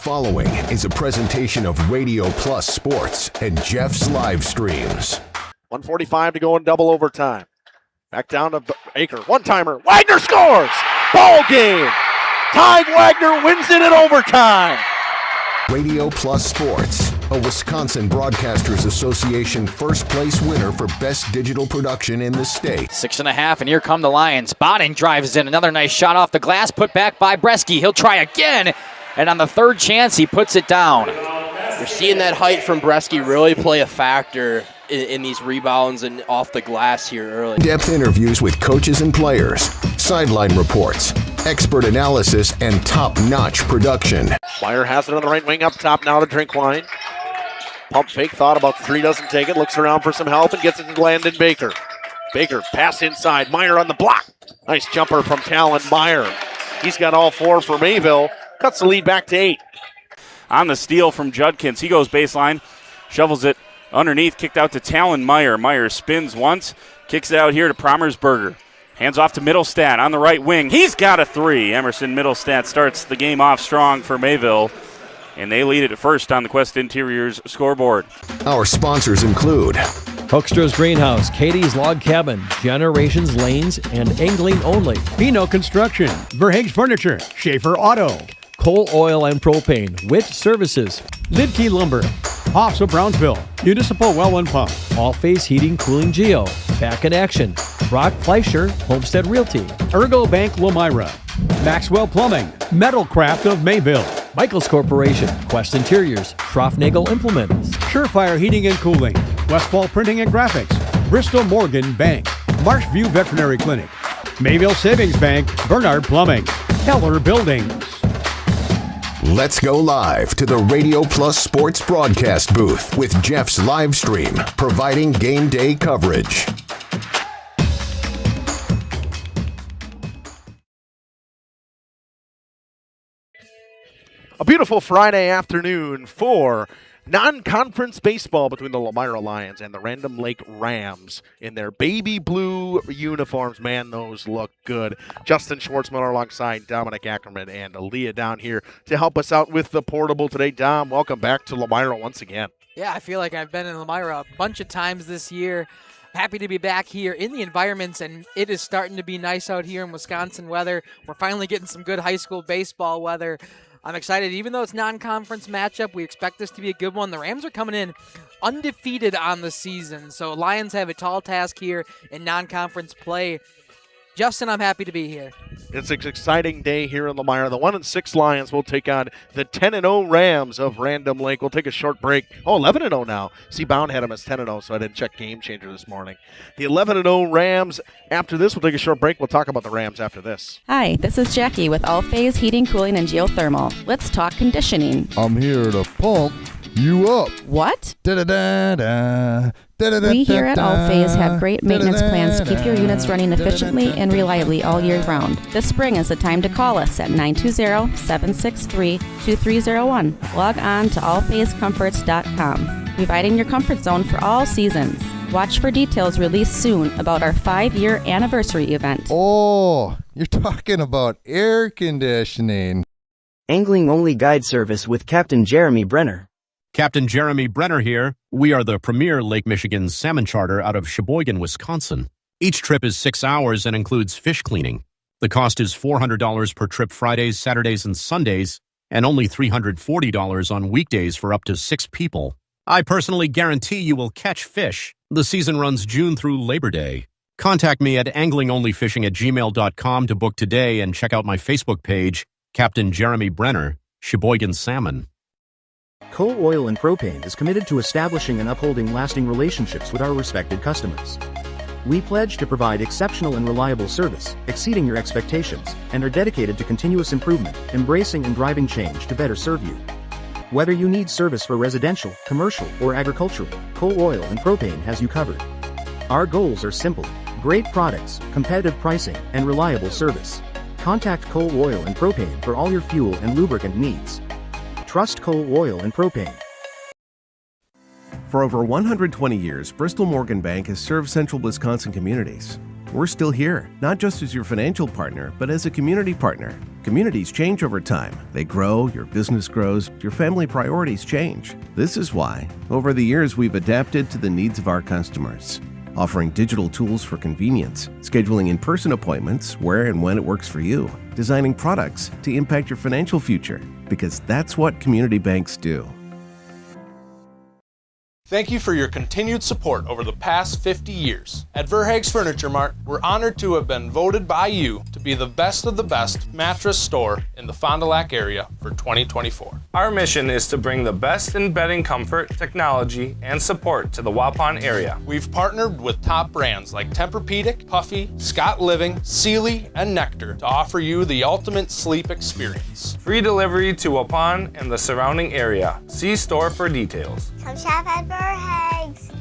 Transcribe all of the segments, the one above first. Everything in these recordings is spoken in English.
following is a presentation of Radio Plus Sports and Jeff's live streams. 1:45 to go in double overtime. Back down to Baker. One-timer. Wagner scores! Ball game! Ty Wagner wins it in overtime. Radio Plus Sports, a Wisconsin Broadcasters Association first place winner for best digital production in the state. 6.5, and here come the Lions. Bonning drives in. Another nice shot off the glass, put back by Bresky. He'll try again, and on the third chance, he puts it down. You're seeing that height from Bresky really play a factor in these rebounds and off the glass here early. In-depth interviews with coaches and players, sideline reports, expert analysis, and top-notch production. Meyer has it on the right wing up top now to Drinkwine. Pump fake, thought about three, doesn't take it, looks around for some help and gets it to Landon Baker. Baker, pass inside, Meyer on the block. Nice jumper from Talon Meyer. He's got all four for Mayville, cuts the lead back to 8. On the steal from Judkins, he goes baseline, shovels it underneath, kicked out to Talon Meyer. Meyer spins once, kicks it out here to Promersberger. Hands off to Middlestat on the right wing. He's got a three. Emerson Middlestat starts the game off strong for Mayville, and they lead it at first on the Quest Interiors scoreboard. Our sponsors include Hoekstra's Greenhouse, Katie's Log Cabin, Generations Lanes, and Angling Only. Pino Construction, Verhaeg's Furniture, Schaefer Auto, Coal Oil and Propane, Witt Services, Lidkey Lumber, Hoffs of Brownsville, Municipal Well and Pump, All-Face Heating Cooling Geo, Back in Action, Brock Fleischer, Homestead Realty, Ergo Bank Lomira, Maxwell Plumbing, Metalcraft of Mayville, Michaels Corporation, Quest Interiors, Schroffnagel Implements, Surefire Heating and Cooling, Westfall Printing and Graphics, Bristol Morgan Bank, Marshview Veterinary Clinic, Mayville Savings Bank, Bernard Plumbing, Keller Buildings. Let's go live to the Radio Plus Sports broadcast booth with Jeff's live stream, providing game day coverage. A beautiful Friday afternoon for non-conference baseball between the Lomira Lions and the Random Lake Rams in their baby blue uniforms. Man, those look good. Justin Schwartzmiller alongside Dominic Ackerman and Aaliyah down here to help us out with the portable today. Dom, welcome back to Lomira once again. Yeah, I feel like I've been in Lomira a bunch of times this year. Happy to be back here in the environments, and it is starting to be nice out here in Wisconsin weather. We're finally getting some good high school baseball weather. I'm excited. Even though it's non-conference matchup, we expect this to be a good one. The Rams are coming in undefeated on the season, so Lions have a tall task here in non-conference play. Justin, I'm happy to be here. It's an exciting day here in Lomira. The 1-6 Lions will take on the 10-0 Rams of Random Lake. We'll take a short break. 11-0 now. See, Bound had them as 10-0, so I didn't check Game Changer this morning. The 11-0 Rams. After this, we'll take a short break. We'll talk about the Rams after this. Hi, this is Jackie with All-Phase Heating, Cooling, and Geothermal. Let's talk conditioning. I'm here to pump you up. What? Da-da-da-da. We here at All-Phase have great maintenance plans to keep your units running efficiently and reliably all year round. This spring is the time to call us at 920-763-2301. Log on to allphasecomforts.com, providing your comfort zone for all seasons. Watch for details released soon about our 5-year anniversary event. Oh, you're talking about air conditioning. Angling Only Guide Service with Captain Jeremy Brenner. Captain Jeremy Brenner here. We are the premier Lake Michigan salmon charter out of Sheboygan, Wisconsin. Each trip is 6 hours and includes fish cleaning. The cost is $400 per trip Fridays, Saturdays, and Sundays, and only $340 on weekdays for up to 6 people. I personally guarantee you will catch fish. The season runs June through Labor Day. Contact me at anglingonlyfishing@gmail.com to book today and check out my Facebook page, Captain Jeremy Brenner, Sheboygan Salmon. Coal Oil and Propane is committed to establishing and upholding lasting relationships with our respected customers. We pledge to provide exceptional and reliable service, exceeding your expectations, and are dedicated to continuous improvement, embracing and driving change to better serve you. Whether you need service for residential, commercial, or agricultural, Coal Oil and Propane has you covered. Our goals are simple: great products, competitive pricing, and reliable service. Contact Coal Oil and Propane for all your fuel and lubricant needs. Trust Coal Oil and Propane. For over 120 years, Bristol Morgan Bank has served central Wisconsin communities. we're still here, not just as your financial partner, but as a community partner. Communities change over time. They grow, your business grows, your family priorities change. This is why, over the years, we've adapted to the needs of our customers, offering digital tools for convenience, scheduling in-person appointments where and when it works for you, designing products to impact your financial future, because that's what community banks do. Thank you for your continued support over the past 50 years. At Verhaeg's Furniture Mart, we're honored to have been voted by you to be the best of the best mattress store in the Fond du Lac area for 2024. Our mission is to bring the best in bedding comfort, technology, and support to the Waupun area. We've partnered with top brands like Tempur-Pedic, Puffy, Scott Living, Sealy, and Nectar to offer you the ultimate sleep experience. Free delivery to Waupun and the surrounding area. See store for details. Come shop at Verhaeg's.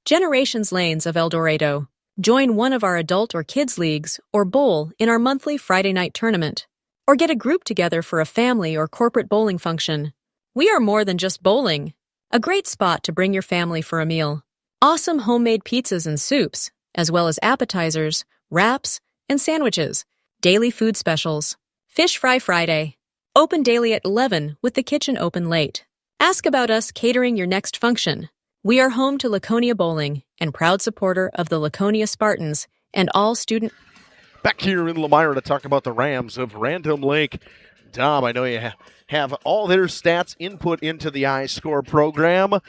Generations Lanes of El Dorado. Join one of our adult or kids leagues or bowl in our monthly Friday night tournament. Or get a group together for a family or corporate bowling function. We are more than just bowling. A great spot to bring your family for a meal. Awesome homemade pizzas and soups, as well as appetizers, wraps, and sandwiches. Daily food specials. Fish Fry Friday. Open daily at 11 with the kitchen open late. Ask about us catering your next function. We are home to Laconia Bowling and proud supporter of the Laconia Spartans and all student. Back here in Lomira to talk about the Rams of Random Lake. Dom, I know you have all their stats input into the iScore program. What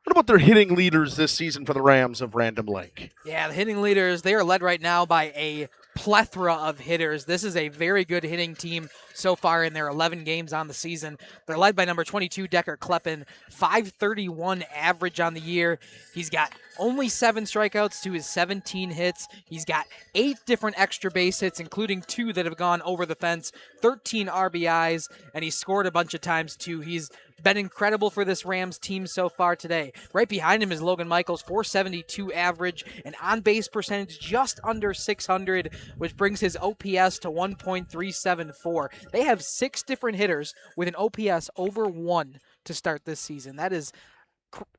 about their hitting leaders this season for the Rams of Random Lake? Yeah, the hitting leaders, they are led right now by a plethora of hitters. This is a very good hitting team so far in their 11 games on the season. They're led by number 22, Decker Kleppen, 531 average on the year. He's got only 7 strikeouts to his 17 hits. He's got 8 different extra base hits, including 2 that have gone over the fence, 13 RBIs, and he scored a bunch of times too. He's been incredible for this Rams team so far today. Right behind him is Logan Michaels, 472 average, an on-base percentage just under 600, which brings his OPS to 1.374. They have 6 different hitters with an OPS over 1 to start this season. That is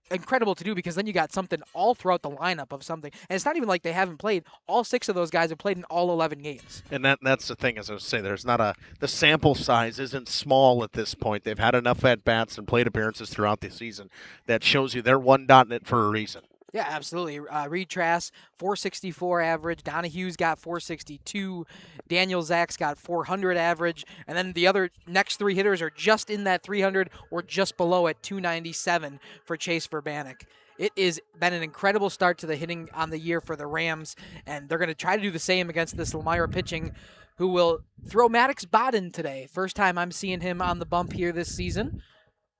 incredible to do, because then you got something all throughout the lineup of something. And it's not even like they haven't played. All 6 of those guys have played in all 11 games. And that's the thing, as I was saying, there's not the sample size isn't small at this point. They've had enough at-bats and plate appearances throughout the season that shows you they're one dot in it for a reason. Yeah, absolutely. Reed Trask, 464 average. Donahue's got 462. Daniel Zach's got 400 average. And then the other next 3 hitters are just in that 300 or just below at 297 for Chase Verbanek. It has been an incredible start to the hitting on the year for the Rams, and they're going to try to do the same against this Lomira pitching, who will throw Maddox Bodden today. First time I'm seeing him on the bump here this season.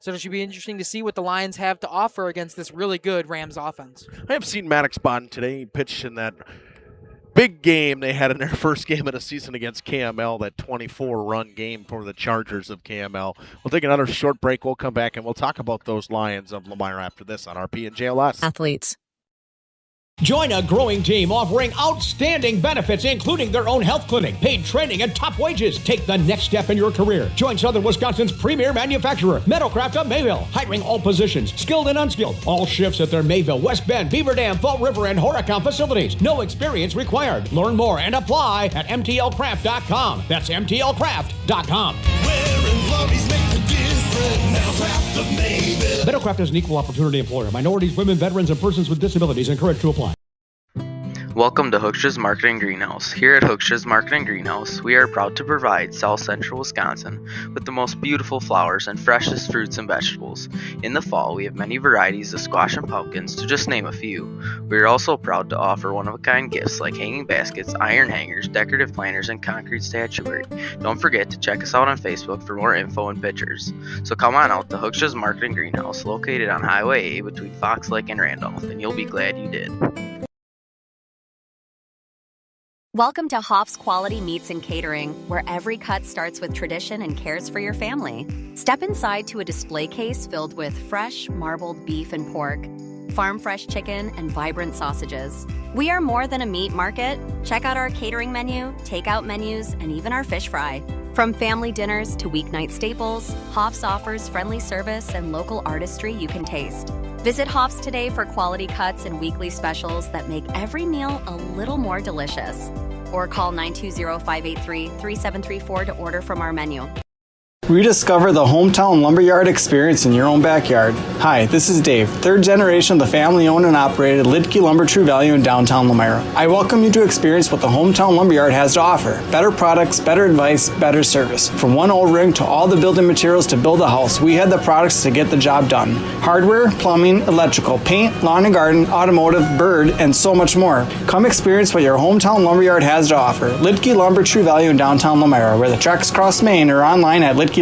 So it should be interesting to see what the Lions have to offer against this really good Rams offense. I have seen Maddox Bodden today. He pitched in that big game they had in their first game of the season against KML, that 24-run game for the Chargers of KML. We'll take another short break. We'll come back, and we'll talk about those Lions of Lomira after this on RP and JLS. Athletes. Join a growing team offering outstanding benefits, including their own health clinic, paid training, and top wages. Take the next step in your career. Join Southern Wisconsin's premier manufacturer, Metalcraft of Mayville, hiring all positions, skilled and unskilled. All shifts at their Mayville, West Bend, Beaver Dam, Fall River, and Horicon facilities. No experience required. Learn more and apply at MTLcraft.com. That's MTLcraft.com. Metalcraft is an equal opportunity employer. Minorities, women, veterans, and persons with disabilities encouraged to apply. Welcome to Hooksha's Marketing Greenhouse. Here at Hooksha's Marketing Greenhouse, we are proud to provide South Central Wisconsin with the most beautiful flowers and freshest fruits and vegetables. In the fall, we have many varieties of squash and pumpkins, to just name a few. We are also proud to offer one-of-a-kind gifts like hanging baskets, iron hangers, decorative planters, and concrete statuary. Don't forget to check us out on Facebook for more info and pictures. So come on out to Hooksha's Marketing Greenhouse, located on Highway A between Fox Lake and Randolph, and you'll be glad you did. Welcome to Hoff's Quality Meats and Catering, where every cut starts with tradition and cares for your family. Step inside to a display case filled with fresh, marbled beef and pork, farm-fresh chicken, and vibrant sausages. We are more than a meat market. Check out our catering menu, takeout menus, and even our fish fry. From family dinners to weeknight staples, Hoff's offers friendly service and local artistry you can taste. Visit Hoff's today for quality cuts and weekly specials that make every meal a little more delicious. Or call 920-583-3734 to order from our menu. Rediscover the hometown lumberyard experience in your own backyard. Hi, this is Dave, third generation of the family-owned and operated Lidke Lumber True Value in downtown Lomira. I welcome you to experience what the hometown lumberyard has to offer. Better products, better advice, better service. From one O-ring to all the building materials to build a house, we had the products to get the job done. Hardware, plumbing, electrical, paint, lawn and garden, automotive, bird, and so much more. Come experience what your hometown lumberyard has to offer. Lidke Lumber True Value in downtown Lomira, where the tracks cross Main, or online at lidkelumber.com.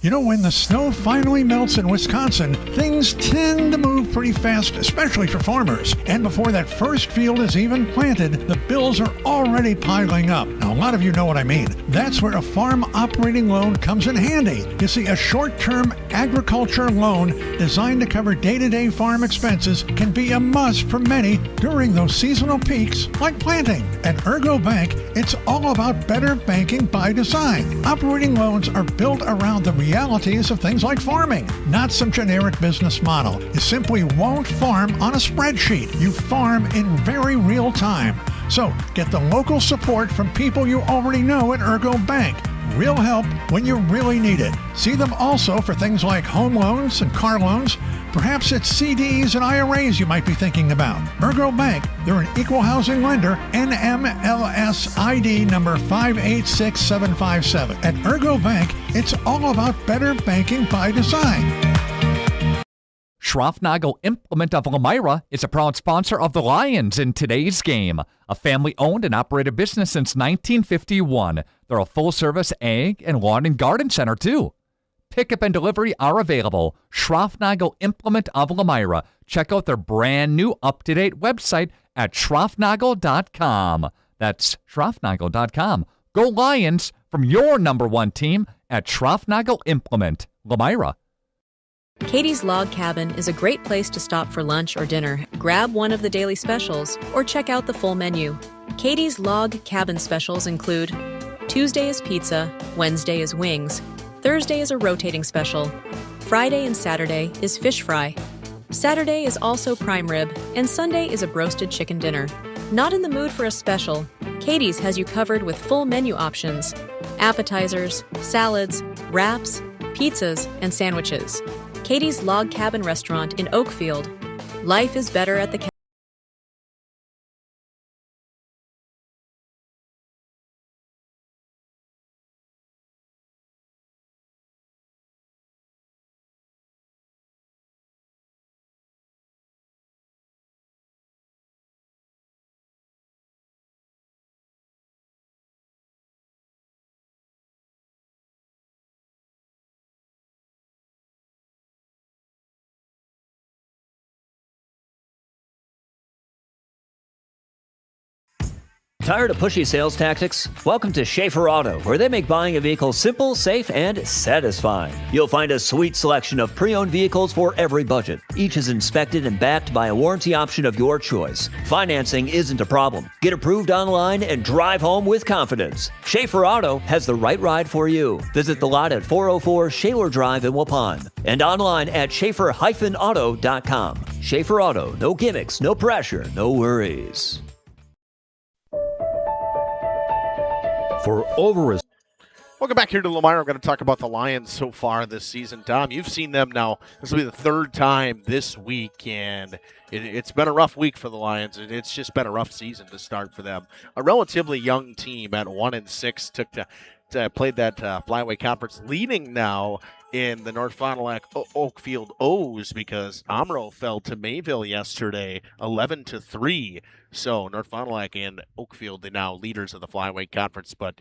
You know, when the snow finally melts in Wisconsin, things tend to move pretty fast, especially for farmers. And before that first field is even planted, the bills are already piling up. Now, a lot of you know what I mean. That's where a farm operating loan comes in handy. You see, a short-term agriculture loan designed to cover day-to-day farm expenses can be a must for many during those seasonal peaks like planting. At Ergo Bank, it's all about better banking by design. Operating loans are built around the realities of things like farming, not some generic business model. You simply won't farm on a spreadsheet. You farm in very real time. So get the local support from people you already know at Ergo Bank. Real help when you really need it. See them also for things like home loans and car loans. Perhaps it's CDs and IRAs you might be thinking about. Ergo Bank, they're an equal housing lender, NMLS ID number 586757. At Ergo Bank, it's all about better banking by design. Schroffnagel Implement of Lomira is a proud sponsor of the Lions in today's game. A family-owned and operated business since 1951. They're a full-service ag and lawn and garden center, too. Pickup and delivery are available. Schroffnagel Implement of Lomira. Check out their brand new up-to-date website at schroffnagel.com. That's schroffnagel.com. Go Lions from your number one team at Schroffnagel Implement, Lomira. Katie's Log Cabin is a great place to stop for lunch or dinner. Grab one of the daily specials or check out the full menu. Katie's Log Cabin specials include Tuesday is pizza, Wednesday is wings, Thursday is a rotating special, Friday and Saturday is fish fry, Saturday is also prime rib, and Sunday is a broasted chicken dinner. Not in the mood for a special? Katie's has you covered with full menu options, appetizers, salads, wraps, pizzas, and sandwiches. Katie's Log Cabin Restaurant in Oakfield. Life is better at the cabin. Tired of pushy sales tactics? Welcome to Schaefer Auto, where they make buying a vehicle simple, safe, and satisfying. You'll find a sweet selection of pre-owned vehicles for every budget. Each is inspected and backed by a warranty option of your choice. Financing isn't a problem. Get approved online and drive home with confidence. Schaefer Auto has the right ride for you. Visit the lot at 404 Shaler Drive in Waupun and online at schaefer-auto.com. Schaefer Auto, no gimmicks, no pressure, no worries. For over a Welcome back here to Lomira. We're going to talk about the Lions so far this season. Tom, you've seen them now. This will be the third time this week, and it's been a rough week for the Lions. It's just been a rough season to start for them. A relatively young team at 1-6 took to played that Flyway Conference, leading now in the North Fond du Lac Oakfield O's because Amro fell to Mayville yesterday, 11-3. So North Fond du Lac and Oakfield, they're now leaders of the Flyway Conference, but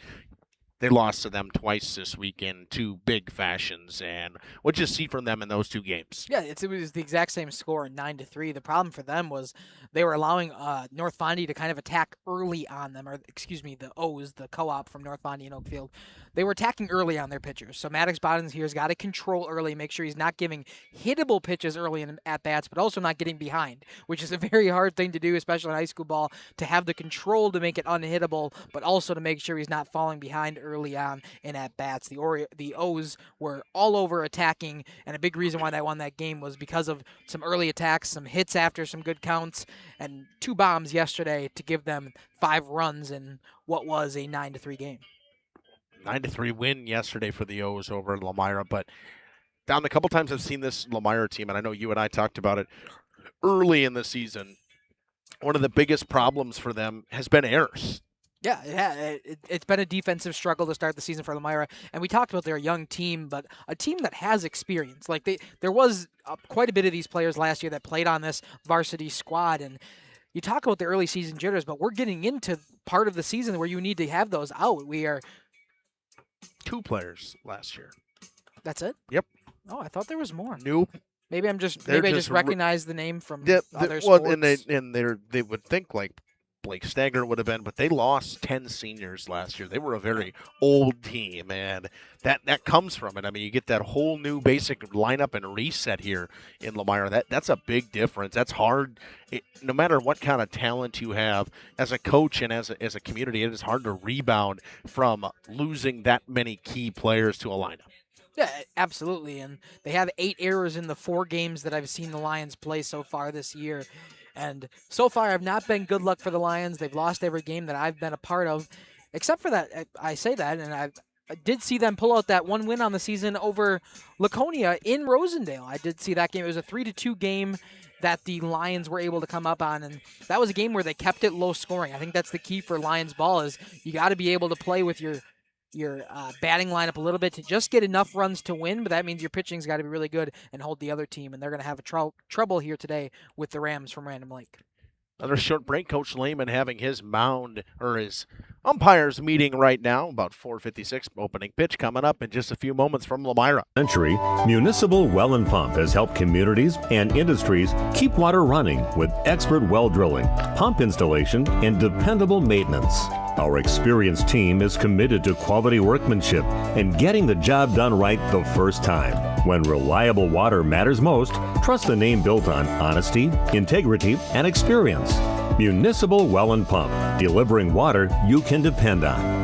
they lost to them twice this week in two big fashions. And what did you see from them in those two games? Yeah, it was the exact same score, 9-3. The problem for them was they were allowing North Fondy to kind of attack early on them, or excuse me, the O's, the co-op from North Fondy and Oakfield. they were attacking early on their pitchers. So Maddox Boddins here has got to control early, make sure he's not giving hittable pitches early in at-bats, but also not getting behind, which is a very hard thing to do, especially in high school ball, to have the control to make it unhittable, but also to make sure he's not falling behind early on in at-bats. The O's were all over attacking, and a big reason why they won that game was because of some early attacks, some hits after some good counts, and 2 bombs yesterday to give them 5 runs in what was a 9-3 game. 9-3 win yesterday for the O's over Lomira, but Don, a couple times I've seen this Lomira team, and I know you and I talked about it early in the season. One of the biggest problems for them has been errors. Yeah, it's been a defensive struggle to start the season for Lomira, and we talked about their young team, but a team that has experience. Like there was quite a bit of these players last year that played on this varsity squad, and you talk about the early season jitters, but we're getting into part of the season where you need to have those out. We are 2 players last year. That's it? Yep. Oh, I thought there was more. Nope. Maybe I just recognize the name from other well, sports. and they would think like Blake Stanger would have been, but they lost 10 seniors last year. They were a very old team, and that comes from it. I mean, you get that whole new basic lineup and reset here in Lomira. That's a big difference. That's hard. No matter what kind of talent you have as a coach and as a community, it is hard to rebound from losing that many key players to a lineup. Yeah, absolutely. And they have 8 errors in the 4 games that I've seen the Lions play so far this year. And so far, I've not been good luck for the Lions. They've lost every game that I've been a part of, except for that. I say that, and I did see them pull out that 1 win on the season over Laconia in Rosendale. I did see that game. It was a 3-2 game that the Lions were able to come up on, and that was a game where they kept it low scoring. I think that's the key for Lions ball is you got to be able to play with your batting lineup a little bit to just get enough runs to win, but that means your pitching's got to be really good and hold the other team, and they're going to have a trouble here today with the Rams from Random Lake. Another short break. Coach Lehman having his his umpires meeting right now, about 4:56. Opening pitch coming up in just a few moments from Lomira. Century, Municipal Well and Pump has helped communities and industries keep water running with expert well drilling, pump installation, and dependable maintenance. Our experienced team is committed to quality workmanship and getting the job done right the first time. When reliable water matters most, trust the name built on honesty, integrity, and experience. Municipal Well and Pump, delivering water you can depend on.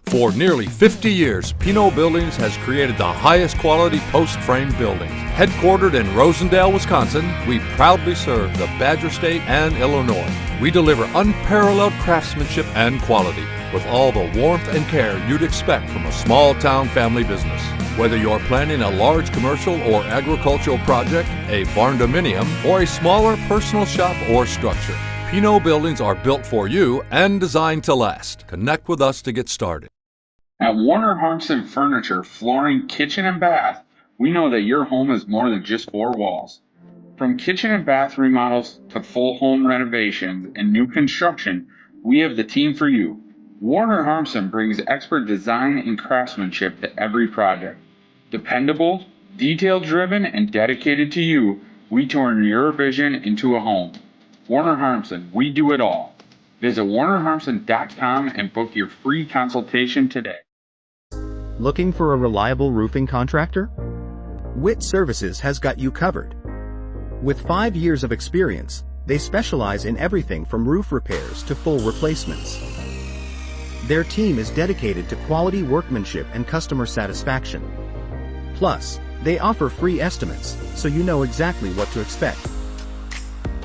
For nearly 50 years, Pinot Buildings has created the highest quality post-frame buildings. Headquartered in Rosendale, Wisconsin, we proudly serve the Badger State and Illinois. We deliver unparalleled craftsmanship and quality with all the warmth and care you'd expect from a small-town family business. Whether you're planning a large commercial or agricultural project, a barn-dominium, or a smaller personal shop or structure, Pinot Buildings are built for you and designed to last. Connect with us to get started. At Warner Harmson Furniture, Flooring, Kitchen, and Bath, we know that your home is more than just 4 walls. From kitchen and bath remodels to full home renovations and new construction, we have the team for you. Warner Harmson brings expert design and craftsmanship to every project. Dependable, detail-driven, and dedicated to you, we turn your vision into a home. Warner Harmson, we do it all. Visit warnerharmson.com and book your free consultation today. Looking for a reliable roofing contractor? Witt Services has got you covered. With 5 years of experience, they specialize in everything from roof repairs to full replacements. Their team is dedicated to quality workmanship and customer satisfaction. Plus, they offer free estimates, so you know exactly what to expect.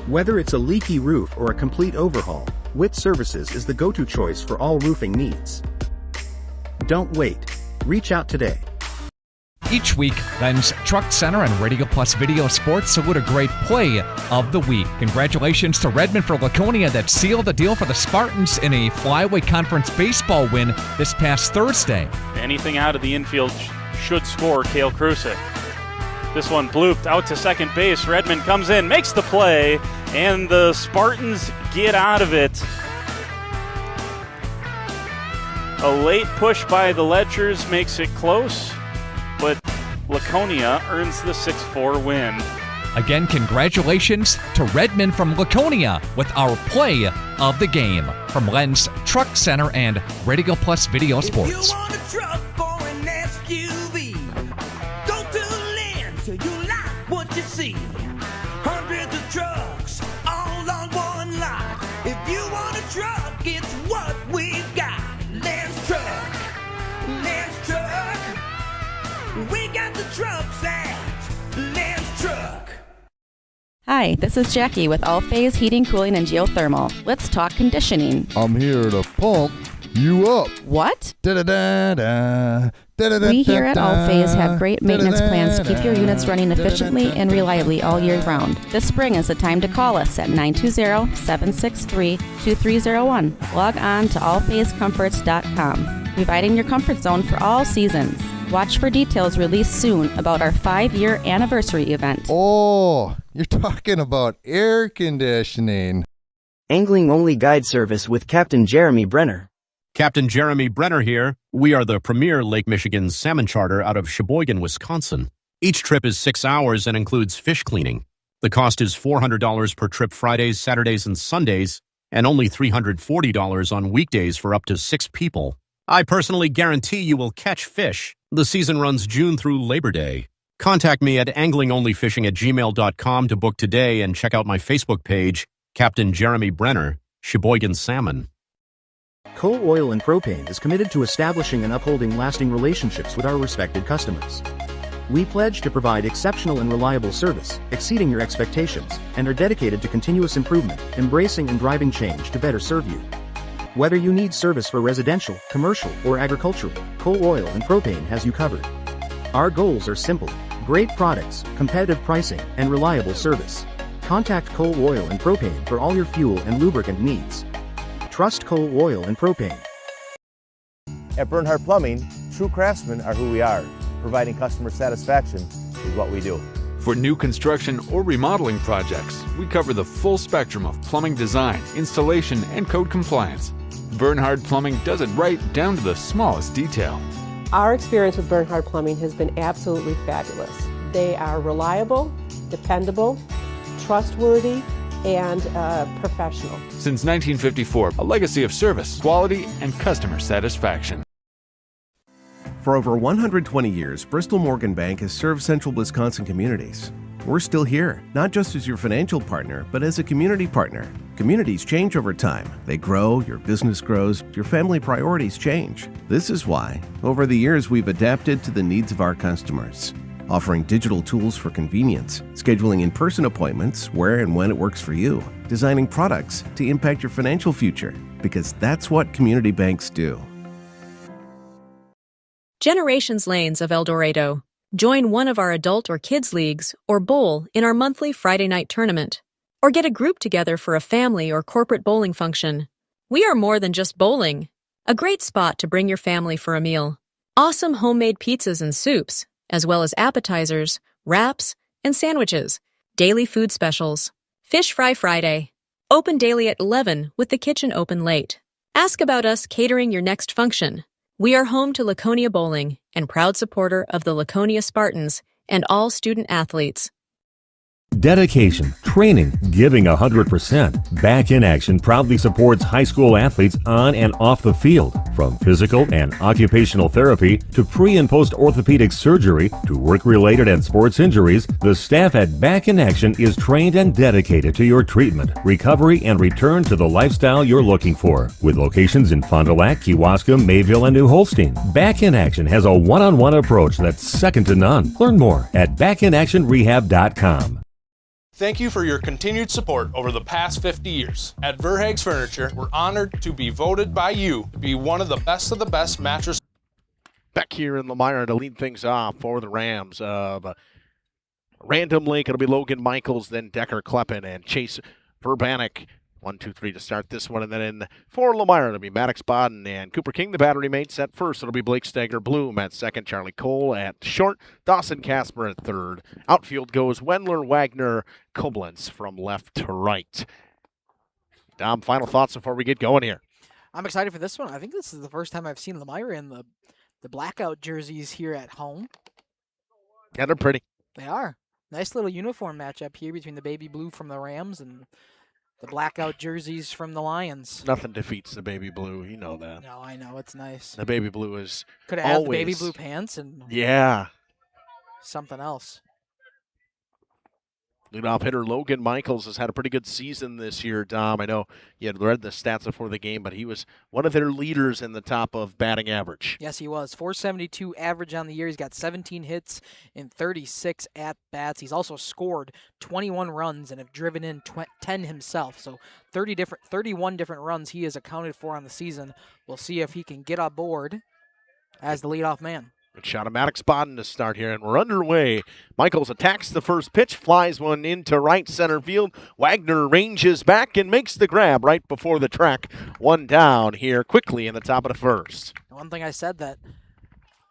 Whether it's a leaky roof or a complete overhaul, Witt Services is the go-to choice for all roofing needs. Don't wait. Reach out today. Each week, Ben's Truck Center and Radio Plus Video Sports salute a great play of the week. Congratulations to Redmond for Laconia that sealed the deal for the Spartans in a Flyway Conference baseball win this past Thursday. Anything out of the infield should score Cale Krusek. This one blooped out to second base. Redmond comes in, makes the play, and the Spartans get out of it. A late push by the Ledgers makes it close, but Laconia earns the 6-4 win. Again, congratulations to Redmond from Laconia with our play of the game from Lens Truck Center and Radio Plus Video Sports. If you want a truck or an SUV, go to Lens till you like what you see. Hundreds of trucks all on one lot. If you want a truck, it's what we've got. Lens Truck. Lens Truck. We got the trucks at Lens Truck. Hi, this is Jackie with All Phase Heating, Cooling, and Geothermal. Let's talk conditioning. I'm here to pump you up. What? Da-da-da-da. We here at All Phase have great maintenance plans to keep your units running efficiently and reliably all year round. This spring is the time to call us at 920-763-2301. Log on to allphasecomforts.com, providing your comfort zone for all seasons. Watch for details released soon about our 5-year anniversary event. Oh, you're talking about air conditioning. Angling-only guide service with Captain Jeremy Brenner. Captain Jeremy Brenner here. We are the premier Lake Michigan salmon charter out of Sheboygan, Wisconsin. Each trip is 6 hours and includes fish cleaning. The cost is $400 per trip Fridays, Saturdays, and Sundays, and only $340 on weekdays for up to 6 people. I personally guarantee you will catch fish. The season runs June through Labor Day. Contact me at anglingonlyfishing@gmail.com to book today and check out my Facebook page, Captain Jeremy Brenner, Sheboygan Salmon. Coal Oil and Propane is committed to establishing and upholding lasting relationships with our respected customers. We pledge to provide exceptional and reliable service, exceeding your expectations, and are dedicated to continuous improvement, embracing and driving change to better serve you. Whether you need service for residential, commercial, or agricultural, Coal Oil and Propane has you covered. Our goals are simple: great products, competitive pricing, and reliable service. Contact Coal Oil and Propane for all your fuel and lubricant needs. Trust Coal Oil and Propane. At Bernhardt Plumbing, true craftsmen are who we are. Providing customer satisfaction is what we do. For new construction or remodeling projects, we cover the full spectrum of plumbing design, installation, and code compliance. Bernhardt Plumbing does it right down to the smallest detail. Our experience with Bernhardt Plumbing has been absolutely fabulous. They are reliable, dependable, trustworthy, and professional. Since 1954, a legacy of service, quality, and customer satisfaction. For over 120 years, Bristol Morgan Bank has served central Wisconsin communities. We're still here, not just as your financial partner, but as a community partner. Communities change over time. They grow, your business grows, your family priorities change. This is why, over the years, we've adapted to the needs of our customers, offering digital tools for convenience, scheduling in-person appointments where and when it works for you, designing products to impact your financial future, because that's what community banks do. Generations Lanes of El Dorado. Join one of our adult or kids leagues or bowl in our monthly Friday night tournament. Or get a group together for a family or corporate bowling function. We are more than just bowling. A great spot to bring your family for a meal. Awesome homemade pizzas and soups, as well as appetizers, wraps, and sandwiches. Daily food specials. Fish Fry Friday. Open daily at 11 with the kitchen open late. Ask about us catering your next function. We are home to Laconia Bowling and proud supporter of the Laconia Spartans and all student athletes. Dedication, training, giving 100%. Back in Action proudly supports high school athletes on and off the field. From physical and occupational therapy to pre- and post-orthopedic surgery to work-related and sports injuries, the staff at Back in Action is trained and dedicated to your treatment, recovery, and return to the lifestyle you're looking for. With locations in Fond du Lac, Kewaskum, Mayville, and New Holstein, Back in Action has a one-on-one approach that's second to none. Learn more at backinactionrehab.com. Thank you for your continued support over the past 50 years. At Verhaeg's Furniture, we're honored to be voted by you to be one of the best mattress. Back here in Lomira to lead things off for the Rams. Random link, it'll be Logan Michaels, then Decker Kleppen and Chase Verbanek. 1, 2, 3 to start this one. And then in for Lomira, it'll be Maddox Bodden and Cooper King, the battery mates at first. It'll be Blake Stager Bloom at second, Charlie Cole at short, Dawson Casper at third. Outfield goes Wendler, Wagner, Koblenz from left to right. Dom, final thoughts before we get going here. I'm excited for this one. I think this is the first time I've seen Lomira in the blackout jerseys here at home. Yeah, they're pretty. They are. Nice little uniform matchup here between the baby blue from the Rams and the blackout jerseys from the Lions. Nothing defeats the baby blue. You know that. No, I know. It's nice. The baby blue is Could have always... the baby blue pants and yeah. something else. Leadoff hitter Logan Michaels has had a pretty good season this year, Dom. I know you had read the stats before the game, but he was one of their leaders in the top of batting average. Yes, he was. 472 average on the year. He's got 17 hits in 36 at-bats. He's also scored 21 runs and have driven in 10 himself. So 31 different runs he has accounted for on the season. We'll see if he can get aboard as the leadoff man. Good shot of Maddox Bodden to start here, and we're underway. Michaels attacks the first pitch, flies one into right center field. Wagner ranges back and makes the grab right before the track. One down here quickly in the top of the first. One thing I said that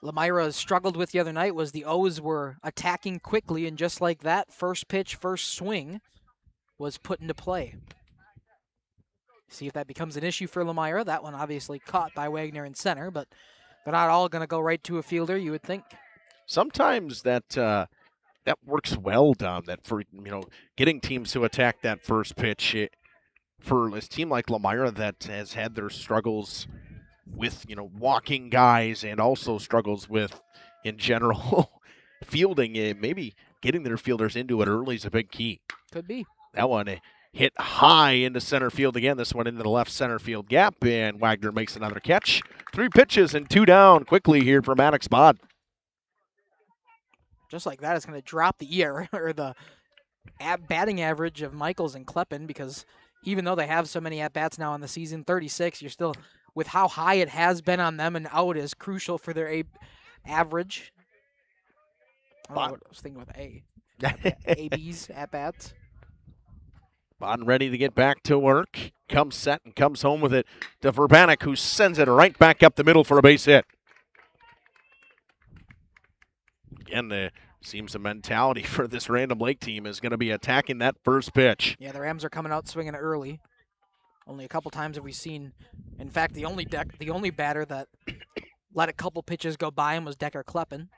Lomira struggled with the other night was the O's were attacking quickly, and just like that, first pitch, first swing was put into play. See if that becomes an issue for Lomira. That one obviously caught by Wagner in center, but they're not all going to go right to a fielder, you would think. Sometimes that works well, Dom, that for getting teams to attack that first pitch. For a team like Lomira that has had their struggles with walking guys and also struggles with, in general, fielding, maybe getting their fielders into it early is a big key. Could be. That one hit high into center field again. This one into the left center field gap, and Wagner makes another catch. 3 pitches and 2 down quickly here for Maddox Bod. Just like that, it's going to drop the ERA or the batting average of Michaels and Kleppen, because even though they have so many at-bats now on the season, 36, you're still, with how high it has been on them, and out is crucial for their average. I don't know what I was thinking with ABs, at-bats. Bodden ready to get back to work. Comes set and comes home with it to Verbanek, who sends it right back up the middle for a base hit. Again, seems the mentality for this Random Lake team is going to be attacking that first pitch. Yeah, the Rams are coming out swinging early. Only a couple times have we seen. In fact, the only batter that let a couple pitches go by him was Decker Kleppen.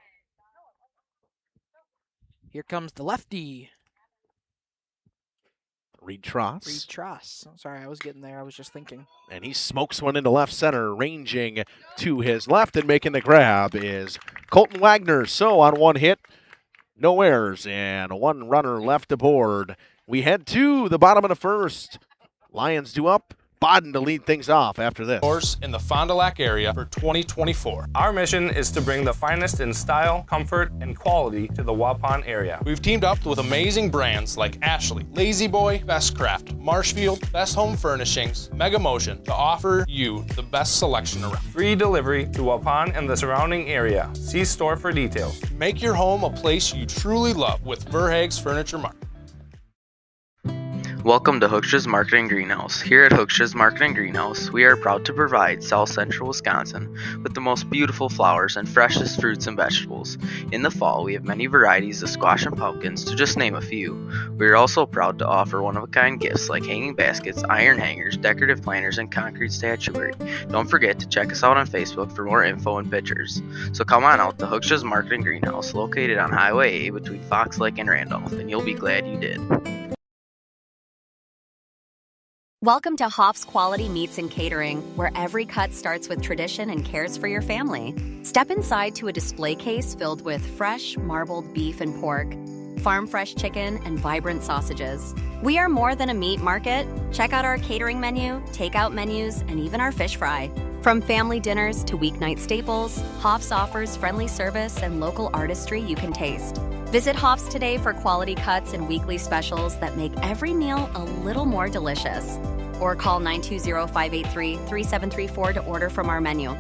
Here comes the lefty. Reed Tross. Sorry, I was getting there. I was just thinking. And he smokes one into left center, ranging to his left and making the grab is Colton Wagner. So on one hit, no errors, and 1 runner left aboard. We head to the bottom of the first. Lions due up. Bodden to lead things off after this. Course in the Fond du Lac area for 2024. Our mission is to bring the finest in style, comfort, and quality to the Waupun area. We've teamed up with amazing brands like Ashley, Lazy Boy, Best Craft, Marshfield, Best Home Furnishings, Mega Motion to offer you the best selection around. Free delivery to Waupun and the surrounding area. See store for details. Make your home a place you truly love with Verhaeg's Furniture Mart. Welcome to Hooksha's Marketing Greenhouse. Here at Hooksha's Marketing Greenhouse, we are proud to provide South Central Wisconsin with the most beautiful flowers and freshest fruits and vegetables. In the fall, we have many varieties of squash and pumpkins, to just name a few. We are also proud to offer one-of-a-kind gifts like hanging baskets, iron hangers, decorative planters, and concrete statuary. Don't forget to check us out on Facebook for more info and pictures. So come on out to Hooksha's Marketing Greenhouse, located on Highway A between Fox Lake and Randolph, and you'll be glad you did. Welcome to Hoff's Quality Meats and Catering, where every cut starts with tradition and cares for your family. Step inside to a display case filled with fresh, marbled beef and pork, farm-fresh chicken, and vibrant sausages. We are more than a meat market. Check out our catering menu, takeout menus, and even our fish fry. From family dinners to weeknight staples, Hoff's offers friendly service and local artistry you can taste. Visit Hoff's today for quality cuts and weekly specials that make every meal a little more delicious. Or call 920-583-3734 to order from our menu.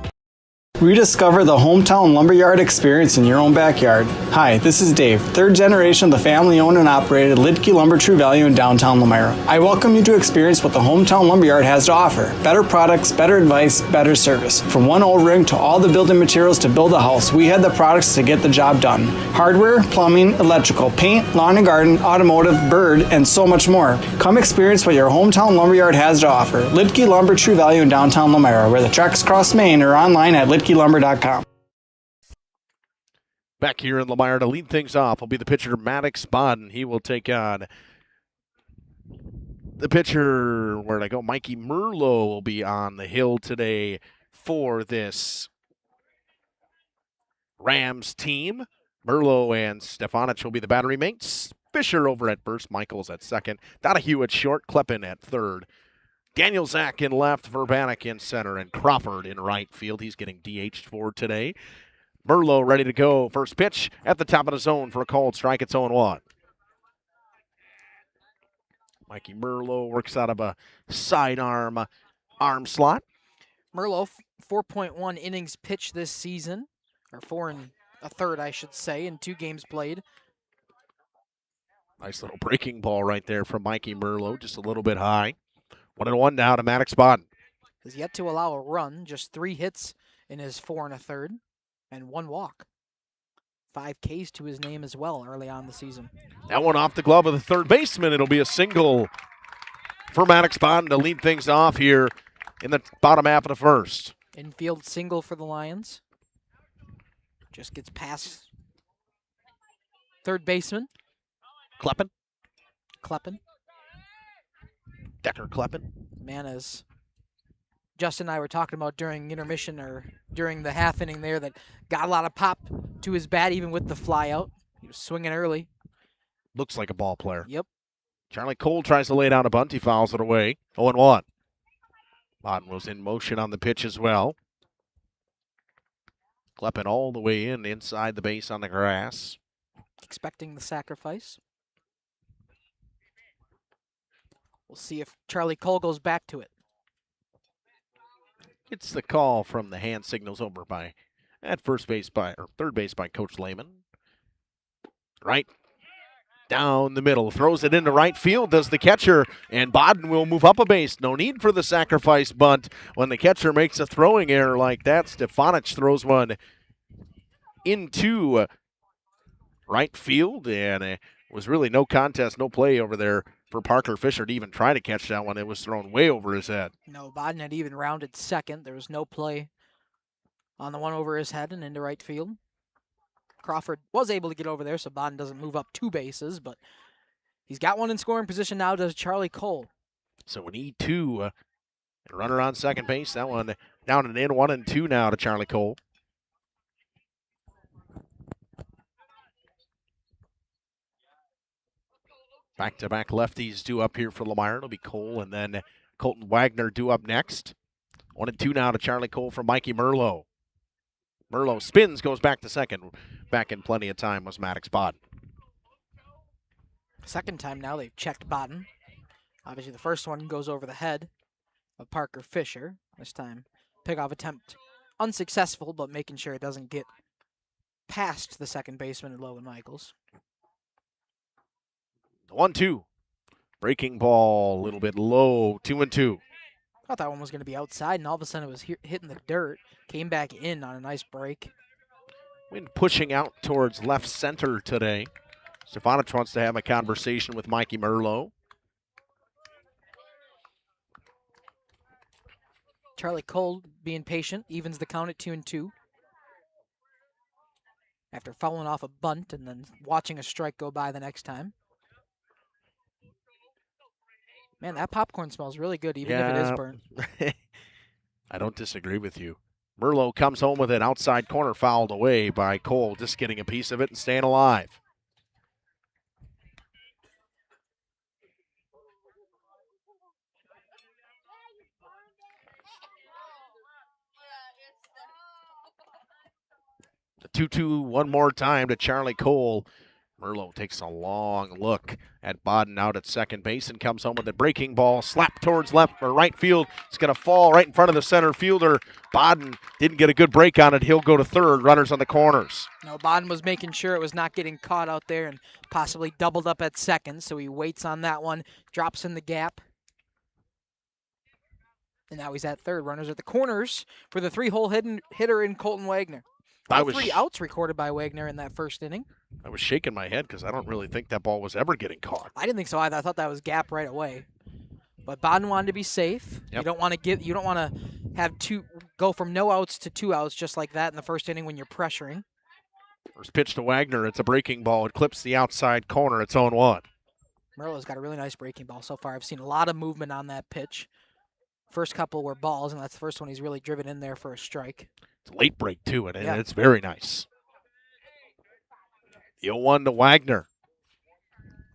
Rediscover the hometown lumberyard experience in your own backyard. Hi, this is Dave, third generation of the family-owned and operated Lidke Lumber True Value in downtown Lomira. I welcome you to experience what the hometown lumberyard has to offer. Better products, better advice, better service. From one O-ring to all the building materials to build a house, we had the products to get the job done. Hardware, plumbing, electrical, paint, lawn and garden, automotive, bird, and so much more. Come experience what your hometown lumberyard has to offer. Lidke Lumber True Value in downtown Lomira, where the tracks cross Main, or online at lidkelumber.com. Back here in Lomira to lead things off will be the pitcher, Maddox Bodden. He will take on the pitcher, where'd I go? Mikey Merlo will be on the hill today for this Rams team. Merlo and Stefanich will be the battery mates. Fisher over at first, Michaels at second, Donahue at short, Kleppen at third. Daniel Zach in left, Verbanek in center, and Crawford in right field. He's getting DH'd for today. Merlo ready to go. First pitch at the top of the zone for a called strike. It's 0-1. Mikey Merlo works out of a sidearm slot. Merlo, 4.1 innings pitched this season, or 4 1/3, I should say, in 2 games played. Nice little breaking ball right there from Mikey Merlo, just a little bit high. 1-1 now to Maddox Bodden. Has yet to allow a run, just 3 hits in his 4 1/3, and 1 walk. 5 Ks to his name as well early on the season. That one off the glove of the third baseman. It'll be a single for Maddox Bodden to lead things off here in the bottom half of the first. Infield single for the Lions. Just gets past third baseman. Kleppen. Decker Kleppen. Man, as Justin and I were talking about during intermission or during the half inning there, that got a lot of pop to his bat even with the fly out. He was swinging early. Looks like a ball player. Yep. Charlie Cole tries to lay down a bunt. He fouls it away. 0-1. Bodden was in motion on the pitch as well. Kleppen all the way inside the base on the grass. Expecting the sacrifice. We'll see if Charlie Cole goes back to it. It's the call from the hand signals over by at third base by Coach Lehman. Right down the middle, throws it into right field, does the catcher, and Bodden will move up a base. No need for the sacrifice bunt when the catcher makes a throwing error like that. Stefanich throws one into right field, and it was really no contest, no play over there for Parker Fisher to even try to catch that one. It was thrown way over his head. No, Bodden had even rounded second. There was no play on the one over his head and into right field. Crawford was able to get over there, so Bodden doesn't move up 2 bases, but he's got one in scoring position now, does Charlie Cole. So an E2, runner on second base. That one down and in, 1-2 now to Charlie Cole. Back-to-back lefties due up here for Lomira. It'll be Cole and then Colton Wagner due up next. 1-2 now to Charlie Cole from Mikey Merlo. Merlo spins, goes back to second. Back in plenty of time was Maddox Bodden. Second time now they've checked Bodden. Obviously the first one goes over the head of Parker Fisher. This time pickoff attempt unsuccessful, but making sure it doesn't get past the second baseman and Logan Michaels. 1-2. Breaking ball a little bit low. 2-2. Thought that one was going to be outside, and all of a sudden it was hitting the dirt. Came back in on a nice break. Wind pushing out towards left center today. Stefanich wants to have a conversation with Mikey Merlo. Charlie Cole being patient, evens the count at 2-2. After fouling off a bunt and then watching a strike go by the next time. Man, that popcorn smells really good, even if it is burnt. I don't disagree with you. Merlo comes home with an outside corner fouled away by Cole, just getting a piece of it and staying alive. The 2-2 one more time to Charlie Cole. Merlo takes a long look at Bodden out at second base and comes home with a breaking ball, slapped towards left or right field. It's going to fall right in front of the center fielder. Bodden didn't get a good break on it. He'll go to third. Runners on the corners. No, Bodden was making sure it was not getting caught out there and possibly doubled up at second, so he waits on that one, drops in the gap. And now he's at third. Runners at the corners for the 3-hole hitter in Colton Wagner. All 3 outs recorded by Wagner in that first inning. I was shaking my head because I don't really think that ball was ever getting caught. I didn't think so either. I thought that was gap right away. But Bodden wanted to be safe. Yep. You don't want to have go from no outs to 2 outs just like that in the first inning when you're pressuring. First pitch to Wagner. It's a breaking ball. It clips the outside corner. It's 0-1. Merlo's got a really nice breaking ball so far. I've seen a lot of movement on that pitch. First couple were balls, and that's the first one he's really driven in there for a strike. It's a late break, too, and Yeah. it's very nice. The 0-1 to Wagner.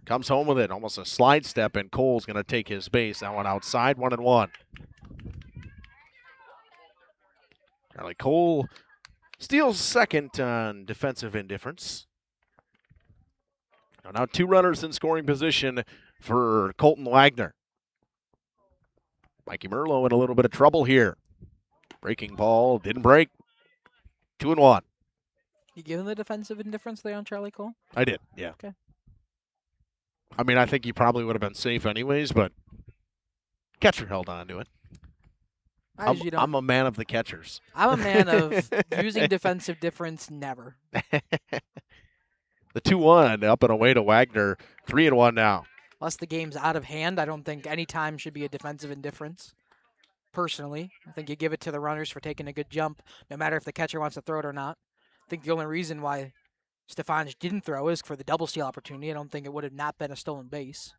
Comes home with it. Almost a slide step, and Cole's going to take his base. That one outside, 1-1. Charlie Cole steals second on defensive indifference. Now 2 runners in scoring position for Colton Wagner. Mikey Merlo in a little bit of trouble here. Breaking ball, didn't break. 2-1. You giving the defensive indifference there on Charlie Cole? I did, yeah. Okay. I mean, I think he probably would have been safe anyways, but catcher held on to it. I'm a man of the catchers. I'm a man of using defensive difference never. The 2-1 up and away to Wagner. 3-1 now. Unless the game's out of hand, I don't think any time should be a defensive indifference. Personally, I think you give it to the runners for taking a good jump, no matter if the catcher wants to throw it or not. I think the only reason why Stefanich didn't throw is for the double steal opportunity. I don't think it would have not been a stolen base.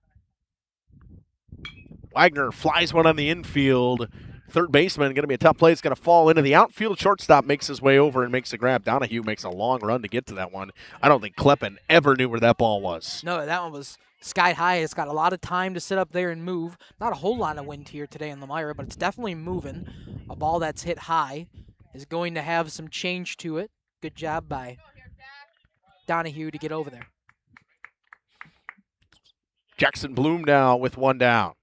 Wagner flies one on the infield. Third baseman going to be a tough play. It's going to fall into the outfield. Shortstop makes his way over and makes a grab. Donahue makes a long run to get to that one. I don't think Kleppen ever knew where that ball was. No, that one was sky high. It's got a lot of time to sit up there and move. Not a whole lot of wind here today in Lomira, but it's definitely moving. A ball that's hit high is going to have some change to it. Good job by Donahue to get over there. Jackson Bloom now with 1 down.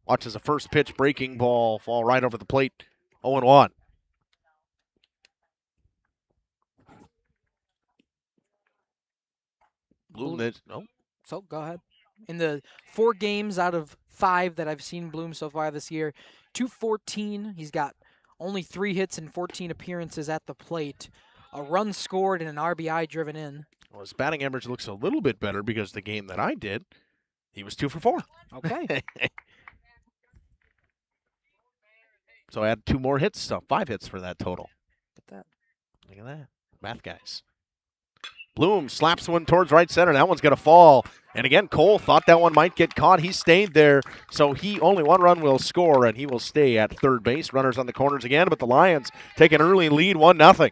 Watches a first pitch breaking ball fall right over the plate. 0-1. Bloom is, no. So go ahead. In the 4 games out of 5 that I've seen Bloom so far this year, 214. He's got only 3 hits and 14 appearances at the plate. A run scored and an RBI driven in. Well, his batting average looks a little bit better because the game that I did, he was 2 for 4. Okay. So I had 2 more hits, so 5 hits for that total. Look at that. Look at that. Math guys. Bloom slaps one towards right center. That one's going to fall. And again, Cole thought that one might get caught. He stayed there, so he only 1 run will score, and he will stay at third base. Runners on the corners again, but the Lions take an early lead, 1-0.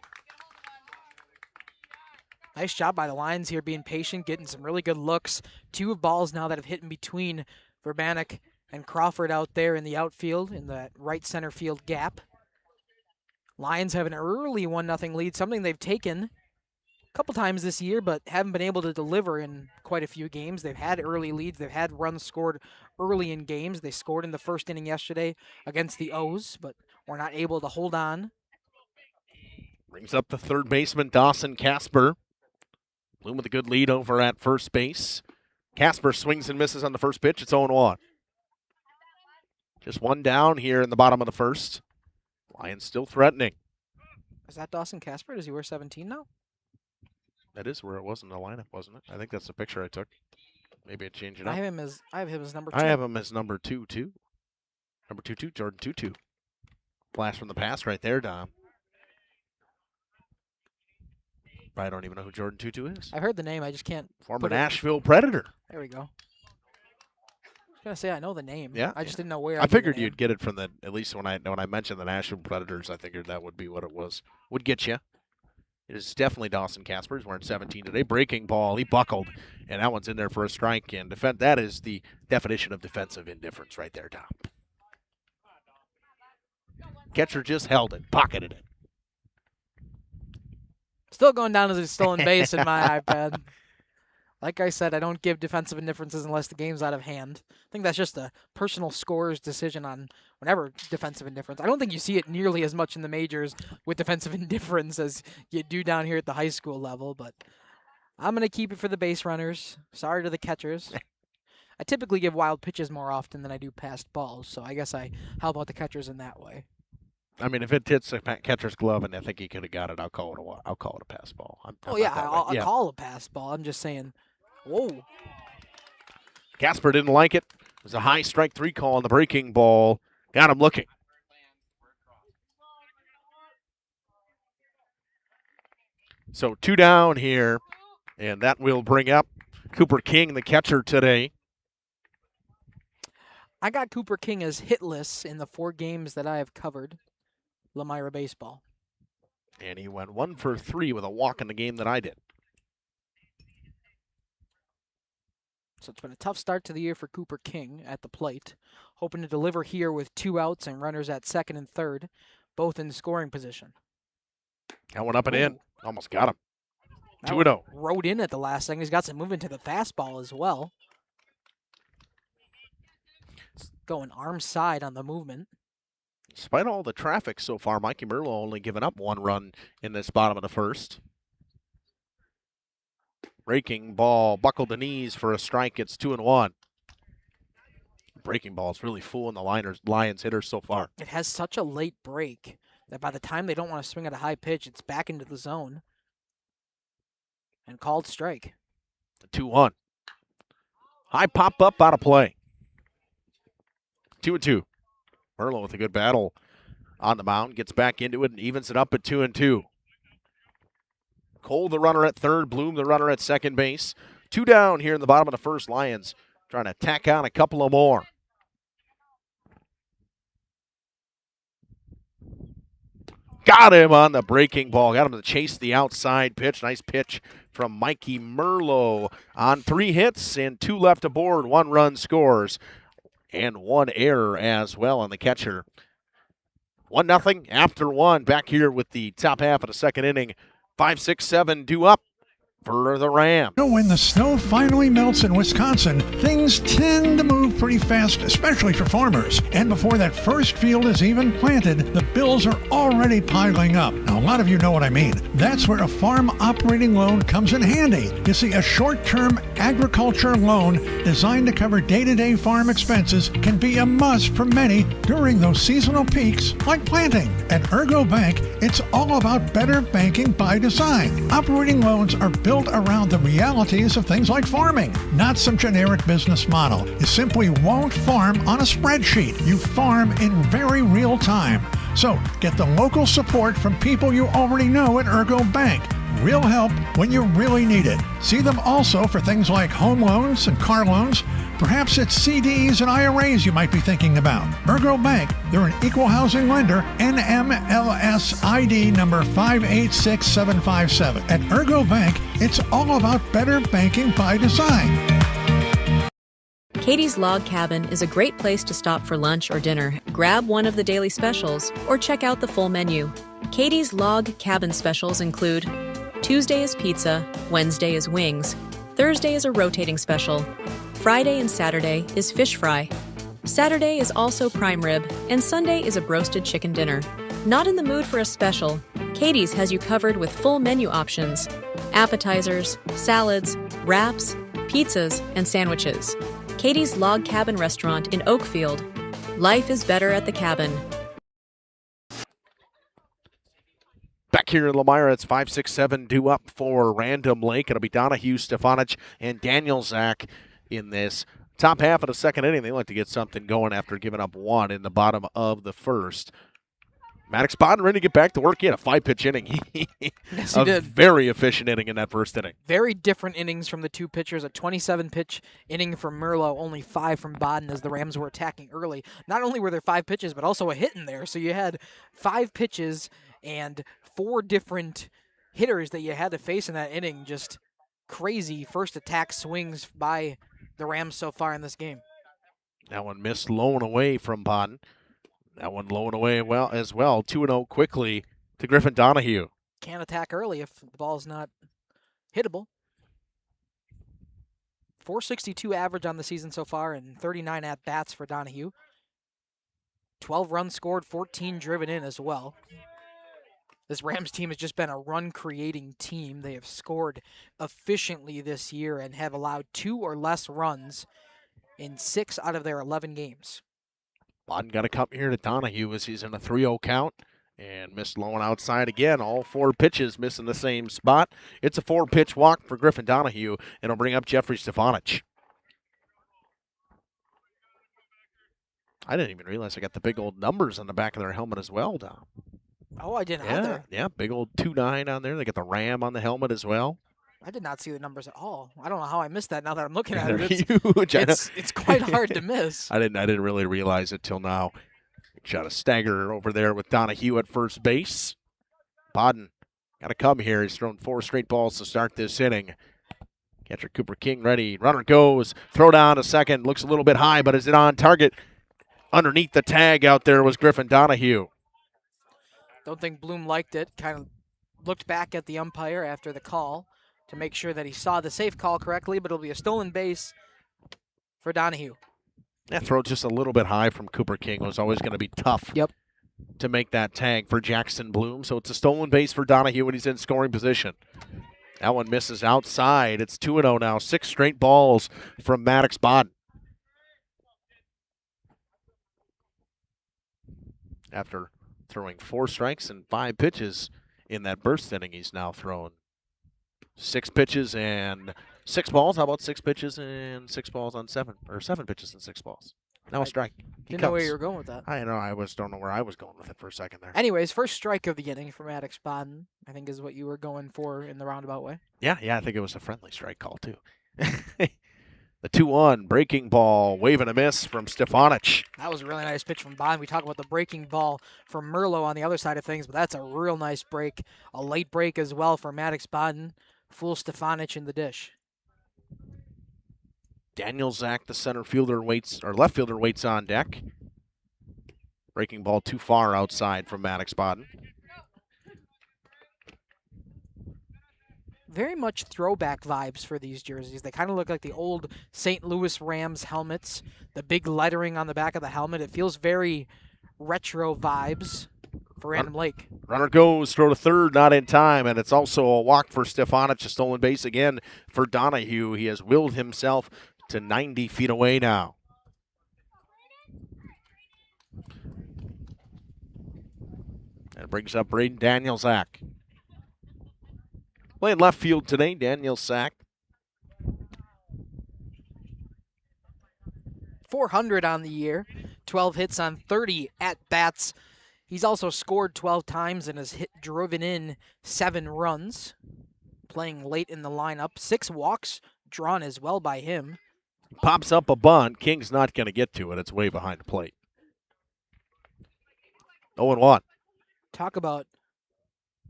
Nice job by the Lions here, being patient, getting some really good looks. 2 balls now that have hit in between Verbanek and Crawford out there in the outfield, in the right center field gap. Lions have an early 1-0 lead, something they've taken a couple times this year, but haven't been able to deliver in quite a few games. They've had early leads. They've had runs scored early in games. They scored in the first inning yesterday against the O's, but were not able to hold on. Brings up the third baseman, Dawson Casper. Bloom with a good lead over at first base. Casper swings and misses on the first pitch. It's 0-1. Just 1 down here in the bottom of the first. Lions still threatening. Is that Dawson Casper? Does he wear 17 now? That is where it was in the lineup, wasn't it? I think that's the picture I took. Maybe I changed it I up. have him as number 2. I have him as number 2, too. Number 2, Jordan 2-2. Flash from the past right there, Dom. I don't even know who Jordan 2-2 is. I've heard the name. I just can't. Former Nashville Predator. There we go. I was gonna say I know the name. Yeah, I just didn't know where. I figured you'd get it from the. At least when I mentioned the Nashville Predators, I figured that would be what it was. Would get you. It is definitely Dawson Casper. He's wearing 17 today. Breaking ball. He buckled, and that one's in there for a strike. And that is the definition of defensive indifference right there, Tom. Catcher just held it, pocketed it. Still going down as a stolen base in my iPad. Like I said, I don't give defensive indifferences unless the game's out of hand. I think that's just a personal scorer's decision on whenever defensive indifference. I don't think you see it nearly as much in the majors with defensive indifference as you do down here at the high school level, but I'm going to keep it for the base runners. Sorry to the catchers. I typically give wild pitches more often than I do passed balls, so I guess I help out the catchers in that way. I mean, if it hits a catcher's glove and I think he could have got it, I'll call it a pass ball. I'll call a pass ball. I'm just saying, whoa. Casper didn't like it. It was a high strike 3 call on the breaking ball. Got him looking. So 2 down here, and that will bring up Cooper King, the catcher today. I got Cooper King as hitless in the 4 games that I have covered Lomira baseball. And he went 1 for 3 with a walk in the game that I did. So it's been a tough start to the year for Cooper King at the plate. Hoping to deliver here with 2 outs and runners at second and third, both in scoring position. That one up and in. Almost got him. That 2-0. Rode in at the last second. He's got some movement to the fastball as well. It's going arm side on the movement. Despite all the traffic so far, Mikey Merlo only given up 1 run in this bottom of the first. Breaking ball, buckled the knees for a strike. It's 2-1. Breaking ball is really fooling the Lions hitters so far. It has such a late break that by the time they don't want to swing at a high pitch, it's back into the zone. And called strike. 2-1. High pop up out of play. 2-2. Merlo with a good battle on the mound. Gets back into it and evens it up at 2-2. Cole, the runner at third. Bloom, the runner at second base. 2 down here in the bottom of the first. Lions trying to tack on a couple of more. Got him on the breaking ball. Got him to chase the outside pitch. Nice pitch from Mikey Merlo on 3 hits and 2 left aboard. 1 run scores and 1 error as well on the catcher. 1-0 after 1. Back here with the top half of the second inning. 5-6-7 due up for the Rams. When the snow finally melts in Wisconsin, things tend to move pretty fast, especially for farmers. And before that first field is even planted, the bills are already piling up. Now, a lot of you know what I mean. That's where a farm operating loan comes in handy. You see, a short-term agriculture loan designed to cover day-to-day farm expenses can be a must for many during those seasonal peaks like planting. At Ergo Bank, it's all about better banking by design. Operating loans are built around the realities of things like farming, not some generic business model. You simply won't farm on a spreadsheet. You farm in very real time. So get the local support from people you already know at Ergo Bank. Real help when you really need it. See them also for things like home loans and car loans. Perhaps it's CDs and IRAs you might be thinking about. Ergo Bank, they're an equal housing lender, NMLS ID number 586757. At Ergo Bank, it's all about better banking by design. Katie's Log Cabin is a great place to stop for lunch or dinner. Grab one of the daily specials or check out the full menu. Katie's Log Cabin specials include Tuesday is pizza, Wednesday is wings, Thursday is a rotating special, Friday and Saturday is fish fry. Saturday is also prime rib, and Sunday is a broasted chicken dinner. Not in the mood for a special? Katie's has you covered with full menu options, appetizers, salads, wraps, pizzas, and sandwiches. Katie's Log Cabin Restaurant in Oakfield. Life is better at the cabin. Back here in Lomira, it's 5-6-7 due up for Random Lake. It'll be Donahue, Stefanich, and Daniel Zach in this top half of the second inning. They like to get something going after giving up 1 in the bottom of the first. Maddox Bodden ready to get back to work. He had a 5-pitch inning. Yes, he did. Very efficient inning in that first inning. Very different innings from the 2 pitchers. A 27-pitch inning from Merlo, only 5 from Bodden as the Rams were attacking early. Not only were there 5 pitches, but also a hit in there. So you had 5 pitches and 4 different hitters that you had to face in that inning. Just crazy first attack swings by the Rams so far in this game. That one missed low and away from Bodden. That one low and away well as well. 2-0 quickly to Griffin Donahue. Can't attack early if the ball's not hittable. 462 average on the season so far and 39 at-bats for Donahue. 12 runs scored, 14 driven in as well. This Rams team has just been a run-creating team. They have scored efficiently this year and have allowed 2 or less runs in 6 out of their 11 games. Bodden got to come here to Donahue as he's in a 3-0 count and missed low and outside again. All 4 pitches missing the same spot. It's a 4-pitch walk for Griffin Donahue, and it'll bring up Jeffrey Stefanich. I didn't even realize I got the big old numbers on the back of their helmet as well, Dom. Oh, I didn't Yeah, either. yeah, big old 2-9 on there. They got the Ram on the helmet as well. I did not see the numbers at all. I don't know how I missed that now that I'm looking at They're it. huge. I know. It's quite hard to miss. I didn't really realize it till now. Shot a stagger over there with Donahue at first base. Bodden got to come here. He's thrown 4 straight balls to start this inning. Catcher Cooper King ready. Runner goes. Throw down to second. Looks a little bit high, but is it on target? Underneath the tag out there was Griffin Donahue. Don't think Bloom liked it. Kind of looked back at the umpire after the call to make sure that he saw the safe call correctly, but it'll be a stolen base for Donahue. That throw just a little bit high from Cooper King was always going to be tough to make that tag for Jackson Bloom. So it's a stolen base for Donahue when he's in scoring position. That one misses outside. It's 2-0 now. 6 straight balls from Maddox Bodden. After throwing 4 strikes and 5 pitches in that burst inning, he's now thrown 6 pitches and 6 balls. How about 6 pitches and 6 balls on 7, or 7 pitches and 6 balls? Now a strike. Didn't know where you were going with that. I know. Don't know where I was going with it for a second there. Anyways, first strike of the inning for Maddox Bodden, I think is what you were going for in the roundabout way. Yeah, I think it was a friendly strike call too. The 2-1 breaking ball, wave and a miss from Stefanic. That was a really nice pitch from Bodden. We talk about the breaking ball from Merlot on the other side of things, but that's a real nice break. A late break as well for Maddox Bodden. Fool Stefanic in the dish. Daniel Zach, the center fielder, left fielder, waits on deck. Breaking ball too far outside from Maddox Bodden. Very much throwback vibes for these jerseys. They kind of look like the old St. Louis Rams helmets. The big lettering on the back of the helmet. It feels very retro vibes for Random Lake. Runner goes, throw to third, not in time, and it's also a walk for Stefanic, a stolen base again for Donahue. He has willed himself to 90 feet away now. That brings up Braden Danielzak. Playing left field today, Danielzak. 400 on the year, 12 hits on 30 at-bats. He's also scored 12 times and has driven in 7 runs, playing late in the lineup. 6 walks drawn as well by him. Pops up a bunt. King's not going to get to it. It's way behind the plate. 0-1. Talk about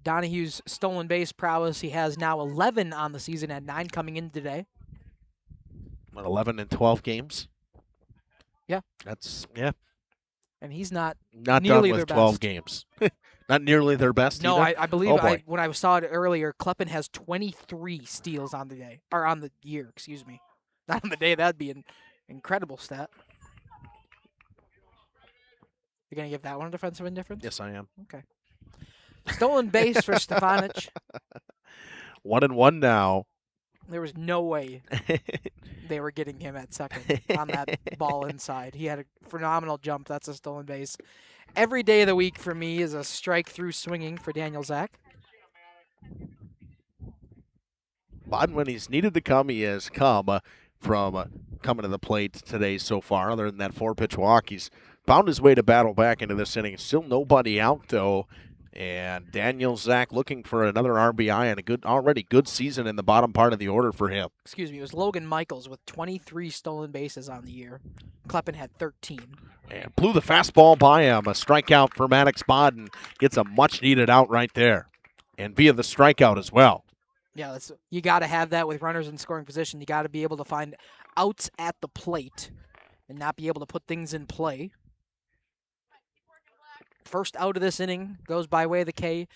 Donahue's stolen base prowess. He has now 11 on the season, at 9 coming in today. 11 in 12 games. Yeah. And he's not done nearly with their 12 best. games. Not nearly their best No, either? I believe Oh, boy. when I saw it earlier, Kleppen has 23 steals on the day, or on the year, excuse me. Not on the day, that'd be an incredible stat. You're going to give that one a defensive indifference? Yes, I am. Okay. Stolen base for Stefanic. 1-1 now. There was no way they were getting him at second on that ball inside. He had a phenomenal jump. That's a stolen base. Every day of the week for me is a strike through swinging for Daniel Zach. Bodden, when he's needed to come, he has come from coming to the plate today so far. Other than that 4-pitch walk, he's found his way to battle back into this inning. Still nobody out, though. And Daniel Zach looking for another RBI and already good season in the bottom part of the order for him. Excuse me, it was Logan Michaels with 23 stolen bases on the year. Kleppen had 13. And blew the fastball by him. A strikeout for Maddox Bodden. Gets a much-needed out right there. And via the strikeout as well. Yeah, you got to have that with runners in scoring position. You got to be able to find outs at the plate and not be able to put things in play. First out of this inning goes by way of the K.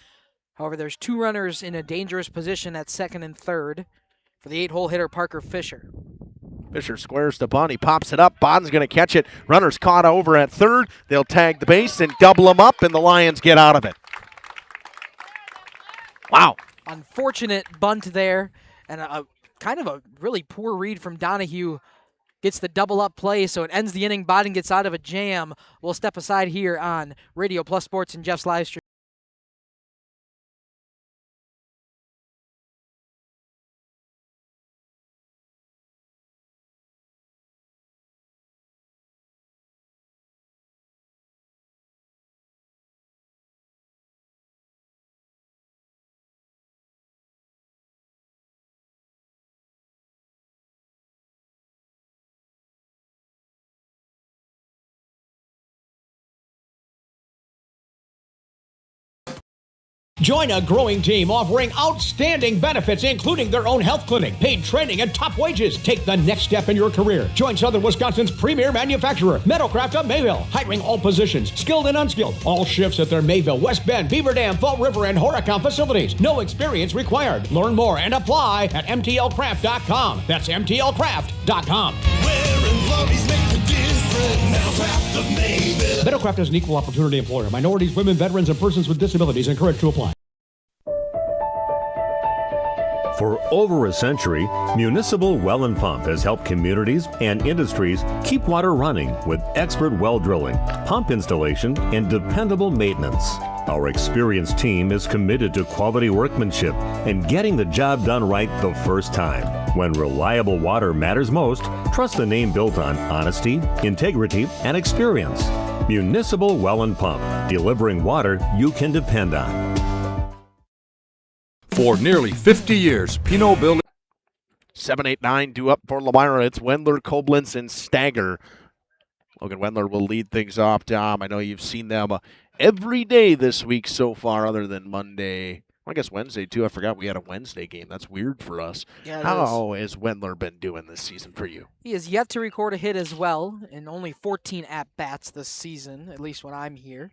However, there's 2 runners in a dangerous position at second and third for the 8-hole hitter Parker Fisher. Fisher squares to bunt. He pops it up. Bodden's going to catch it. Runner's caught over at third. They'll tag the base and double him up, and the Lions get out of it. Wow. Unfortunate bunt there, and a kind of a really poor read from Donahue. Gets the double-up play, so it ends the inning. Bodden gets out of a jam. We'll step aside here on Radio Plus Sports and Jeff's live stream. Join a growing team offering outstanding benefits, including their own health clinic, paid training, and top wages. Take the next step in your career. Join Southern Wisconsin's premier manufacturer, Metalcraft of Mayville, hiring all positions, skilled and unskilled. All shifts at their Mayville, West Bend, Beaver Dam, Fall River, and Horicon facilities. No experience required. Learn more and apply at mtlcraft.com. That's mtlcraft.com. Metalcraft is an equal opportunity employer. Minorities, women, veterans, and persons with disabilities encouraged to apply. For over a century, Municipal Well and Pump has helped communities and industries keep water running with expert well drilling, pump installation, and dependable maintenance. Our experienced team is committed to quality workmanship and getting the job done right the first time. When reliable water matters most, trust the name built on honesty, integrity, and experience. Municipal Well and Pump, delivering water you can depend on. For nearly 50 years, Pinot Building. 7-8-9 due up for Lomira. It's Wendler, Koblenz, and Stagger. Logan Wendler will lead things off. Dom, I know you've seen them every day this week so far, other than Monday. Well, I guess Wednesday, too. I forgot we had a Wednesday game. That's weird for us. Yeah, How has Wendler been doing this season for you? He has yet to record a hit as well, and only 14 at-bats this season, at least when I'm here.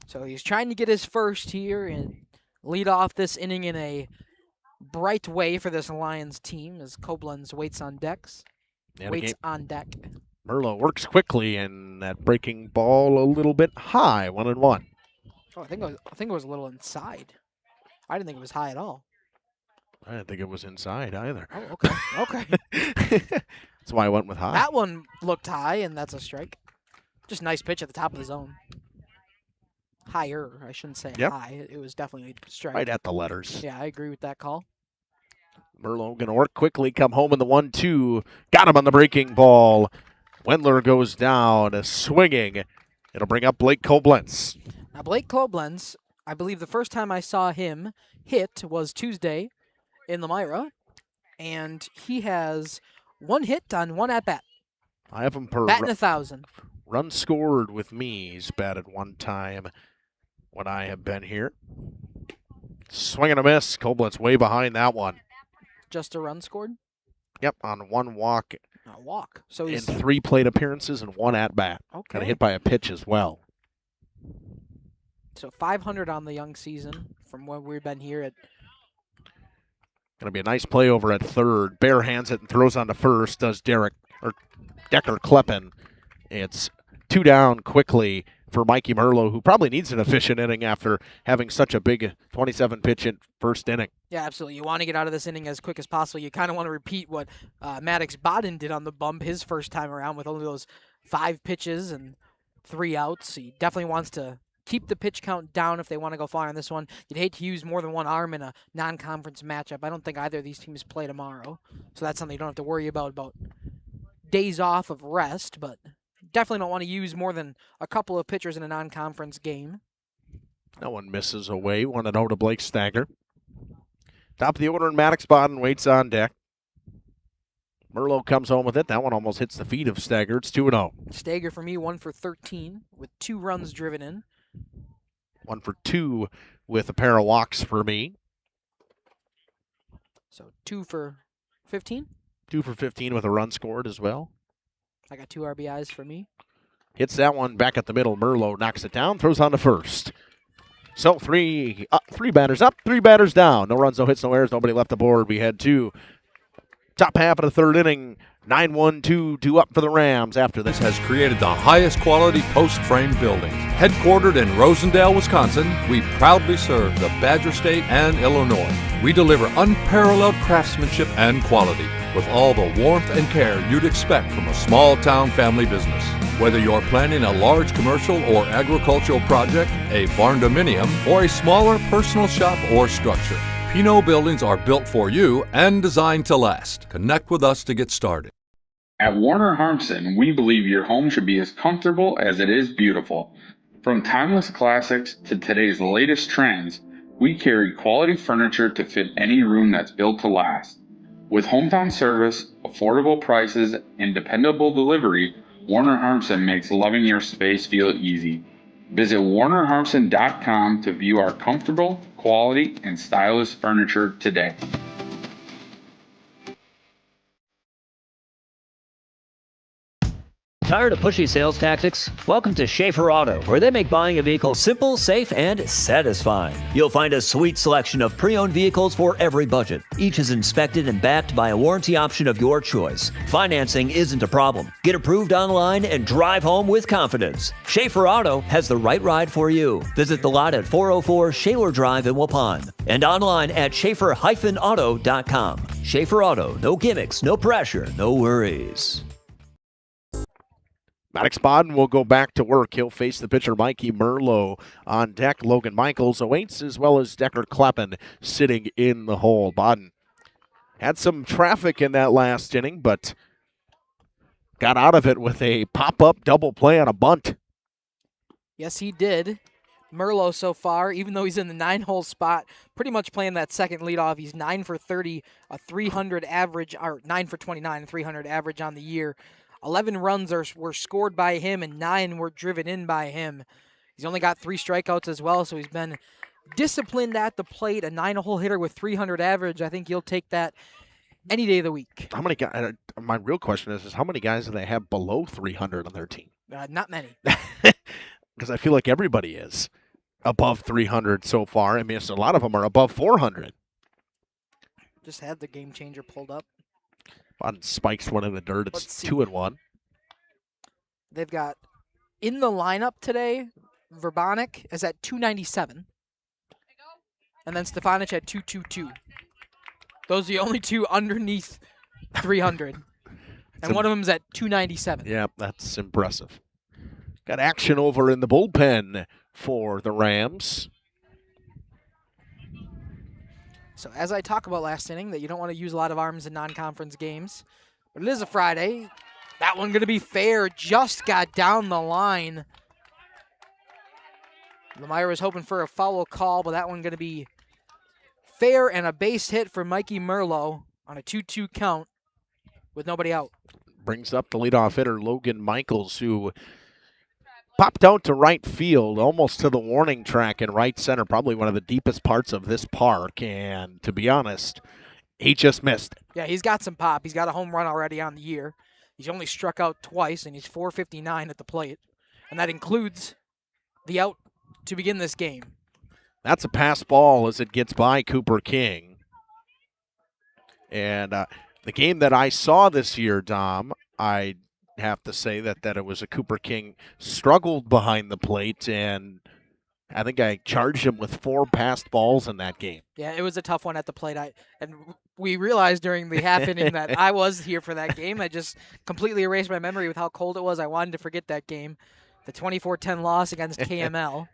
So he's trying to get his first here and lead off this inning in a bright way for this Lions team as Koblenz waits on decks. Waits on deck. Merlot works quickly, and that breaking ball a little bit high, 1-1. Oh, I think it was a little inside. I didn't think it was high at all. I didn't think it was inside either. Oh, okay. Okay. That's why I went with high. That one looked high, and that's a strike. Just nice pitch at the top of the zone. Higher, I shouldn't say high. It was definitely a strike. Right at the letters. Yeah, I agree with that call. Merlot going to work quickly, come home in the 1-2. Got him on the breaking ball. Wendler goes down, swinging. It'll bring up Blake Koblenz. Now, Blake Koblenz, I believe the first time I saw him hit was Tuesday in Lomira, and he has one hit on one at-bat. I have him per batting 1,000. Run scored with me. He's batted one time when I have been here. Swing and a miss. Koblenz way behind that one. Just a run scored? Yep, on one walk. A walk. So in he's 3 plate appearances and 1 at-bat. Okay. Got hit by a pitch as well. So 500 on the young season from when we've been here at. Going to be a nice play over at third. Bear hands it and throws on to first. Does Decker Kleppen. It's 2 down quickly for Mikey Merlot, who probably needs an efficient inning after having such a big 27-pitch in first inning. Yeah, absolutely. You want to get out of this inning as quick as possible. You kind of want to repeat what Maddox Bodden did on the bump his first time around with only those 5 pitches and 3 outs. He definitely wants to keep the pitch count down if they want to go far on this one. You'd hate to use more than one arm in a non-conference matchup. I don't think either of these teams play tomorrow, so that's something you don't have to worry about days off of rest, but definitely don't want to use more than a couple of pitchers in a non-conference game. No one misses away. 1-0 to Blake Stagger. Top of the order, and Maddox Bodden waits on deck. Merlot comes home with it. That one almost hits the feet of Stagger. It's 2-0. Stagger for me, 1 for 13 with 2 runs driven in. 1 for 2 with a pair of walks for me. So 2 for 15? 2 for 15 with a run scored as well. I got 2 RBIs for me. Hits that one back at the middle. Merlot knocks it down, throws on to first. So 3 batters up, 3 batters down. No runs, no hits, no errors, nobody left the board. We head to top half of the third inning. 9-1-2, 2 up for the Rams after this. Has created the highest quality post-frame buildings. Headquartered in Rosendale, Wisconsin, we proudly serve the Badger State and Illinois. We deliver unparalleled craftsmanship and quality with all the warmth and care you'd expect from a small-town family business. Whether you're planning a large commercial or agricultural project, a barn-dominium, or a smaller personal shop or structure, Pinot buildings are built for you and designed to last. Connect with us to get started. At Warner Harmson, we believe your home should be as comfortable as it is beautiful. From timeless classics to today's latest trends, we carry quality furniture to fit any room that's built to last. With hometown service, affordable prices, and dependable delivery, Warner Harmson makes loving your space feel easy. Visit WarnerHarmson.com to view our comfortable, quality, and stylish furniture today. Tired of pushy sales tactics? Welcome to Schaefer Auto, where they make buying a vehicle simple, safe, and satisfying. You'll find a sweet selection of pre-owned vehicles for every budget. Each is inspected and backed by a warranty option of your choice. Financing isn't a problem. Get approved online and drive home with confidence. Schaefer Auto has the right ride for you. Visit the lot at 404 Shaler Drive in Waupun and online at schaefer-auto.com. Schaefer Auto, no gimmicks, no pressure, no worries. Maddox Bodden will go back to work. He'll face the pitcher Mikey Merlo on deck. Logan Michaels awaits, as well as Decker Kleppen sitting in the hole. Bodden had some traffic in that last inning, but got out of it with a pop-up double play on a bunt. Yes, he did. Merlo so far, even though he's in the 9-hole spot, pretty much playing that second leadoff. He's 9 for 30, a 300 average, or 9 for 29, 300 average on the year. 11 runs were scored by him and 9 were driven in by him. He's only got 3 strikeouts as well, so he's been disciplined at the plate. A 9-hole hitter with 300 average, I think you'll take that any day of the week. How many guys? My real question is how many guys do they have below 300 on their team? Not many. Because I feel like everybody is above 300 so far. I mean, a lot of them are above 400. Just had the game changer pulled up. On spikes one in the dirt. It's 2-1. They've got in the lineup today, Verbonik is at 297. And then Stefanic at 222. Those are the only two underneath 300. And one of them's at 297. Yeah, that's impressive. Got action over in the bullpen for the Rams. So as I talk about last inning, that you don't want to use a lot of arms in non-conference games, but it is a Friday. That one going to be fair. Just got down the line. Lomira was hoping for a foul call, but that one going to be fair and a base hit for Mikey Merlo on a 2-2 count with nobody out. Brings up the leadoff hitter, Logan Michaels, who popped out to right field, almost to the warning track in right center, probably one of the deepest parts of this park. And to be honest, he just missed it. Yeah, he's got some pop. He's got a home run already on the year. He's only struck out twice, and he's 459 at the plate. And that includes the out to begin this game. That's a pass ball as it gets by Cooper King. And the game that I saw this year, Dom, I have to say that it was a Cooper King struggled behind the plate, and I think I charged him with 4 passed balls in that game. Yeah, it was a tough one at the plate. And we realized during the half inning that I was here for that game. I just completely erased my memory with how cold it was. I wanted to forget that game, the 24-10 loss against KML.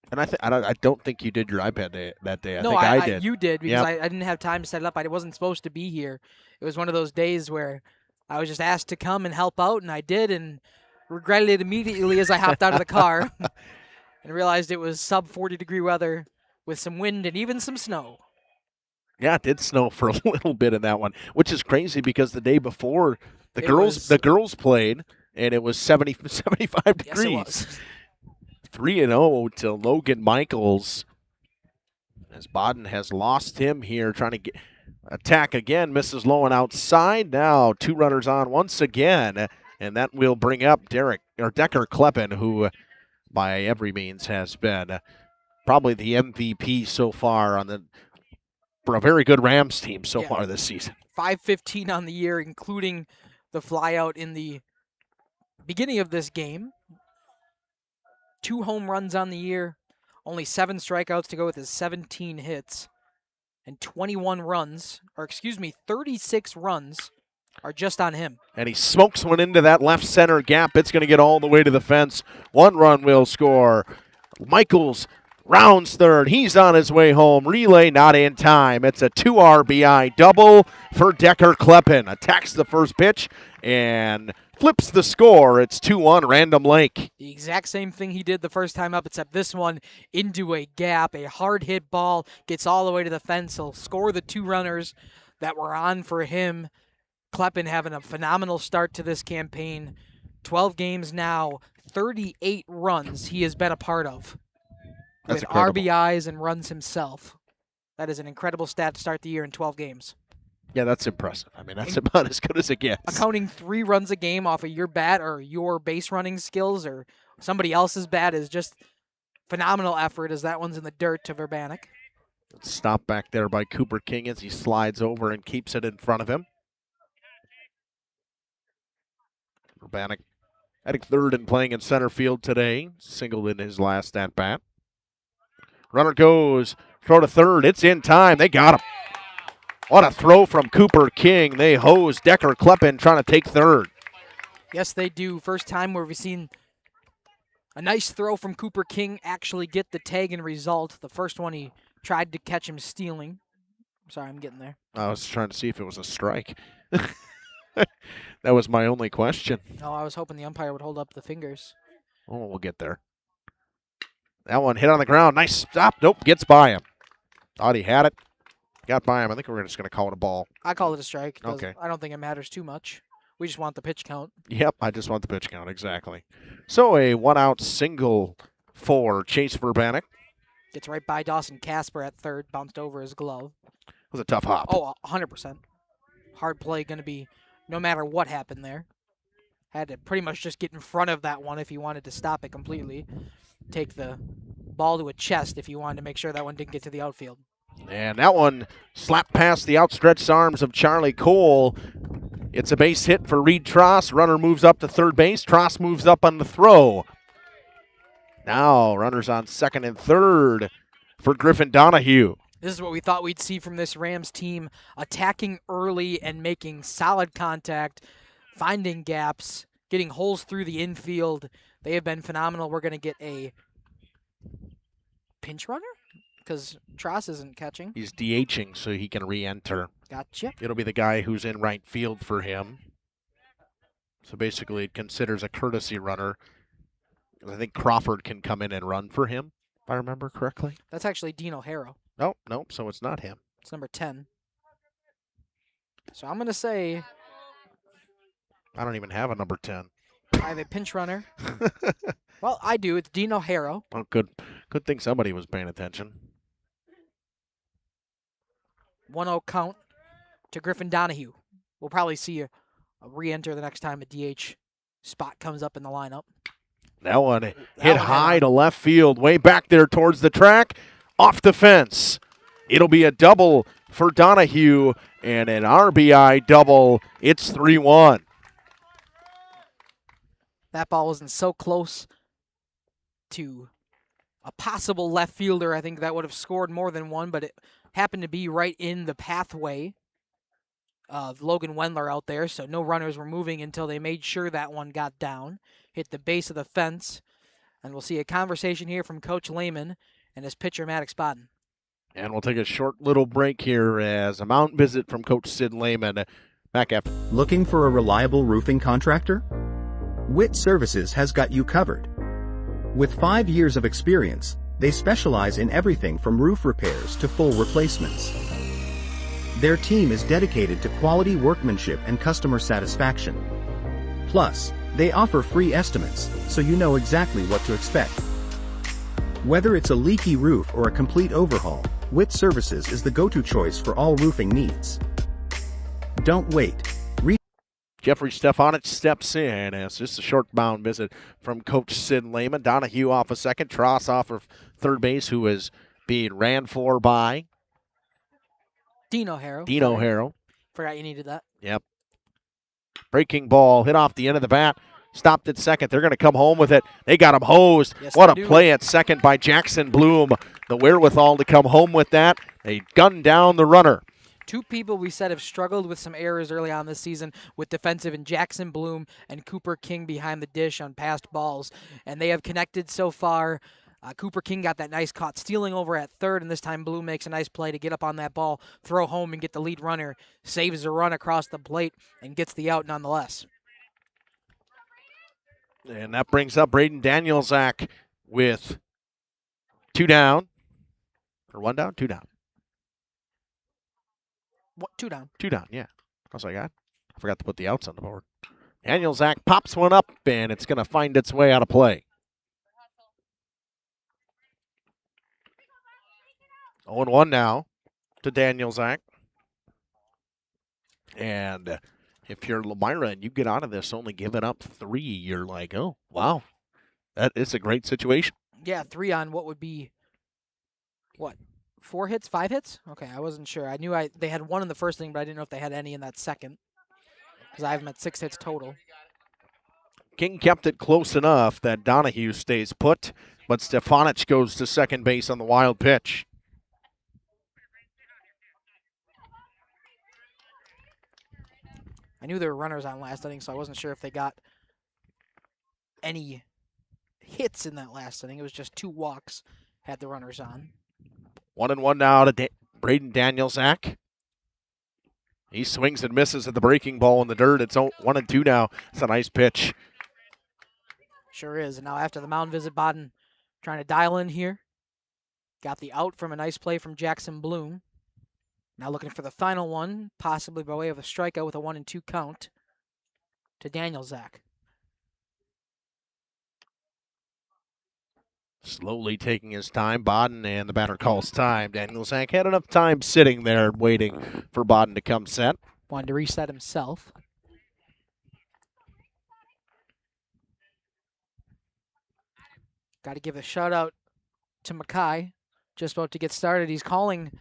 And I don't think you did your iPad that day. I no, think I did. You did, because I didn't have time to set it up. I wasn't supposed to be here. It was one of those days where I was just asked to come and help out, and I did, and regretted it immediately as I hopped out of the car and realized it was sub-40-degree weather with some wind and even some snow. Yeah, it did snow for a little bit in that one, which is crazy because the day before the girls played, and it was 75 degrees. Yes, it was. 3-0 to Logan Michaels, as Bodden has lost him here, trying to attack again, misses low and outside. Now 2 runners on once again, and that will bring up Decker Kleppen, who by every means has been probably the MVP so far for a very good Rams team so far this season. 515 on the year, including the flyout in the beginning of this game. 2 home runs on the year, only 7 strikeouts to go with his 17 hits. And 36 runs are just on him. And he smokes one into that left center gap. It's going to get all the way to the fence. 1 run will score. Michaels rounds third. He's on his way home. Relay not in time. It's a 2 RBI double for Decker Kleppen. Attacks the first pitch and flips the score. It's 2-1 Random Lake. The exact same thing he did the first time up, except this one into a gap. A hard hit ball gets all the way to the fence. He'll score the 2 runners that were on for him. Kleppen having a phenomenal start to this campaign. 12 games now, 38 runs he has been a part of. That's with incredible. RBIs and runs himself. That is an incredible stat to start the year in 12 games. Yeah, that's impressive. I mean, that's about as good as it gets. Accounting 3 runs a game off of your bat or your base running skills or somebody else's bat is just phenomenal effort as that one's in the dirt to Verbanek. Stop back there by Cooper King as he slides over and keeps it in front of him. Verbanek heading third and playing in center field today. Singled in his last at bat. Runner goes, throw to third. It's in time. They got him. What a throw from Cooper King. They hose Decker Kleppen trying to take third. Yes, they do. First time where we've seen a nice throw from Cooper King actually get the tag and result. The first one he tried to catch him stealing. Sorry, I'm getting there. I was trying to see if it was a strike. That was my only question. Oh, I was hoping the umpire would hold up the fingers. Oh, we'll get there. That one hit on the ground. Nice stop. Nope, gets by him. Thought he had it. Got by him. I think we're just going to call it a ball. I call it a strike. Okay. I don't think it matters too much. We just want the pitch count. Yep, I just want the pitch count, exactly. So a one-out single for Chase Verbanek. Gets right by Dawson Casper at third, bounced over his glove. It was a tough hop. Oh, 100%. Hard play going to be no matter what happened there. Had to pretty much just get in front of that one if you wanted to stop it completely. Take the ball to a chest if you wanted to make sure that one didn't get to the outfield. And that one slapped past the outstretched arms of Charlie Cole. It's a base hit for Reed Tross. Runner moves up to third base. Tross moves up on the throw. Now runners on second and third for Griffin Donahue. This is what we thought we'd see from this Rams team, attacking early and making solid contact, finding gaps, getting holes through the infield. They have been phenomenal. We're going to get a pinch runner because Tross isn't catching. He's DHing so he can re-enter. Gotcha. It'll be the guy who's in right field for him. So basically it considers a courtesy runner. I think Crawford can come in and run for him, if I remember correctly. That's actually Dino Harrow. Oh, nope, so it's not him. It's number 10. So I'm going to say I don't even have a number 10. I have a pinch runner. Well, I do. It's Dino Harrow. Oh, good thing somebody was paying attention. 1-0 count to Griffin Donahue. We'll probably see a re-enter the next time a DH spot comes up in the lineup. That one hit high to left field, way back there towards the track, off the fence. It'll be a double for Donahue and an RBI double. It's 3-1. That ball wasn't so close to a possible left fielder. I think that would have scored more than one, but it happened to be right in the pathway of Logan Wendler out there, so no runners were moving until they made sure that one got down, hit the base of the fence, and we'll see a conversation here from Coach Lehman and his pitcher, Maddox Bodden. And we'll take a short little break here as a mountain visit from Coach Sid Lehman. Back after. Looking for a reliable roofing contractor? Witt Services has got you covered. With 5 years of experience, they specialize in everything from roof repairs to full replacements. Their team is dedicated to quality workmanship and customer satisfaction. Plus, they offer free estimates, so you know exactly what to expect. Whether it's a leaky roof or a complete overhaul, Witt Services is the go-to choice for all roofing needs. Don't wait. Jeffrey Stefanich steps in as just a short bound visit from Coach Sid Lehman. Donahue off a second, Tross off of third base, who is being ran for by Dino Harrow. Harrow. Forgot you needed that. Yep. Breaking ball, hit off the end of the bat, stopped at second. They're going to come home with it. They got him hosed. Yes, what a they do. play at second by Jackson Bloom. The wherewithal to come home with that. They gunned down the runner. Two people we said have struggled with some errors early on this season with defensive in Jackson Bloom and Cooper King behind the dish on passed balls, and they have connected so far. Cooper King got that nice caught stealing over at third, and this time Bloom makes a nice play to get up on that ball, throw home, and get the lead runner, saves a run across the plate, and gets the out nonetheless. And that brings up Braden Danielzak with 2 down. Or 1 down? 2 down. What? 2 down. 2 down, yeah. I was like, I forgot to put the outs on the board. Daniel Zach pops one up, and it's going to find its way out of play. 0-1 now to Daniel Zach. And if you're Lomira and you get out of this only giving up 3, you're like, oh, wow, that is a great situation. Yeah, 3 on what would be, 4 hits, 5 hits? Okay, I wasn't sure. I knew they had 1 in the first inning, but I didn't know if they had any in that second. Because I have them at 6 hits total. King kept it close enough that Donahue stays put, but Stefanic goes to second base on the wild pitch. I knew there were runners on last inning, so I wasn't sure if they got any hits in that last inning. It was just 2 walks had the runners on. 1-1 now to Braden Danielzak. He swings and misses at the breaking ball in the dirt. It's 1-2 now. It's a nice pitch. Sure is. And now after the mound visit, Baden trying to dial in here. Got the out from a nice play from Jackson Bloom. Now looking for the final one, possibly by way of a strikeout with a 1-2 count to Danielzak. Slowly taking his time, Baden, and the batter calls time. Danielzak had enough time sitting there waiting for Baden to come set. Wanted to reset himself. Got to give a shout out to Mackay. Just about to get started. He's calling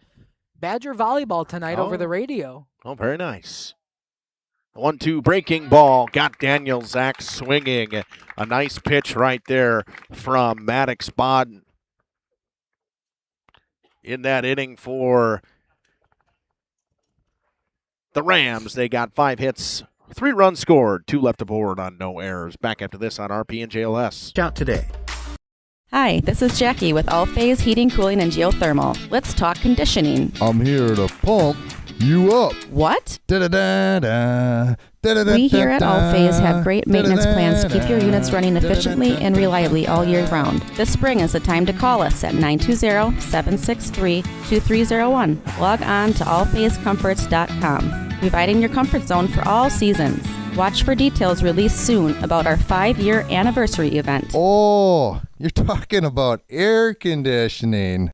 Badger volleyball tonight over the radio. Oh, very nice. 1-2 breaking ball. Got Danielzak swinging. A nice pitch right there from Maddox Baden. In that inning for the Rams, they got 5 hits, 3 runs scored, 2 left aboard on no errors. Back after this on RP and JLS. Shout today. Hi, this is Jackie with All Phase Heating, Cooling, and Geothermal. Let's talk conditioning. I'm here to pump you up. What? Da-da-da-da. We here at All Phase have great maintenance plans to keep your units running efficiently and reliably all year round. This spring is the time to call us at 920-763-2301. Log on to allphasecomforts.com, providing your comfort zone for all seasons. Watch for details released soon about our 5-year anniversary event. Oh, you're talking about air conditioning.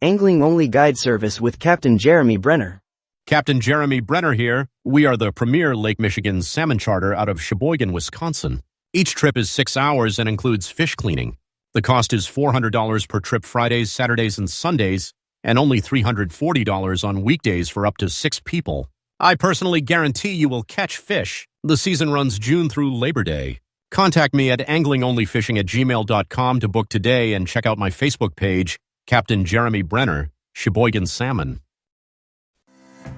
Angling-only guide service with Captain Jeremy Brenner. Captain Jeremy Brenner here. We are the premier Lake Michigan salmon charter out of Sheboygan, Wisconsin. Each trip is 6 hours and includes fish cleaning. The cost is $400 per trip Fridays, Saturdays, and Sundays, and only $340 on weekdays for up to 6 people. I personally guarantee you will catch fish. The season runs June through Labor Day. Contact me at anglingonlyfishing@gmail.com to book today and check out my Facebook page, Captain Jeremy Brenner, Sheboygan Salmon.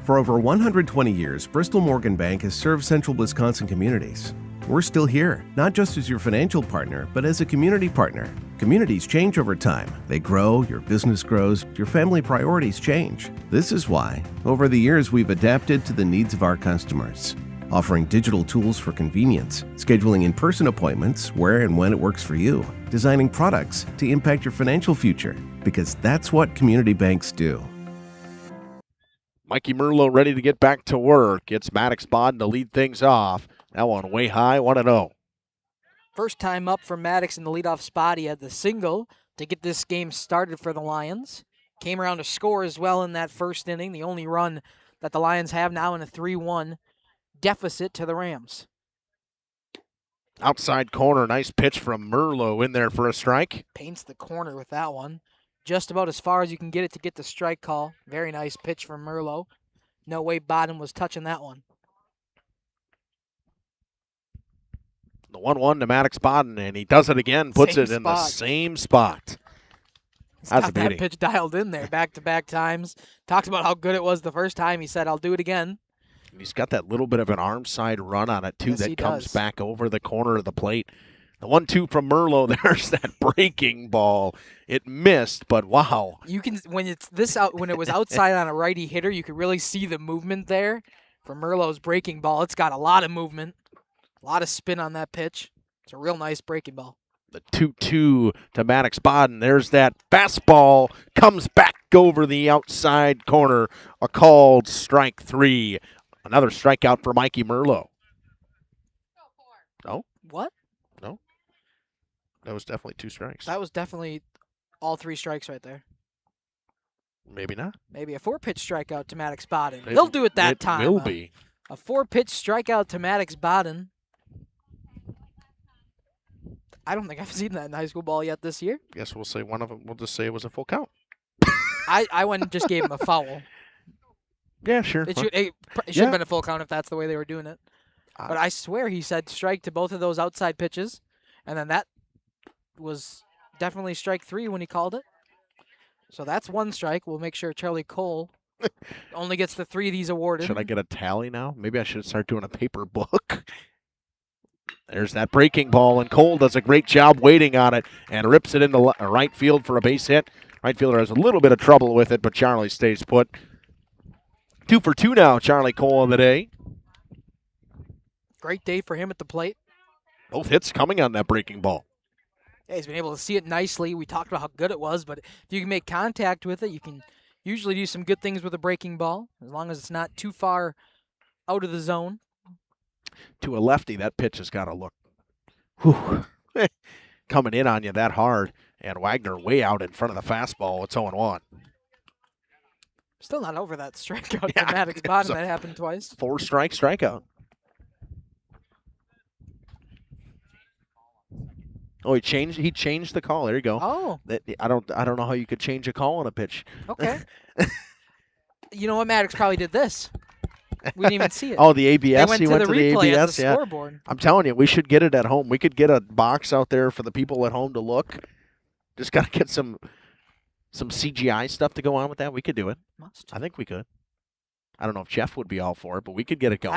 For over 120 years, Bristol Morgan Bank has served central Wisconsin communities. We're still here, not just as your financial partner, but as a community partner. Communities change over time. They grow, your business grows, your family priorities change. This is why, over the years, we've adapted to the needs of our customers, offering digital tools for convenience, scheduling in-person appointments where and when it works for you, designing products to impact your financial future, because that's what community banks do. Mikey Merlo ready to get back to work. It's Maddox Baden to lead things off. That one way high, 1-0. First time up for Maddox in the leadoff spot. He had the single to get this game started for the Lions. Came around to score as well in that first inning. The only run that the Lions have now in a 3-1 deficit to the Rams. Outside corner, nice pitch from Merlo in there for a strike. Paints the corner with that one. Just about as far as you can get it to get the strike call. Very nice pitch from Merlo. No way Baden was touching that one. The 1-1 to Maddox Baden, and he does it again, puts it in the same spot. That's a beauty. That pitch dialed in there back-to-back times. Talked about how good it was the first time. He said, I'll do it again. He's got that little bit of an arm side run on it, too, Yes, that he comes does. back over the corner of the plate. The 1-2 from Merlo, there's that breaking ball. It missed, but wow. You can when it's this out when it was outside on a righty hitter, you could really see the movement there for Merlo's breaking ball. It's got a lot of movement, a lot of spin on that pitch. It's a real nice breaking ball. The 2-2 to Maddox Baden. There's that fastball, comes back over the outside corner. A called strike 3. Another strikeout for Mikey Merlo. No. What? No. That was definitely 2 strikes. That was definitely all 3 strikes right there. Maybe not. Maybe a 4-pitch strikeout to Maddox Bodden. He'll do it that time. It will be. A 4-pitch strikeout to Maddox Bodden. I don't think I've seen that in high school ball yet this year. Guess we'll say one of them. We'll just say it was a full count. I went and just gave him a foul. Yeah, sure. It should have been a full count if that's the way they were doing it. But I swear he said strike to both of those outside pitches, and then that was definitely strike 3 when he called it. So that's 1 strike. We'll make sure Charlie Cole only gets the 3 of these awarded. Should I get a tally now? Maybe I should start doing a paper book. There's that breaking ball, and Cole does a great job waiting on it and rips it in the right field for a base hit. Right fielder has a little bit of trouble with it, but Charlie stays put. 2 for 2 now, Charlie Cole on the day. Great day for him at the plate. Both hits coming on that breaking ball. Yeah, he's been able to see it nicely. We talked about how good it was, but if you can make contact with it, you can usually do some good things with a breaking ball, as long as it's not too far out of the zone. To a lefty, that pitch has got to look coming in on you that hard. And Wagner way out in front of the fastball. It's 0-1. Still not over that strikeout to Maddox Bodden. That happened twice. 4-strike strikeout. Oh, he changed the call. There you go. Oh. I don't know how you could change a call on a pitch. Okay. You know what? Maddox probably did this. We didn't even see it. Oh, the ABS. They went he to went the to the replay ABS. at the scoreboard. I'm telling you, we should get it at home. We could get a box out there for the people at home to look. Just got to get some CGI stuff to go on with that. We could do it. I think we could. I don't know if Jeff would be all for it, but we could get it going.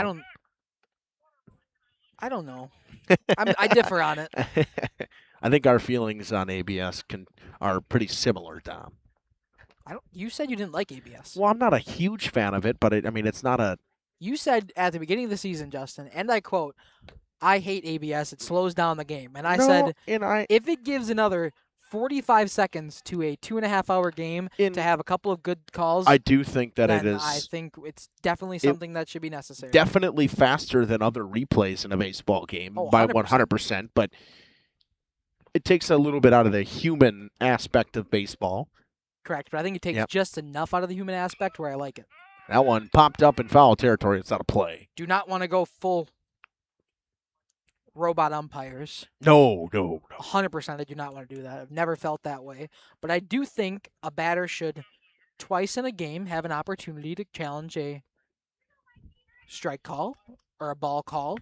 I don't know. I differ on it. I think our feelings on ABS are pretty similar, Tom. You said you didn't like ABS. Well, I'm not a huge fan of it, but it's not a. You said at the beginning of the season, Justin, and I quote, "I hate ABS. It slows down the game." And I said, if it gives another 45 seconds to a 2.5-hour game to have a couple of good calls, I do think that it is. I think it's definitely something that should be necessary. Definitely faster than other replays in a baseball game by 100%, but it takes a little bit out of the human aspect of baseball. Correct, but I think it takes just enough out of the human aspect where I like it. That one popped up in foul territory. It's not a play. Do not want to go full robot umpires. No. 100% I do not want to do that. I've never felt that way. But I do think a batter should, twice in a game, have an opportunity to challenge a strike call or a ball call.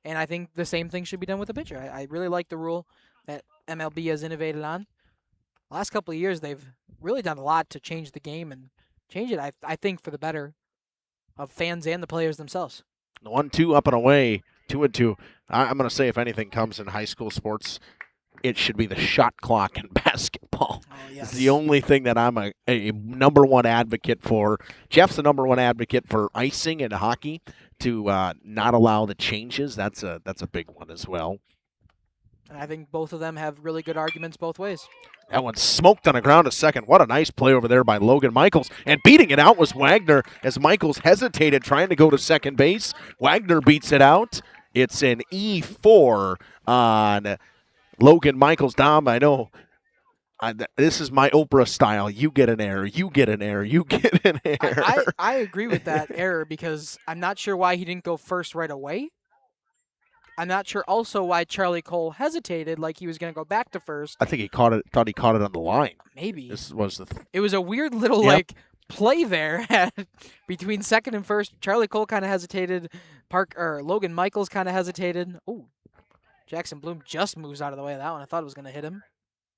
And I think the same thing should be done with a pitcher. I really like the rule that MLB has innovated on. The last couple of years, they've really done a lot to change the game and change it, I think, for the better of fans and the players themselves. 1-2 up and away, 2-2. I'm going to say if anything comes in high school sports, it should be the shot clock in basketball. Oh, yes. It's the only thing that I'm a number one advocate for. Jeff's the number one advocate for icing in hockey to not allow the changes. That's a big one as well. And I think both of them have really good arguments both ways. That one smoked on the ground a second. What a nice play over there by Logan Michaels. And beating it out was Wagner as Michaels hesitated trying to go to second base. Wagner beats it out. It's an E4 on Logan Michaels. Dom, I know this is my Oprah style. You get an error. You get an error. You get an error. I agree with that error because I'm not sure why he didn't go first right away. I'm not sure also why Charlie Cole hesitated like he was going to go back to first. I think he thought he caught it on the line. Maybe. This was it was a weird little play there between second and first. Charlie Cole kind of hesitated. Logan Michaels kind of hesitated. Oh, Jackson Bloom just moves out of the way of that one. I thought it was going to hit him.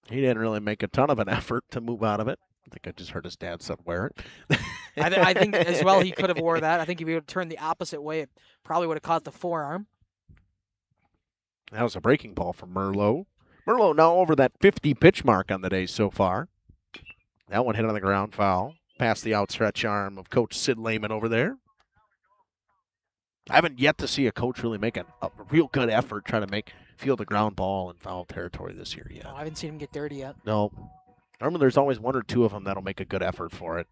He didn't really make a ton of an effort to move out of it. I think I just heard his dad said wear it. I think as well he could have wore that. I think if he would have turned the opposite way, it probably would have caught the forearm. That was a breaking ball from Merlot. Merlot now over that 50 pitch mark on the day so far. That one hit on the ground, foul. Past the outstretched arm of Coach Sid Lehman over there. I haven't yet to see a coach really make a real good effort trying to field a ground ball in foul territory this year yet. No, I haven't seen him get dirty yet. No. Normally there's always one or two of them that'll make a good effort for it.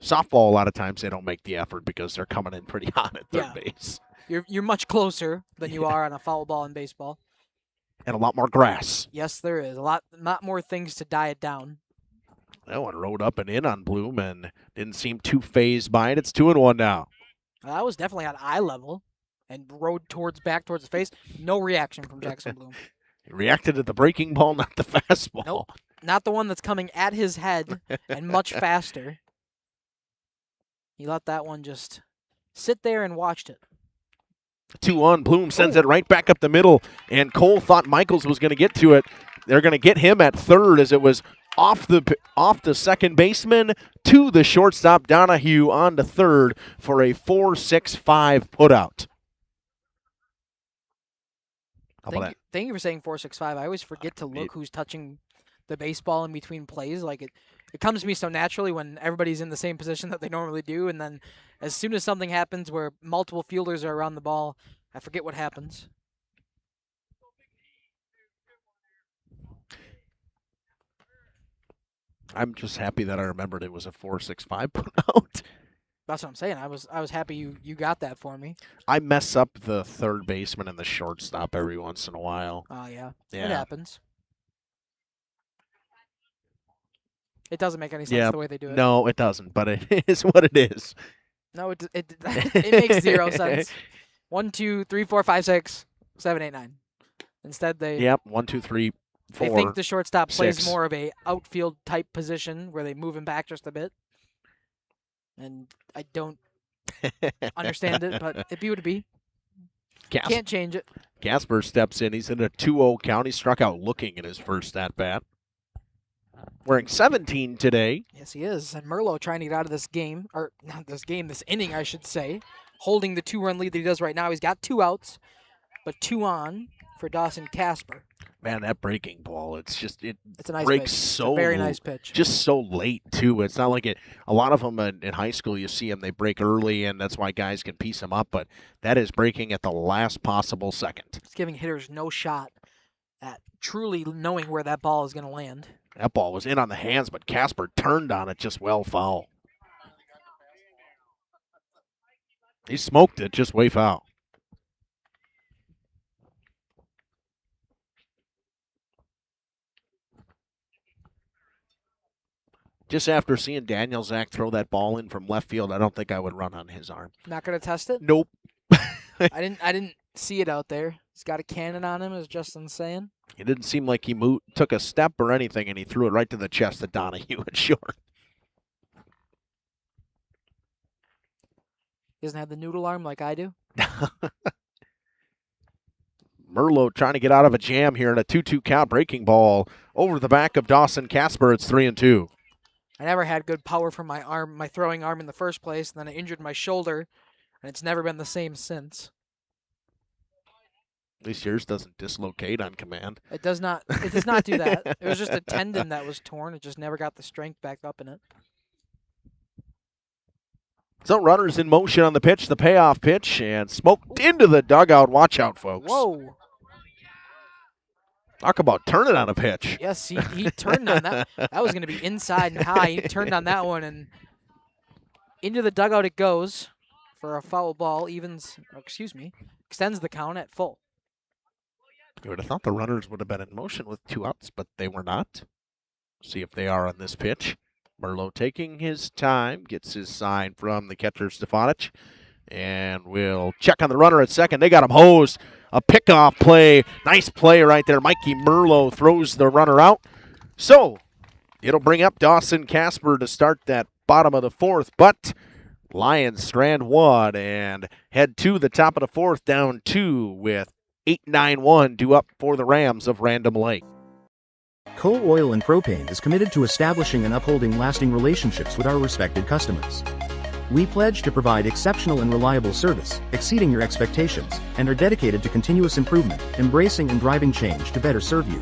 Softball, a lot of times, they don't make the effort because they're coming in pretty hot at third base. You're much closer than you are on a foul ball in baseball. And a lot more grass. Yes, there is. A lot more things to diet down. That one rode up and in on Bloom and didn't seem too phased by it. It's 2-1 now. That was definitely at eye level and rode back towards the face. No reaction from Jackson Bloom. He reacted to the breaking ball, not the fastball. Nope. Not the one that's coming at his head and much faster. He let that one just sit there and watched it. 2-1. Bloom sends it right back up the middle, and Cole thought Michaels was going to get to it. They're going to get him at third as it was off the second baseman to the shortstop. Donahue on to third for a 4-6-5 putout. Thank you for saying 4-6-5. I always forget to look who's touching the baseball in between plays. Like it comes to me so naturally when everybody's in the same position that they normally do, and then as soon as something happens where multiple fielders are around the ball, I forget what happens. I'm just happy that I remembered it was a 4-6-5 putout. That's what I'm saying. I was happy you got that for me. I mess up the third baseman and the shortstop every once in a while. Oh, yeah. It happens. It doesn't make any sense the way they do it. No, it doesn't, but it is what it is. No, it makes 0 sense. 1, 2, 3, 4, 5, 6, 7, 8, 9. Instead, they... Yep, 1, 2, 3, 4, They think the shortstop plays 6. more of a outfield type position where they move him back just a bit. And I don't understand it, but it be what it be. Can't change it. Casper steps in. He's in a 2-0 count. He struck out looking in his first at-bat. Wearing 17 today. Yes, he is. And Merlot trying to get out of this game, or not this game, this inning, I should say, holding the 2-run lead that he does right now. He's got 2 outs, but 2 on for Dawson Casper. Man, that breaking ball, it's a nice breaks pitch. so It's a very nice pitch. Just so late, too. It's not like it. A lot of them in high school, you see them, they break early, and that's why guys can piece them up. But that is breaking at the last possible second. It's giving hitters no shot at truly knowing where that ball is going to land. That ball was in on the hands, but Casper turned on it just well foul. He smoked it just way foul. Just after seeing Daniel Zach throw that ball in from left field, I don't think I would run on his arm. Not going to test it? Nope. I didn't see it out there. He's got a cannon on him, as Justin's saying. It didn't seem like he took a step or anything, and he threw it right to the chest of Donahue at short. He doesn't have the noodle arm like I do. Merlot trying to get out of a jam here in a 2-2 count. Breaking ball over the back of Dawson Casper. It's 3-2. I never had good power from my arm, my throwing arm in the first place, and then I injured my shoulder, and it's never been the same since. At least yours doesn't dislocate on command. It does not. It does not do that. It was just a tendon that was torn. It just never got the strength back up in it. So runners in motion on the pitch, the payoff pitch, and smoked into the dugout. Watch out, folks. Whoa. Talk about turning on a pitch. Yes, he turned on that. That was going to be inside and high. He turned on that one, and into the dugout it goes for a foul ball. Extends the count at full. You would have thought the runners would have been in motion with 2 outs, but they were not. See if they are on this pitch. Merlot taking his time, gets his sign from the catcher, Stefanich, and we'll check on the runner at second. They got him hosed. A pickoff play. Nice play right there. Mikey Merlot throws the runner out. So it'll bring up Dawson Casper to start that bottom of the 4th, but Lions strand 1 and head to the top of the 4th, down 2 with 8-9-1 due up for the Rams of Random Lake. Coal Oil and Propane is committed to establishing and upholding lasting relationships with our respected customers. We pledge to provide exceptional and reliable service, exceeding your expectations, and are dedicated to continuous improvement, embracing and driving change to better serve you.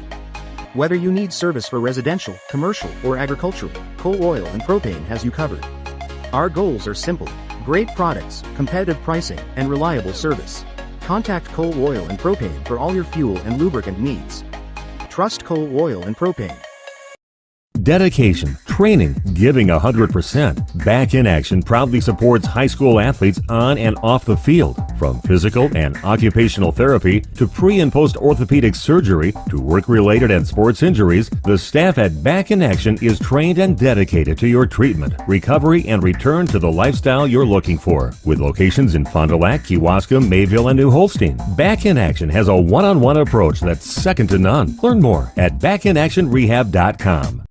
Whether you need service for residential, commercial, or agricultural, Coal Oil and Propane has you covered. Our goals are simple: great products, competitive pricing, and reliable service. Contact Coal Oil and Propane for all your fuel and lubricant needs. Trust Coal Oil and Propane. Dedication, training, giving 100%. Back in Action proudly supports high school athletes on and off the field. From physical and occupational therapy to pre- and post-orthopedic surgery to work-related and sports injuries, the staff at Back in Action is trained and dedicated to your treatment, recovery, and return to the lifestyle you're looking for. With locations in Fond du Lac, Kewaskum, Mayville, and New Holstein, Back in Action has a one-on-one approach that's second to none. Learn more at backinactionrehab.com.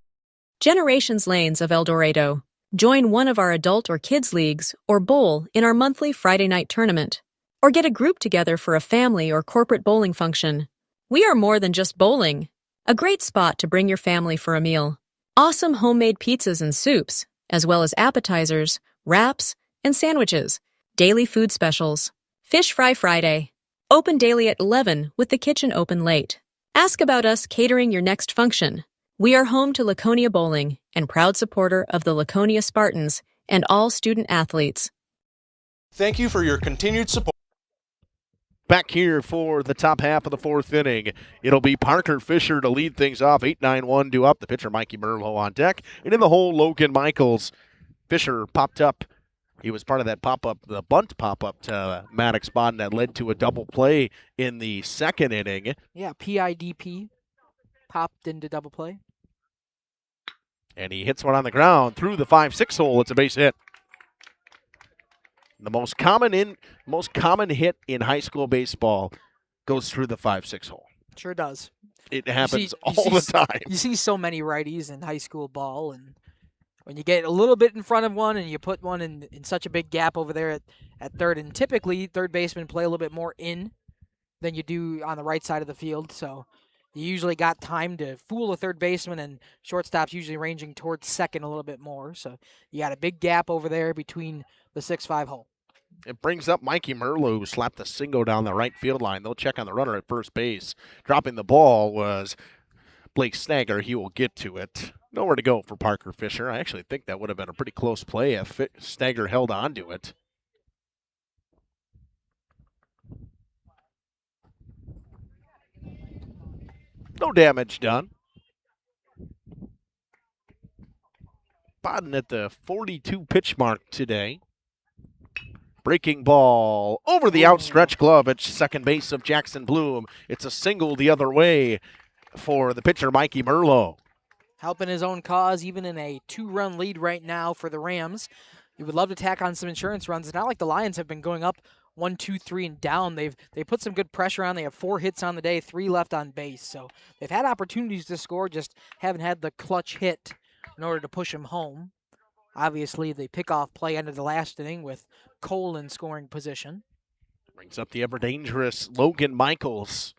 Generations Lanes of El Dorado. Join one of our adult or kids leagues or bowl in our monthly Friday night tournament. Or get a group together for a family or corporate bowling function. We are more than just bowling. A great spot to bring your family for a meal. Awesome homemade pizzas and soups, as well as appetizers, wraps, and sandwiches. Daily food specials. Fish Fry Friday. Open daily at 11 with the kitchen open late. Ask about us catering your next function. We are home to Laconia Bowling and proud supporter of the Laconia Spartans and all student athletes. Thank you for your continued support. Back here for the top half of the fourth inning, it'll be Parker Fisher to lead things off. 8-9-1 due up. The pitcher, Mikey Merlo, on deck. And in the hole, Logan Michaels. Fisher popped up. He was part of that pop-up, the bunt pop-up to Maddox Bodden that led to a double play in the second inning. Yeah, PIDP popped into double play. And he hits one on the ground through the 5-6 hole. It's a base hit. The most common hit in high school baseball goes through the 5-6 hole. Sure does. It happens all the time. You see so many righties in high school ball, and when you get a little bit in front of one and you put one in such a big gap over there at third, and typically third basemen play a little bit more in than you do on the right side of the field, so you usually got time to fool a third baseman, and shortstop's usually ranging towards second a little bit more. So you got a big gap over there between the 6-5 hole. It brings up Mikey Merlo, who slapped a single down the right field line. They'll check on the runner at first base. Dropping the ball was Blake Snagger. He will get to it. Nowhere to go for Parker Fisher. I actually think that would have been a pretty close play if Snagger held on to it. No damage done. Bodden at the 42 pitch mark today. Breaking ball over the outstretched glove at second base of Jackson Bloom. It's a single the other way for the pitcher, Mikey Merlo. Helping his own cause, even in a 2-run lead right now for the Rams. You would love to tack on some insurance runs. It's not like the Lions have been going up 1, 2, 3, and down. They put some good pressure on. They have 4 hits on the day, 3 left on base. So they've had opportunities to score, just haven't had the clutch hit in order to push them home. Obviously, the pickoff play ended the last inning with Cole in scoring position. Brings up the ever-dangerous Logan Michaels.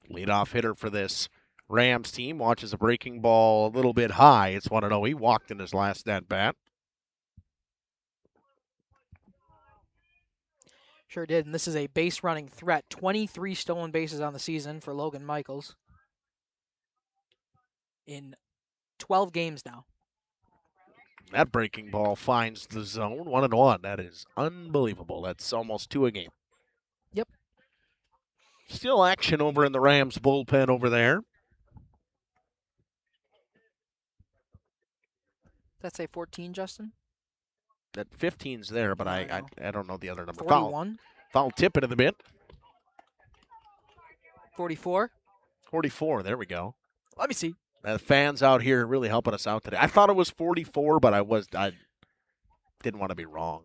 Leadoff hitter for this Rams team. Watches a breaking ball a little bit high. It's 1-0. He walked in his last at-bat. Sure did, and this is a base-running threat. 23 stolen bases on the season for Logan Michaels in 12 games now. That breaking ball finds the zone. 1-1. That is unbelievable. That's almost 2 a game. Yep. Still action over in the Rams bullpen over there. That's a 14, Justin? That 15's there, but I don't know the other number. 41. Foul tip into the mitt. 44. 44. There we go. Let me see. The fans out here really helping us out today. I thought it was 44, but I didn't want to be wrong.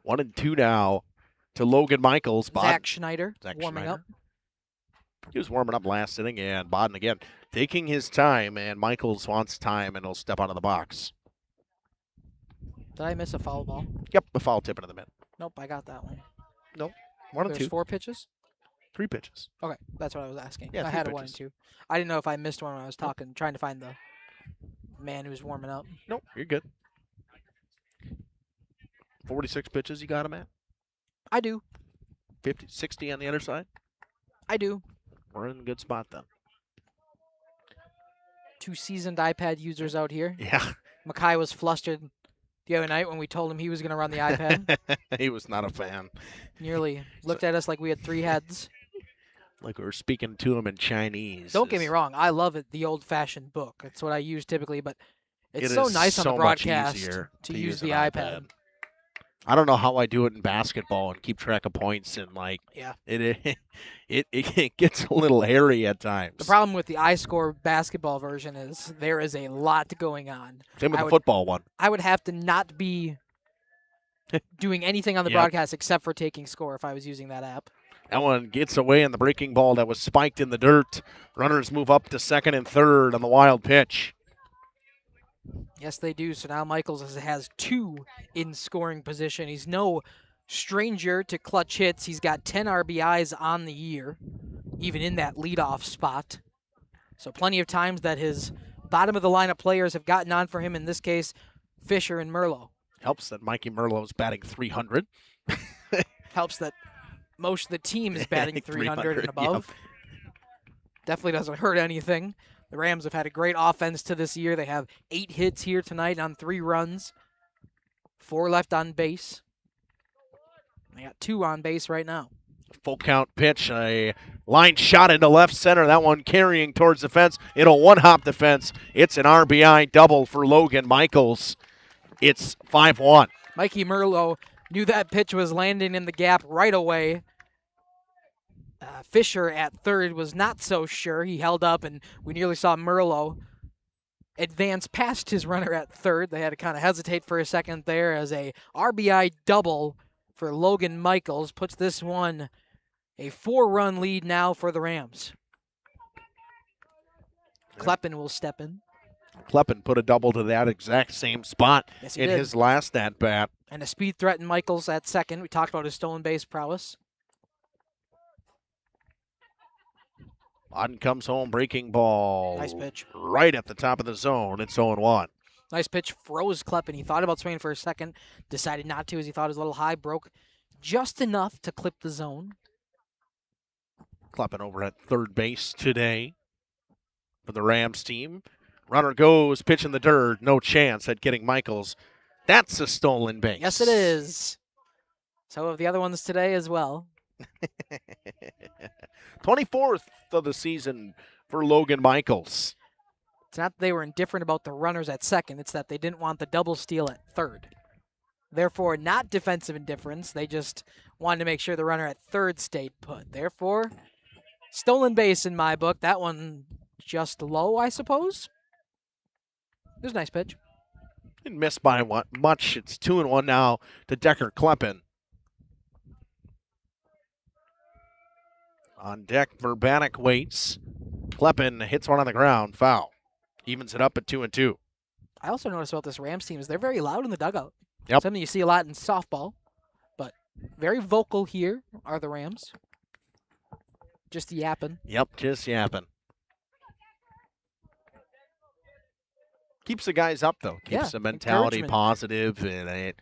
1-2 now to Logan Michaels. Zach Schneider warming up. He was warming up last inning, and Bodden again taking his time, and Michaels wants time, and he'll step out of the box. Did I miss a foul ball? Yep, the foul tip into the mitt. Nope, I got that one. Nope, 1-2. There's 4 pitches? 3 pitches. Okay, that's what I was asking. Yeah, I 3 had pitches. a 1-2. I didn't know if I missed one when I was talking, trying to find the man who was warming up. Nope, you're good. 46 pitches you got him at? I do. 50, 60 on the other side? I do. We're in a good spot then. 2 seasoned iPad users out here. Yeah. Mackay was flustered the other night when we told him he was going to run the iPad. He was not a fan. Nearly looked at us like we had 3 heads. Like we were speaking to him in Chinese. Don't get me wrong. I love it, the old-fashioned book. That's what I use typically, but it's It so is nice on so the much broadcast easier to to use use the an iPad. I don't know how I do it in basketball and keep track of points and Yeah. it gets a little hairy at times. The problem with the iScore basketball version is there is a lot going on. Same with the football one. I would have to not be doing anything on the Yep. broadcast except for taking score if I was using that app. That one gets away on the breaking ball that was spiked in the dirt. Runners move up to second and third on the wild pitch. Yes, they do. So now Michaels has 2 in scoring position. He's no stranger to clutch hits. He's got 10 RBIs on the year, even in that leadoff spot. So plenty of times that his bottom of the lineup players have gotten on for him. In this case, Fisher and Merlot. Helps that Mikey Merlot's batting 300. Helps that most of the team is batting 300 and above. Definitely doesn't hurt anything. The Rams have had a great offense to this year. They have 8 hits here tonight on 3 runs. 4 left on base. They got 2 on base right now. Full count pitch, a line shot into left center. That one carrying towards the fence. It'll one-hop the fence. It's an RBI double for Logan Michaels. It's 5-1. Mikey Merlot knew that pitch was landing in the gap right away. Fisher at third was not so sure. He held up, and we nearly saw Merlot advance past his runner at third. They had to kind of hesitate for a second there as a RBI double for Logan Michaels puts this one a 4-run lead now for the Rams. Kleppen will step in. Kleppen put a double to that exact same spot Yes, he in did. his last at-bat. And a speed threat in Michaels at second. We talked about his stolen base prowess. On comes home, breaking ball. Nice pitch. Right at the top of the zone. It's 0-1. Nice pitch, froze Kleppen. He thought about swinging for a second, decided not to as he thought it was a little high, broke just enough to clip the zone. Kleppen over at third base today for the Rams team. Runner goes, pitch in the dirt. No chance at getting Michaels. That's a stolen base. Yes, it is. So have the other ones today as well. 24th of the season for Logan Michaels. It's not that they were indifferent about the runners at second. It's that they didn't want the double steal at third. Therefore, not defensive indifference. They just wanted to make sure the runner at third stayed put. Therefore, stolen base in my book. That one just low, I suppose. It was a nice pitch. Didn't miss by much. It's 2-1 now to Decker Kleppen. On deck, Verbanek waits. Kleppen hits one on the ground. Foul. Evens it up at 2-2. I also noticed about this Rams team is they're very loud in the dugout. Yep. Something you see a lot in softball, but very vocal here are the Rams. Just yapping. Yep, just yapping. Keeps the guys up, though. Keeps the mentality positive, and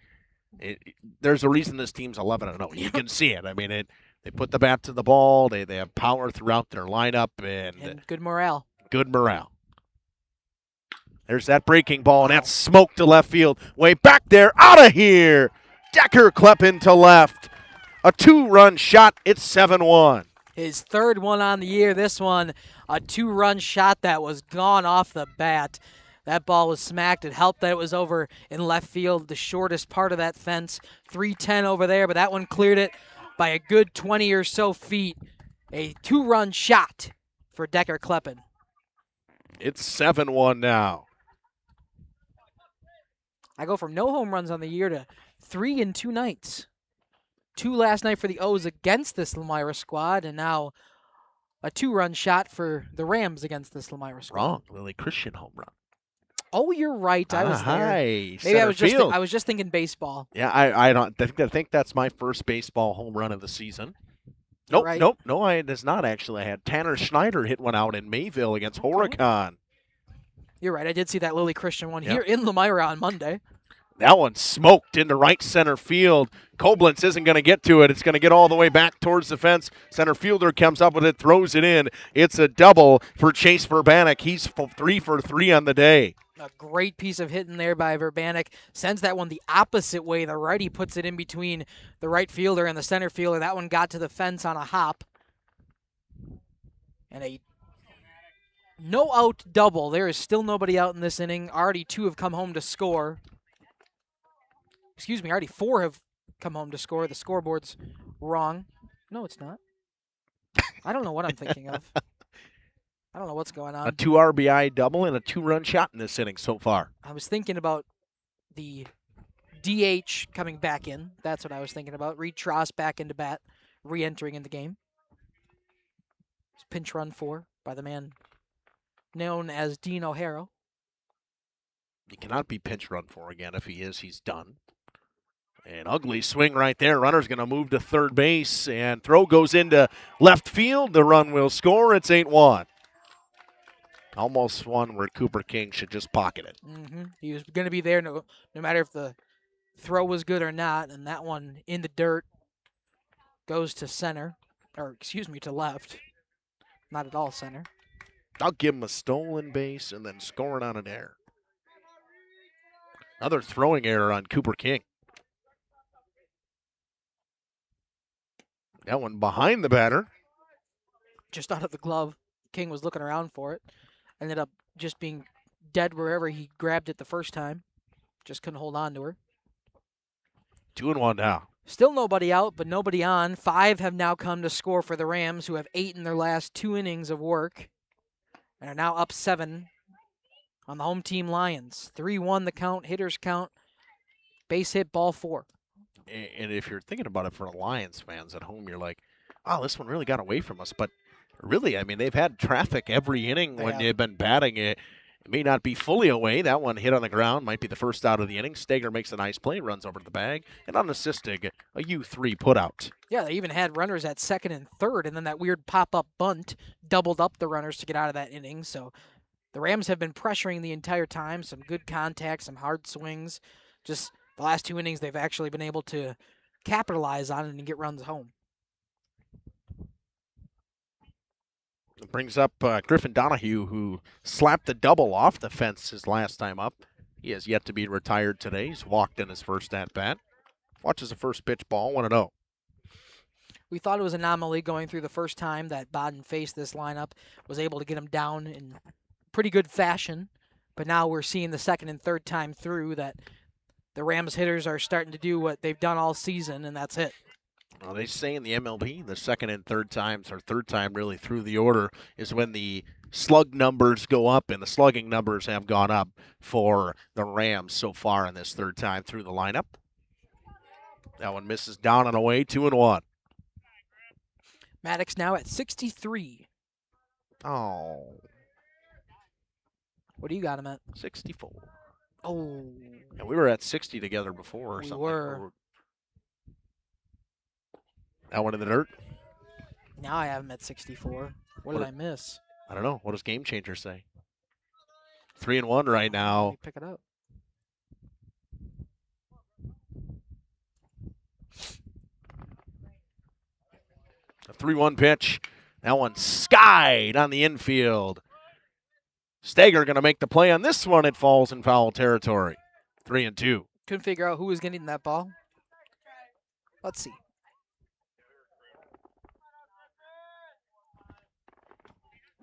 there's a reason this team's 11-0. You can see it. I mean, they put the bat to the ball. They have power throughout their lineup, and good morale. Good morale. There's that breaking ball, and that's smoke to left field. Way back there, out of here. Decker Kleppen to left. A 2-run shot. It's 7-1. His third one on the year. This one, a 2-run shot that was gone off the bat. That ball was smacked. It helped that it was over in left field, the shortest part of that fence. 310 over there, but that one cleared it by a good 20 or so feet. A 2-run shot for Decker Kleppen. It's 7-1 now. I go from no home runs on the year to 3 in 2 nights. 2 last night for the O's against this Lomira squad, and now a 2-run shot for the Rams against this Lomira squad. Wrong. Lily Christian home run. Oh, you're right. I was there. Hi. Maybe I was just thinking baseball. Yeah, I think that's my first baseball home run of the season. Nope, right. nope, no, it is not actually. I had Tanner Schneider hit one out in Mayville against Horicon. You're right. I did see that Lily Christian one here in Lomira on Monday. That one smoked into right center field. Koblenz isn't going to get to it. It's going to get all the way back towards the fence. Center fielder comes up with it, throws it in. It's a double for Chase Verbanek. He's 3 for 3 on the day. A great piece of hitting there by Verbanek. Sends that one the opposite way. The righty puts it in between the right fielder and the center fielder. That one got to the fence on a hop. And a no-out double. There is still nobody out in this inning. Already 2 have come home to score. Excuse me, already 4 have come home to score. The scoreboard's wrong. No, it's not. I don't know what I'm thinking of. I don't know what's going on. A 2 RBI double and a 2-run shot in this inning so far. I was thinking about the DH coming back in. That's what I was thinking about. Reed Tross back into bat, re-entering in the game. It's pinch run 4 by the man known as Dean O'Hara. He cannot be pinch run 4 again. If he is, he's done. An ugly swing right there. Runner's going to move to third base, and throw goes into left field. The run will score. It's 8-1. Almost one where Cooper King should just pocket it. He was going to be there no matter if the throw was good or not, and that one in the dirt goes to center, or excuse me, to left. Not at all center. I'll give him a stolen base and then scoring on an error. Another throwing error on Cooper King. That one behind the batter. Just out of the glove. King was looking around for it. Ended up just being dead wherever he grabbed it the first time. Just couldn't hold on to her. 2-1 now. Still nobody out, but nobody on. 5 have now come to score for the Rams, who have 8 in their last 2 innings of work, and are now up 7 on the home team Lions. 3-1 the count, hitters count, base hit, ball 4. And if you're thinking about it for Lions fans at home, you're like, oh, this one really got away from us. But really, I mean, they've had traffic every inning when they've been batting it. It may not be fully away. That one hit on the ground, might be the first out of the inning. Stager makes a nice play, runs over to the bag, and unassisted, a U3 putout. Yeah, they even had runners at second and third, and then that weird pop-up bunt doubled up the runners to get out of that inning. So the Rams have been pressuring the entire time. Some good contact, some hard swings. Just the last 2 innings, they've actually been able to capitalize on it and get runs home. It brings up Griffin Donahue, who slapped the double off the fence his last time up. He has yet to be retired today. He's walked in his first at-bat. Watches the first pitch ball, 1-0. We thought it was an anomaly going through the first time that Baden faced this lineup, was able to get him down in pretty good fashion. But now we're seeing the second and third time through that the Rams hitters are starting to do what they've done all season, and that's it. Well, they say in the MLB, the second and third times, or third time really through the order, is when the slug numbers go up, and the slugging numbers have gone up for the Rams so far in this third time through the lineup. That one misses down and away, 2-1. Maddox now at 63. Oh. What do you got him at? 64. Oh. And we were at 60 together before or We something. were. That one in the dirt? Now I have him at 64. What did I miss? I don't know. What does Game Changer say? 3-1 right now. Let me pick it up. A 3-1 pitch. That one skied on the infield. Stager going to make the play on this one. It falls in foul territory. 3-2. Couldn't figure out who was getting that ball. Let's see.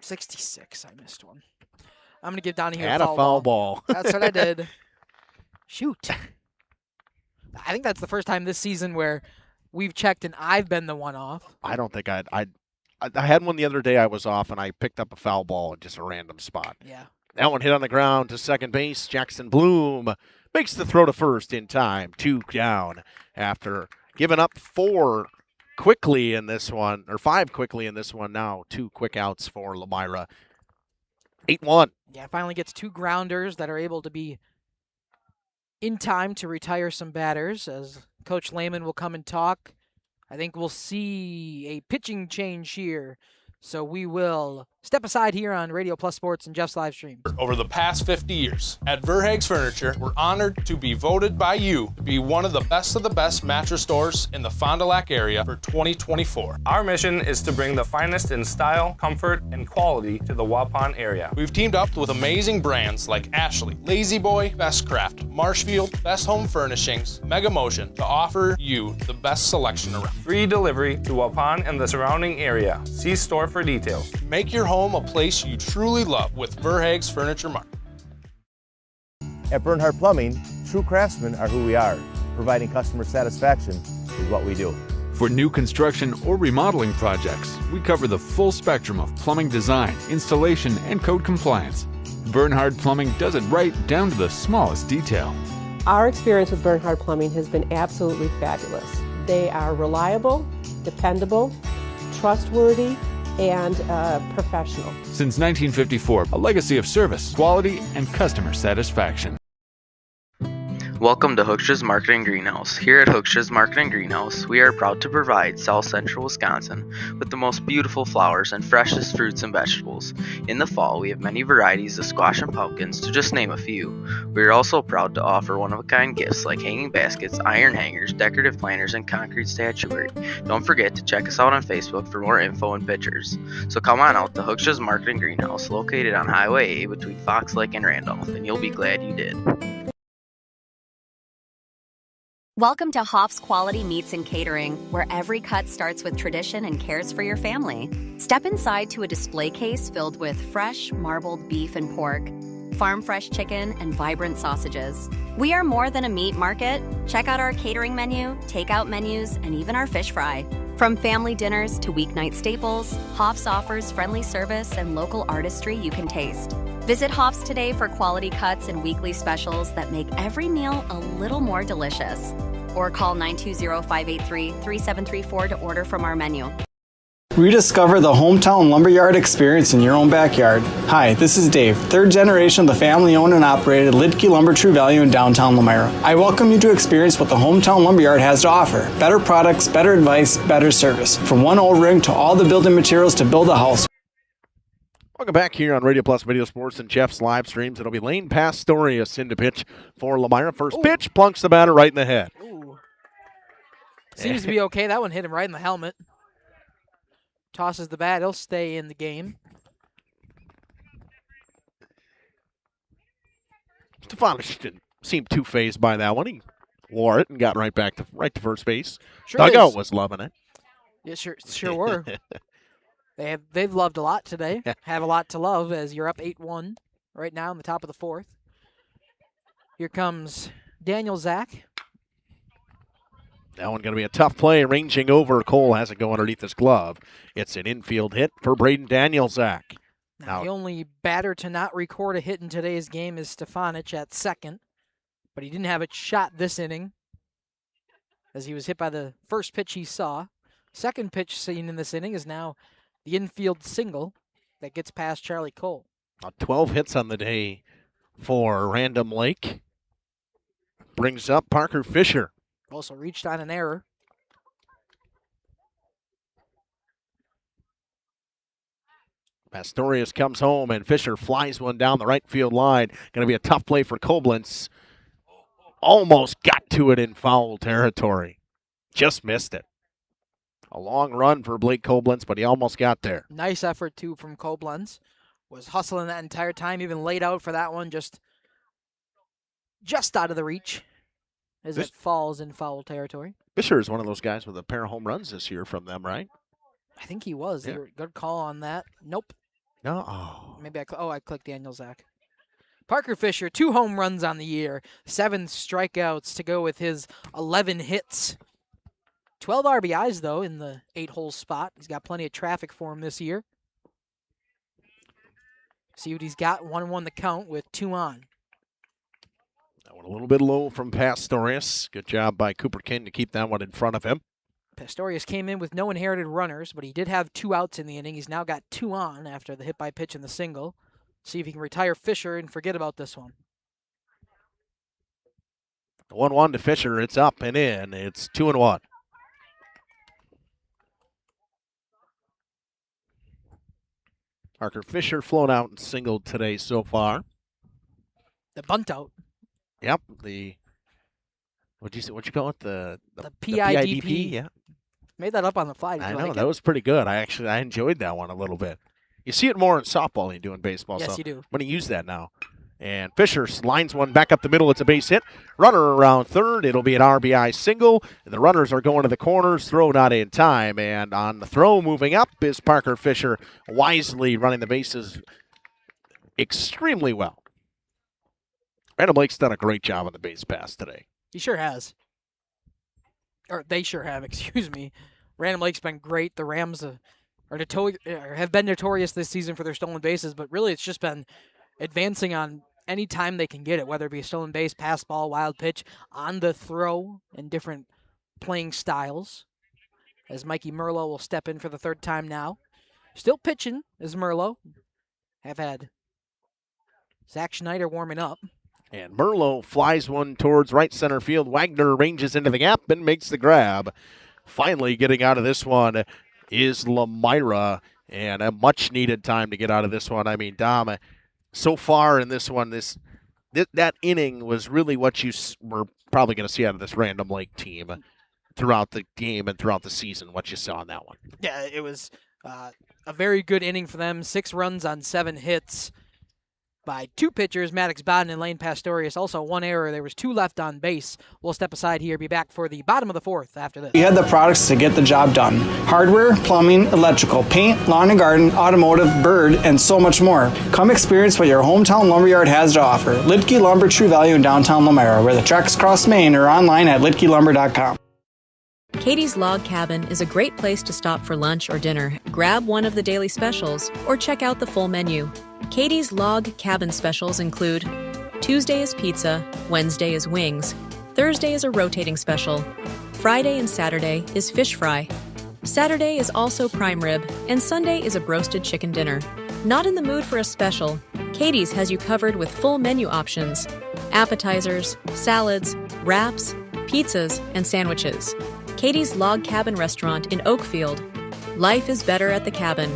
.66. I missed one. I'm going to give Donahue Had a a foul ball. That's what I did. Shoot. I think that's the first time this season where we've checked and I've been the one off. I don't think I had one the other day I was off, and I picked up a foul ball at just a random spot. Yeah. That one hit on the ground to second base. Jackson Bloom makes the throw to first in time. 2 down after giving up 4 quickly in this one, or 5 quickly in this one now. 2 quick outs for Lomira. 8-1. Yeah, finally gets 2 grounders that are able to be in time to retire some batters as Coach Lehman will come and talk. I think we'll see a pitching change here, so we will Step aside here on Radio Plus Sports and Jeff's live stream. Over the past 50 years, at Verhaeg's Furniture, we're honored to be voted by you to be one of the best mattress stores in the Fond du Lac area for 2024. Our mission is to bring the finest in style, comfort, and quality to the Waupun area. We've teamed up with amazing brands like Ashley, Lazy Boy, Bestcraft, Marshfield, Best Home Furnishings, Mega Motion to offer you the best selection around. Free delivery to Waupun and the surrounding area. See store for details. Make your home a place you truly love with Verhaeg's Furniture Mart. At Bernhardt Plumbing, true craftsmen are who we are. Providing customer satisfaction is what we do. For new construction or remodeling projects, we cover the full spectrum of plumbing design, installation, and code compliance. Bernhardt Plumbing does it right down to the smallest detail. Our experience with Bernhardt Plumbing has been absolutely fabulous. They are reliable, dependable, trustworthy, and professional. Since 1954, a legacy of service, quality, and customer satisfaction. Welcome to Hookstra's Marketing Greenhouse. Here at Hookstra's Marketing Greenhouse, we are proud to provide South Central Wisconsin with the most beautiful flowers and freshest fruits and vegetables. In the fall, we have many varieties of squash and pumpkins, to just name a few. We are also proud to offer one-of-a-kind gifts like hanging baskets, iron hangers, decorative planters, and concrete statuary. Don't forget to check us out on Facebook for more info and pictures. So come on out to Hookstra's Marketing Greenhouse, located on Highway A between Fox Lake and Randolph, and you'll be glad you did. Welcome to Hoff's Quality Meats and Catering, where every cut starts with tradition and cares for your family. Step inside to a display case filled with fresh, marbled beef and pork, farm-fresh chicken, and vibrant sausages. We are more than a meat market. Check out our catering menu, takeout menus, and even our fish fry. From family dinners to weeknight staples, Hoff's offers friendly service and local artistry you can taste. Visit Hoff's today for quality cuts and weekly specials that make every meal a little more delicious. Or call 920-583-3734 to order from our menu. Rediscover the hometown lumberyard experience in your own backyard. Hi, this is Dave, third generation of the family-owned and operated Lidke Lumber True Value in downtown Lomira. I welcome you to experience what the hometown lumberyard has to offer. Better products, better advice, better service. From one O-ring to all the building materials to build a house. Welcome back here on Radio Plus Video Sports and Jeff's live streams. It'll be Lane Pastorius in to pitch for Lomira. First pitch, plunks the batter right in the head. Ooh. Seems to be okay. That one hit him right in the helmet. Tosses the bat. He'll stay in the game. Stefanich didn't seem too phased by that one. He wore it and got right to first base. Sure Dugout was loving it. Yeah, sure were. They've loved a lot today. Have a lot to love as you're up 8-1 right now in the top of the fourth. Here comes Daniel Zach. That one going to be a tough play, ranging over. Cole has it go underneath his glove. It's an infield hit for Braden Danielzak. Now, the only batter to not record a hit in today's game is Stefanich at second, but he didn't have it shot this inning as he was hit by the first pitch he saw. Second pitch seen in this inning is now the infield single that gets past Charlie Cole. 12 hits on the day for Random Lake. Brings up Parker Fisher. Also reached on an error. Pastorius comes home, and Fisher flies one down the right field line. Going to be a tough play for Koblenz. Almost got to it in foul territory. Just missed it. A long run for Blake Koblenz, but he almost got there. Nice effort, too, from Koblenz. Was hustling that entire time, even laid out for that one, just out of the reach as it falls in foul territory. Fisher is one of those guys with a pair of home runs this year from them, right? I think he was. Yeah. Good call on that. Nope. No. Oh. Maybe I clicked Daniel Zach. Parker Fisher, 2 home runs on the year, 7 strikeouts to go with his 11 hits. 12 RBIs, though, in the 8-hole spot. He's got plenty of traffic for him this year. See what he's got. 1-1 the count with 2 on. That one a little bit low from Pastorius. Good job by Cooper King to keep that one in front of him. Pastorius came in with no inherited runners, but he did have 2 outs in the inning. He's now got 2 on after the hit by pitch and the single. See if he can retire Fisher and forget about this one. 1-1 to Fisher. It's up and in. It's 2-1. Parker Fisher flown out and singled today so far. The bunt out. Yep. What'd you call it? The PIDP. Yeah. Made that up on the fly. Did I you know like that it? was pretty good. I enjoyed that one a little bit. You see it more in softball than you do in baseball. Yes, so you do. I'm going to use that now. And Fisher lines one back up the middle. It's a base hit. Runner around third. It'll be an RBI single. The runners are going to the corners. Throw not in time. And on the throw moving up is Parker Fisher, wisely running the bases extremely well. Random Lake's done a great job on the base pass today. He sure has. Or they sure have, excuse me. Random Lake's been great. The Rams have been notorious this season for their stolen bases, but really it's just been advancing on any time they can get it, whether it be a stolen base, pass ball, wild pitch, on the throw, and different playing styles. As Mikey Merlo will step in for the third time now. Still pitching is Merlo. Have had Zach Schneider warming up. And Merlo flies one towards right center field. Wagner ranges into the gap and makes the grab. Finally getting out of this one is Lomira, and a much-needed time to get out of this one. I mean, Dom, so far in this one, that inning was really what you were probably going to see out of this Random Lake team throughout the game and throughout the season, what you saw in that one. Yeah, it was a very good inning for them. 6 runs on 7 hits by 2 pitchers, Maddox Bodden and Lane Pastorius. Also 1 error. There was 2 left on base. We'll step aside here, be back for the bottom of the 4th after this. We had the products to get the job done. Hardware, plumbing, electrical, paint, lawn and garden, automotive, bird, and so much more. Come experience what your hometown lumberyard has to offer. Lidke Lumber, True Value in downtown Lomira, where the tracks cross Maine, or online at lidkelumber.com. Katie's Log Cabin is a great place to stop for lunch or dinner. Grab one of the daily specials or check out the full menu. Katie's Log Cabin specials include Tuesday is pizza, Wednesday is wings, Thursday is a rotating special, Friday and Saturday is fish fry, Saturday is also prime rib, and Sunday is a broasted chicken dinner. Not in the mood for a special? Katie's has you covered with full menu options, appetizers, salads, wraps, pizzas, and sandwiches. Katie's Log Cabin Restaurant in Oakfield. Life is better at the cabin.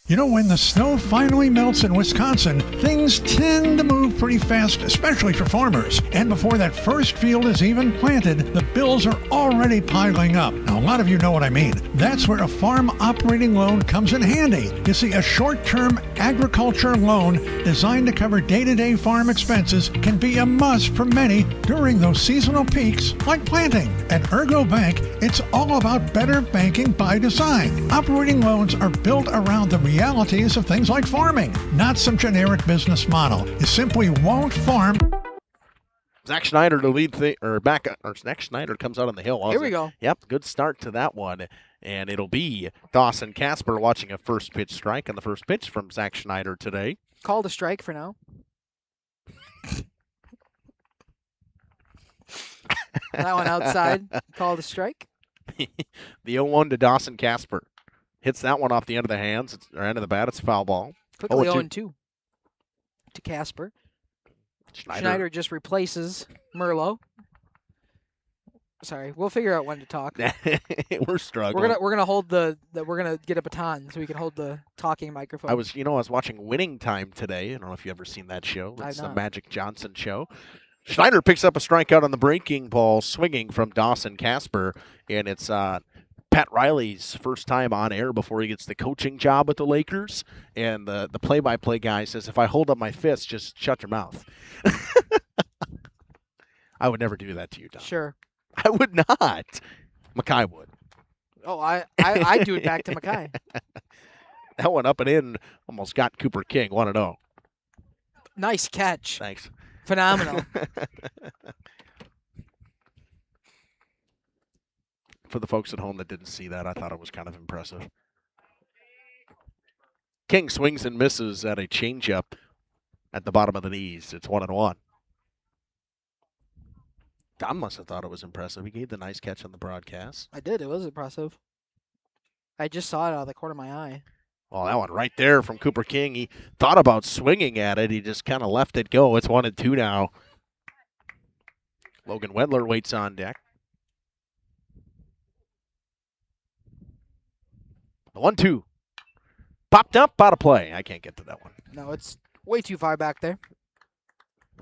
You know, when the snow finally melts in Wisconsin, things tend to move pretty fast, especially for farmers. And before that first field is even planted, the bills are already piling up. Now, a lot of you know what I mean. That's where a farm operating loan comes in handy. You see, a short-term agriculture loan designed to cover day-to-day farm expenses can be a must for many during those seasonal peaks like planting. At Ergo Bank, it's all about better banking by design. Operating loans are built around the realities of things like farming, not some generic business model. You simply won't farm. Zach Schneider to lead Zach Schneider comes out on the hill. Here we go. Yep, good start to that one. And it'll be Dawson Casper watching a first pitch strike on the first pitch from Zach Schneider today. Called a strike for now. That one outside. Called a strike. The 0-1 to Dawson Casper. Hits that one off the end of the hands, or end of the bat. It's a foul ball. Quickly 0-2 to Casper. Schneider just replaces Merlo. Sorry, we'll figure out when to talk. We're struggling. We're gonna hold we're gonna get a baton so we can hold the talking microphone. I was watching Winning Time today. I don't know if you've ever seen that show. It's the Magic Johnson show. Schneider picks up a strikeout on the breaking ball, swinging from Dawson Casper, and it's Pat Riley's first time on air before he gets the coaching job with the Lakers, and the play-by-play guy says, if I hold up my fist, just shut your mouth. I would never do that to you, Don. Sure. I would not. Mackay would. Oh, I do it back to Mackay. That one up and in almost got Cooper King 1-0. Nice catch. Thanks. Phenomenal. For the folks at home that didn't see that, I thought it was kind of impressive. King swings and misses at a changeup at the bottom of the knees. It's 1-1. Don must have thought it was impressive. He gave the nice catch on the broadcast. I did. It was impressive. I just saw it out of the corner of my eye. Well, that one right there from Cooper King. He thought about swinging at it. He just kind of left it go. It's 1-2 now. Logan Wendler waits on deck. The 1-2. Popped up, out of play. I can't get to that one. No, it's way too far back there.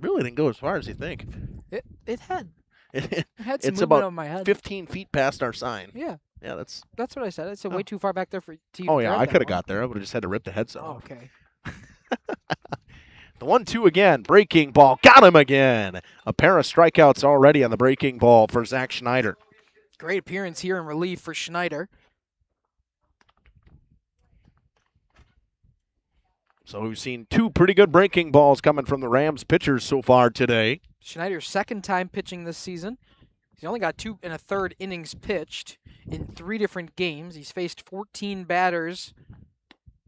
Really didn't go as far as you think. It had. It had some it's movement about over my head. 15 feet past our sign. Yeah. Yeah, that's what I said. I said way too far back there for you. Oh, yeah, I could have got there. I would have just had to rip the headset Oh, off. okay. The 1-2 again. Breaking ball. Got him again. A pair of strikeouts already on the breaking ball for Zach Schneider. Great appearance here in relief for Schneider. So we've seen two pretty good breaking balls coming from the Rams pitchers so far today. Schneider's second time pitching this season. He's only got 2 1/3 innings pitched in 3 different games. He's faced 14 batters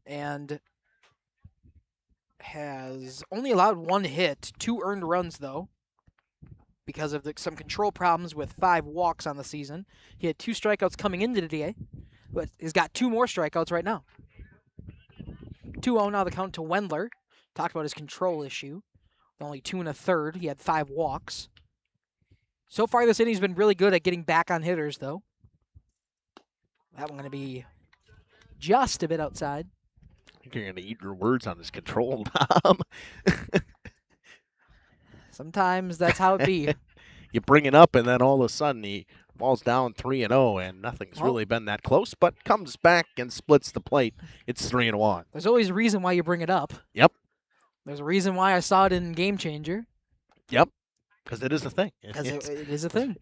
and has only allowed 1 hit, 2 earned runs, though, because of some control problems with 5 walks on the season. He had 2 strikeouts coming into the day, but he's got 2 more strikeouts right now. 2-0 now the count to Wendler. Talked about his control issue. Only 2 1/3. He had 5 walks. So far this inning's been really good at getting back on hitters, though. That one going to be just a bit outside. I think you're going to eat your words on his control, Tom. Sometimes that's how it be. You bring it up, and then all of a sudden he falls down 3-0, and nothing's really been that close, but comes back and splits the plate. It's 3-1. There's always a reason why you bring it up. Yep. There's a reason why I saw it in Game Changer. Yep. Because it is a thing. Because it is a thing.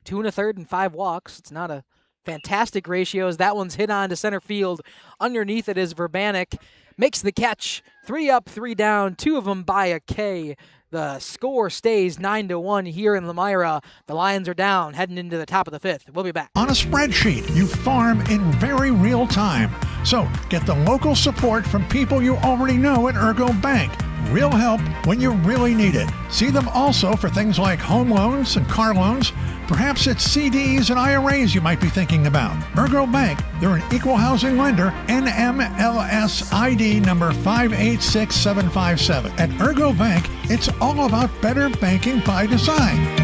2 1/3 and 5 walks. It's not a fantastic ratio as that one's hit on to center field. Underneath it is Verbanek. Makes the catch. 3 up, 3 down. 2 of them by a K. The score stays 9-1 here in Lomira. The Lions are down, heading into the top of the 5th. We'll be back. On a spreadsheet, you farm in very real time. So get the local support from people you already know at Ergo Bank. Real help when you really need it. See them also for things like home loans and car loans. Perhaps it's CDs and IRAs you might be thinking about. Ergo Bank, they're an equal housing lender, NMLS ID number 586757. At Ergo Bank, it's all about better banking by design.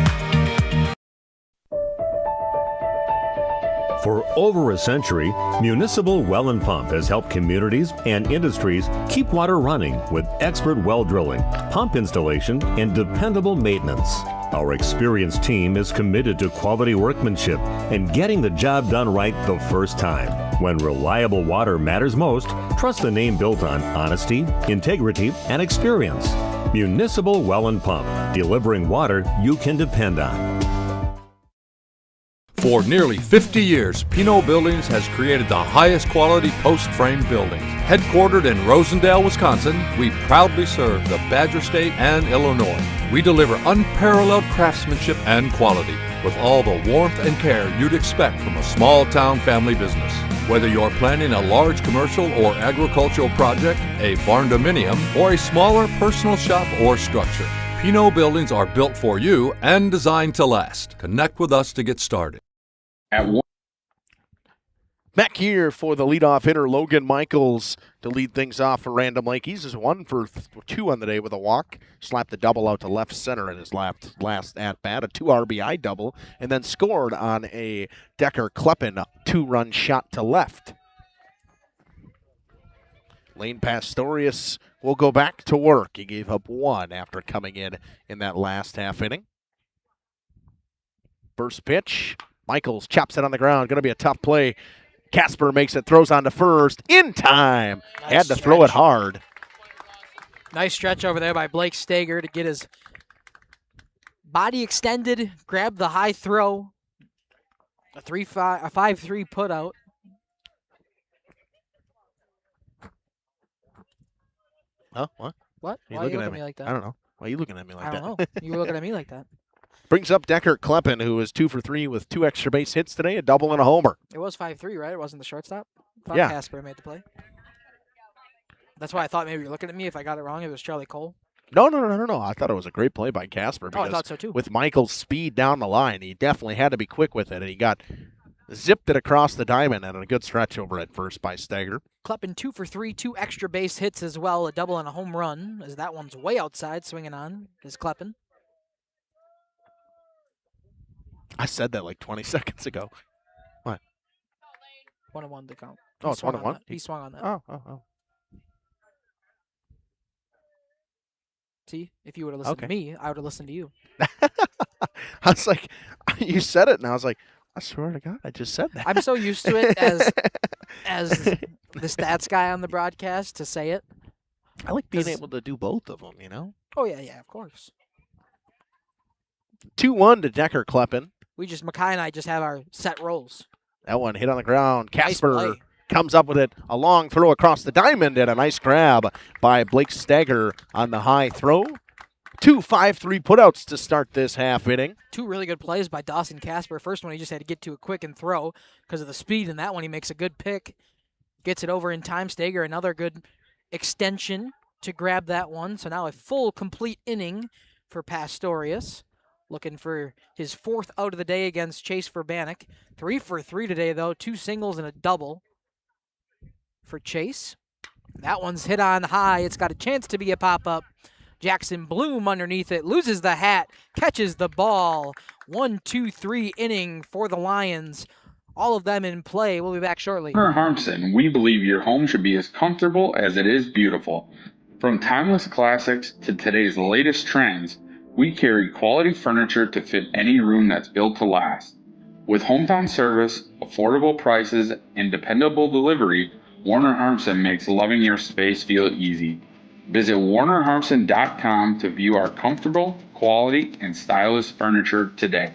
For over a century, Municipal Well and Pump has helped communities and industries keep water running with expert well drilling, pump installation, and dependable maintenance. Our experienced team is committed to quality workmanship and getting the job done right the first time. When reliable water matters most, trust the name built on honesty, integrity, and experience. Municipal Well and Pump, delivering water you can depend on. For nearly 50 years, Pinot Buildings has created the highest quality post-frame buildings. Headquartered in Rosendale, Wisconsin, we proudly serve the Badger State and Illinois. We deliver unparalleled craftsmanship and quality with all the warmth and care you'd expect from a small-town family business. Whether you're planning a large commercial or agricultural project, a barn dominium, or a smaller personal shop or structure, Pinot Buildings are built for you and designed to last. Connect with us to get started. Back here for the leadoff hitter, Logan Michaels, to lead things off for Random Lake. He's just 1 for 2 on the day with a walk. Slapped the double out to left center in his last at-bat, a 2 RBI double, and then scored on a Decker Kleppen 2-run shot to left. Lane Pastorius will go back to work. He gave up 1 after coming in that last half inning. First pitch. Michaels chops it on the ground. Going to be a tough play. Casper makes it, throws on to first. In time. Nice Had to throw it hard. Nice stretch over there by Blake Stager to get his body extended, grab the high throw. A 5-3 put out. Huh? What? What? Why are you looking at me like that? I don't know. Why are you looking at me like that? I don't know. You were looking at me like that. Brings up Decker Kleppen, who is 2 for 3 with 2 extra base hits today, a double and a homer. It was 5-3, right? It wasn't the shortstop? Yeah. Casper made the play. That's why I thought maybe you're looking at me. If I got it wrong, it was Charlie Cole. No. I thought it was a great play by Casper. Oh, I thought so too. With Michael's speed down the line, he definitely had to be quick with it, and he zipped it across the diamond and a good stretch over at first by Steger. Kleppen 2 for 3, 2 extra base hits as well, a double and a home run, as that one's way outside, swinging on is Kleppen. I said that like 20 seconds ago. What? 1-1 to count. Oh, it's 1-1? He swung on that. Oh. See, if you would have listened to me, I would have listened to you. I was like, you said it, and I was like, I swear to God, I just said that. I'm so used to it as the stats guy on the broadcast to say it. I like being able to do both of them, you know? Oh, yeah, of course. 2-1 to Decker Kleppen. Makai and I just have our set rolls. That one hit on the ground. Nice Casper play. comes up with it. A long throw across the diamond and a nice grab by Blake Steger on the high throw. 2 5-3 putouts to start this half inning. 2 really good plays by Dawson Casper. First one, he just had to get to it quick and throw because of the speed, and that one he makes a good pick. Gets it over in time. Steger, another good extension to grab that one. So now a full, complete inning for Pastorius. Looking for his 4th out of the day against Chase Verbanek. 3 for 3 today, though. 2 singles and a double for Chase. That one's hit on high. It's got a chance to be a pop-up. Jackson Bloom underneath it. Loses the hat. Catches the ball. 1-2-3 inning for the Lions. All of them in play. We'll be back shortly. Warner Harmson, we believe your home should be as comfortable as it is beautiful. From timeless classics to today's latest trends, we carry quality furniture to fit any room that's built to last. With hometown service, affordable prices, and dependable delivery, Warner Harmson makes loving your space feel easy. Visit WarnerHarmson.com to view our comfortable, quality, and stylish furniture today.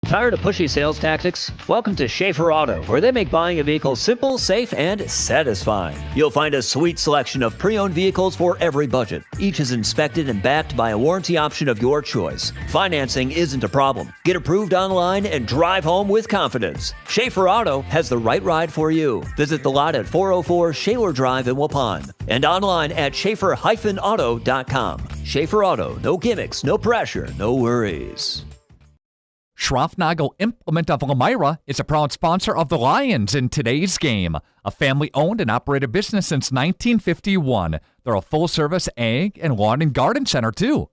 Tired of pushy sales tactics? Welcome to Schaefer Auto, where they make buying a vehicle simple, safe, and satisfying. You'll find a sweet selection of pre-owned vehicles for every budget. Each is inspected and backed by a warranty option of your choice. Financing isn't a problem. Get approved online and drive home with confidence. Schaefer Auto has the right ride for you. Visit the lot at 404 Shaler Drive in Waupun and online at schaefer-auto.com. Schaefer Auto, no gimmicks, no pressure, no worries. Schroffnagel Implement of Lomira is a proud sponsor of the Lions in today's game. A family-owned and operated business since 1951. They're a full-service ag and lawn and garden center, too.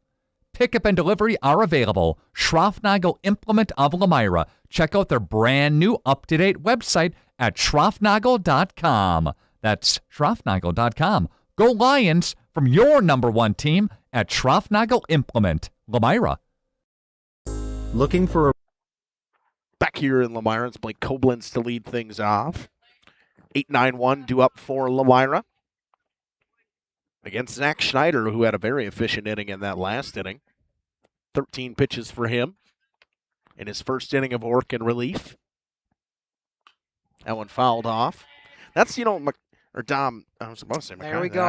Pickup and delivery are available. Schroffnagel Implement of Lomira. Check out their brand-new up-to-date website at schroffnagel.com. That's schroffnagel.com. Go Lions from your number one team at Schroffnagel Implement, Lomira. Looking for a Back here in Lomira, it's Blake Koblenz to lead things off. 8-9-1 due up for Lomira. Against Zach Schneider, who had a very efficient inning in that last inning. 13 pitches for him in his first inning of work and relief. That one fouled off. That's, or Dom, I was supposed to say McCarthy. There we go.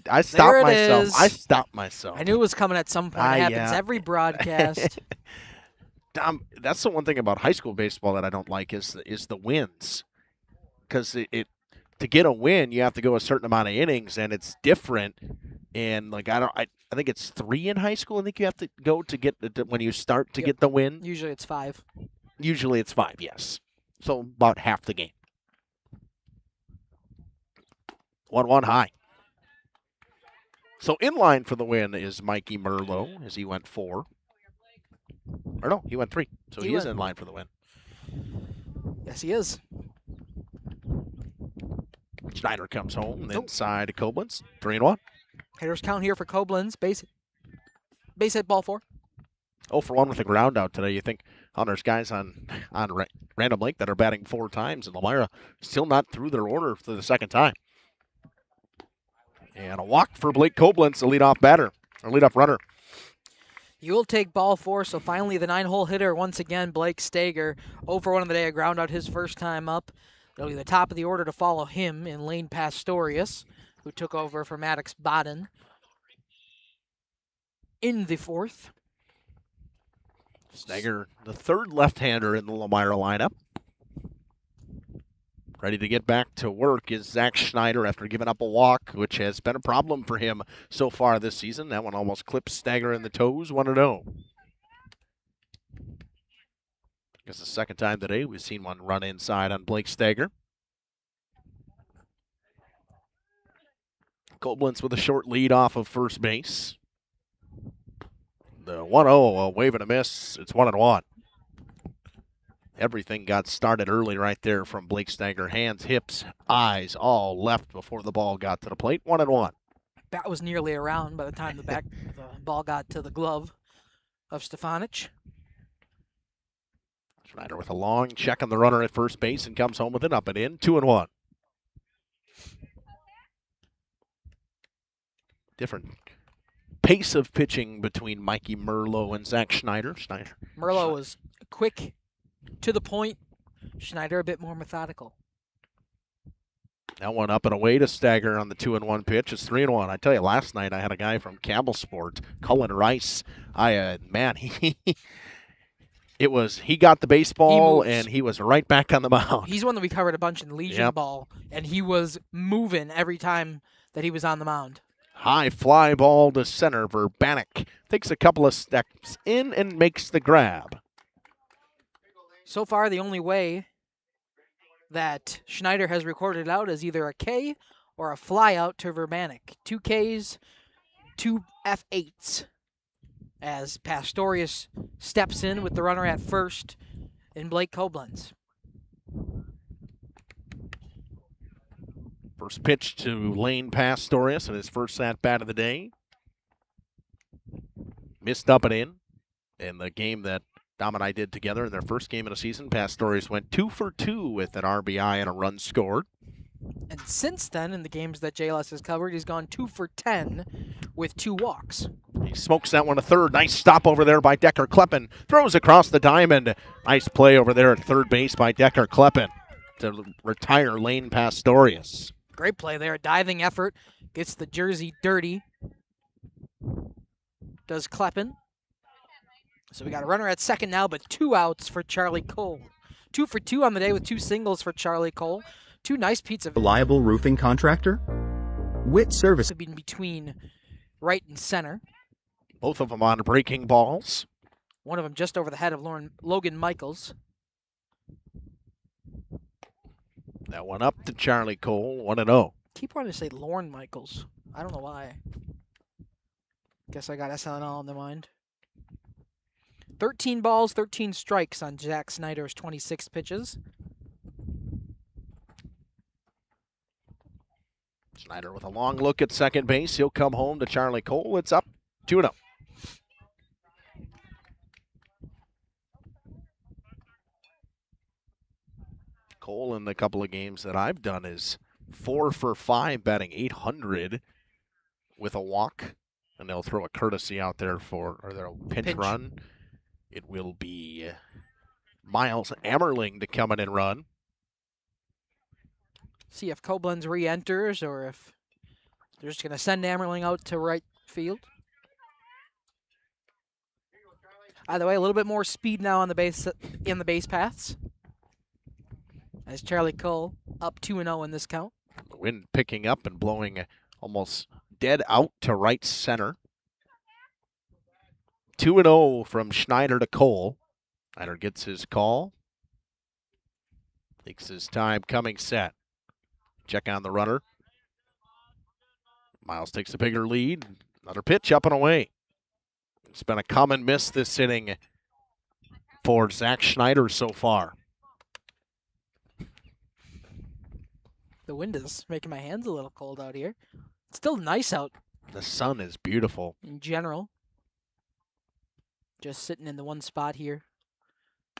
I stopped myself. Is. I stopped myself. I knew it was coming at some point. It happens every broadcast. Dom, that's the one thing about high school baseball that I don't like is the wins. Because it to get a win, you have to go a certain amount of innings, and it's different. And I think it's 3 in high school. I think you have to go to get when you start to get the win. Usually it's 5. Usually it's 5, yes. So about half the game. 1-1 high. So in line for the win is Mikey Merlot as he went 4. Or no, he went 3. So he is in line for the win. Yes, he is. Schneider comes home, inside to Koblenz. 3-1. Hitters count here for Koblenz. Base hit, ball 4. 0 for 1 with a ground out today. You think, there's guys on Random Lake that are batting 4 times, and Lomira still not through their order for the second time. And a walk for Blake Koblenz, the leadoff runner. You will take ball 4, so finally the 9-hole hitter once again, Blake Steger. 0 for 1 of the day, a ground out his first time up. It'll be the top of the order to follow him in Lane Pastorius, who took over for Maddox Bodden in the 4th. Steger, the 3rd left-hander in the Lomira lineup. Ready to get back to work is Zach Schneider after giving up a walk, which has been a problem for him so far this season. That one almost clipped Stagger in the toes, 1-0. Guess the second time today we've seen one run inside on Blake Stagger. Koblenz with a short lead off of first base. The 1-0, a wave and a miss. It's 1-1. Everything got started early right there from Blake Stagger. Hands, hips, eyes, all left before the ball got to the plate. 1-1. Bat was nearly around by the time the ball got to the glove of Stefanic. Schneider with a long check on the runner at first base and comes home with it up and in. 2-1. Different pace of pitching between Mikey Merlo and Zach Schneider. Merlo was quick, to the point. Schneider a bit more methodical. That one up and away to Stagger on the 2-1 pitch. It's 3-1. I tell you, last night I had a guy from Campbell Sport, Cullen Rice. He got the baseball and he was right back on the mound. He's one that we covered a bunch in Legion Ball, and he was moving every time that he was on the mound. High fly ball to center. Verbanek takes a couple of steps in and makes the grab. So far, the only way that Schneider has recorded out is either a K or a fly out to Verbanek. 2 Ks, 2 F8s. As Pastorius steps in with the runner at first in Blake Koblenz. First pitch to Lane Pastorius in his first at-bat of the day. Missed up and in the game that Dom and I did together in their first game of the season. Pastorius went 2 for 2 with an RBI and a run scored. And since then, in the games that JLS has covered, he's gone 2 for 10 with 2 walks. He smokes that one to third. Nice stop over there by Decker Kleppen. Throws across the diamond. Nice play over there at third base by Decker Kleppen to retire Lane Pastorius. Great play there. Diving effort. Gets the jersey dirty. Does Kleppen. So we got a runner at second now, but 2 outs for Charlie Cole. 2 for 2 on the day with 2 singles for Charlie Cole. 2 nice pizza. Reliable roofing contractor? Witt Service. Between right and center. Both of them on breaking balls. One of them just over the head of Logan Michaels. That one up to Charlie Cole, 1-0. Keep wanting to say Lorne Michaels. I don't know why. Guess I got SNL on the mind. 13 balls, 13 strikes on Zach Schneider's 26 pitches. Schneider with a long look at second base. He'll come home to Charlie Cole. It's up 2-0. Cole in the couple of games that I've done is 4 for 5, batting .800 with a walk. And they'll throw a courtesy out there or they'll pinch run. It will be Miles Ammerling to come in and run. See if Koblenz re-enters or if they're just going to send Ammerling out to right field. Either way, a little bit more speed now on the base paths. As Charlie Cole up 2-0 in this count. The wind picking up and blowing almost dead out to right center. 2-0 from Schneider to Cole. Schneider gets his call. Takes his time coming set. Check on the runner. Miles takes a bigger lead. Another pitch up and away. It's been a common miss this inning for Zach Schneider so far. The wind is making my hands a little cold out here. It's still nice out. The sun is beautiful. In general. Just sitting in the one spot here.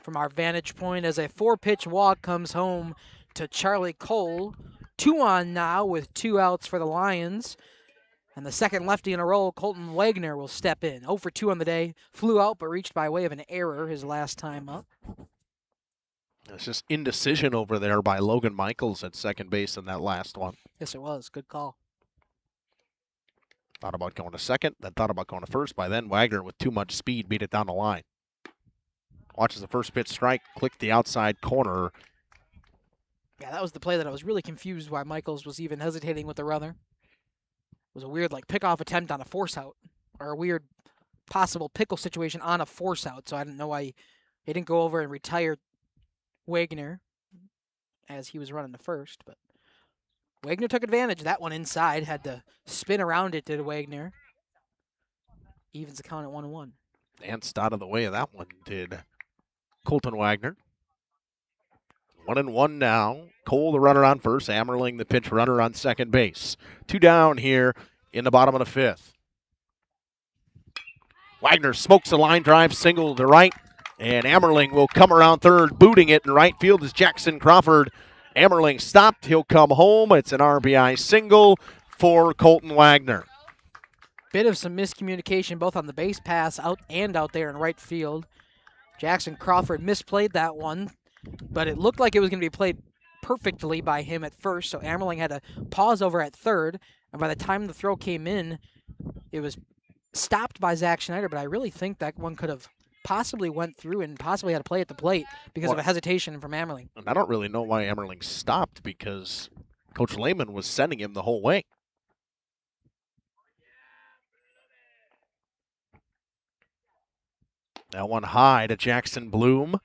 From our vantage point as a 4-pitch walk comes home to Charlie Cole. 2 on now with 2 outs for the Lions. And the second lefty in a row, Colton Wagner, will step in. 0 for 2 on the day. Flew out but reached by way of an error his last time up. It's just indecision over there by Logan Michaels at second base in that last one. Yes, it was. Good call. Thought about going to second, then thought about going to first. By then, Wagner, with too much speed, beat it down the line. Watches the first pitch strike, click the outside corner. Yeah, that was the play that I was really confused why Michaels was even hesitating with the runner. It was a weird pickoff attempt on a force out, or a weird possible pickle situation on a force out. So I didn't know why he didn't go over and retire Wagner as he was running the first. But Wagner took advantage. That one inside, had to spin around it, did Wagner. Evens the count at 1-1. Danced out of the way of that one, did Colton Wagner. 1-1 now. Cole, the runner on first. Ammerling, the pinch runner on second base. 2 down here in the bottom of the 5th. Wagner smokes a line drive single to right, and Ammerling will come around third, booting it in right field is Jackson Crawford. Ammerling stopped. He'll come home. It's an RBI single for Colton Wagner. Bit of some miscommunication both on the base pass out there in right field. Jackson Crawford misplayed that one, but it looked like it was going to be played perfectly by him at first, so Ammerling had to pause over at third, and by the time the throw came in, it was stopped by Zach Schneider, but I really think that one could have possibly went through and possibly had to play at the plate because of a hesitation from Ammerling. And I don't really know why Ammerling stopped because Coach Lehman was sending him the whole way. That one high to Jackson Bloom.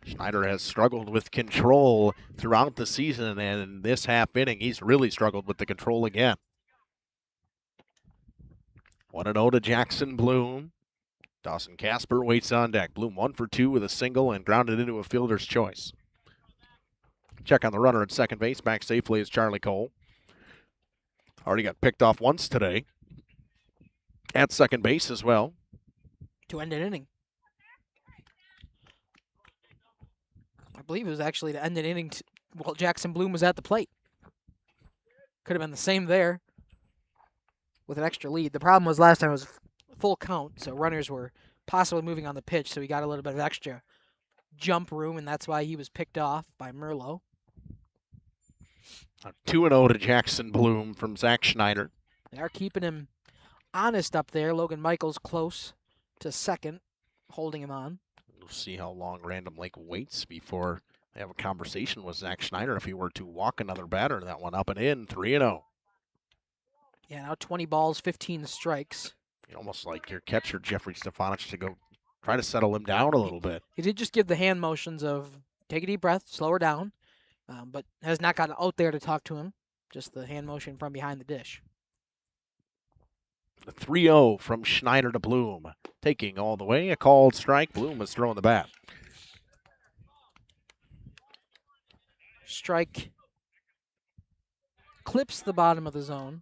Schneider has struggled with control throughout the season, and in this half inning, he's really struggled with the control again. 1-0 to Jackson Bloom. Dawson Casper waits on deck. Bloom 1 for 2 with a single and grounded into a fielder's choice. Check on the runner at second base. Back safely is Charlie Cole. Already got picked off once today. At second base as well. To end an inning. I believe it was actually to end an inning while Jackson Bloom was at the plate. Could have been the same there with an extra lead. The problem was last time it was full count, so runners were possibly moving on the pitch, so he got a little bit of extra jump room, and that's why he was picked off by Merlot. 2-0 to Jackson Bloom from Zach Schneider. They are keeping him honest up there. Logan Michaels close to second, holding him on. We'll see how long Random Lake waits before they have a conversation with Zach Schneider if he were to walk another batter. That one up and in, 3-0. Yeah, now 20 balls, 15 strikes. Almost like your catcher, Jeffrey Stefanich, to go try to settle him down a little bit. He did just give the hand motions of take a deep breath, slow her down, but has not gotten out there to talk to him. Just the hand motion from behind the dish. The 3-0 from Schneider to Bloom. Taking all the way, a called strike. Bloom is throwing the bat. Strike clips the bottom of the zone.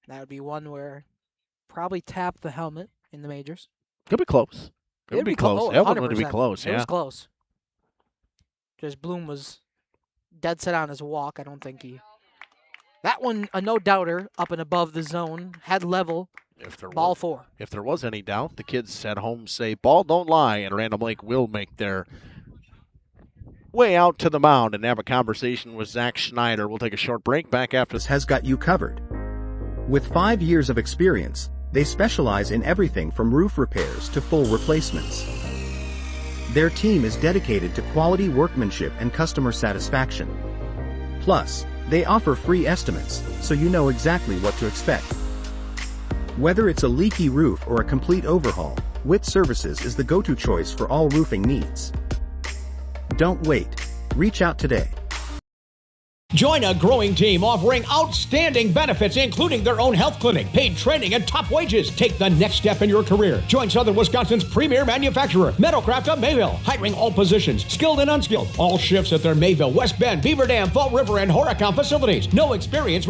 That would be one where probably tap the helmet in the majors. Could be close. It would be close. Oh, That one would be close, It yeah. was close. Just Bloom was dead set on his walk. I don't think he... That one, a no-doubter, up and above the zone, had level, ball 4. If there was any doubt, the kids at home say, ball don't lie, and Random Lake will make their way out to the mound and have a conversation with Zach Schneider. We'll take a short break. Back after this. Has got you covered. With 5 years of experience, they specialize in everything from roof repairs to full replacements. Their team is dedicated to quality workmanship and customer satisfaction. Plus, they offer free estimates, so you know exactly what to expect. Whether it's a leaky roof or a complete overhaul, Witt Services is the go-to choice for all roofing needs. Don't wait. Reach out today. Join a growing team offering outstanding benefits, including their own health clinic, paid training, and top wages. Take the next step in your career. Join Southern Wisconsin's premier manufacturer, Metalcraft of Mayville, hiring all positions, skilled and unskilled. All shifts at their Mayville, West Bend, Beaver Dam, Fall River, and Horicon facilities. No experience.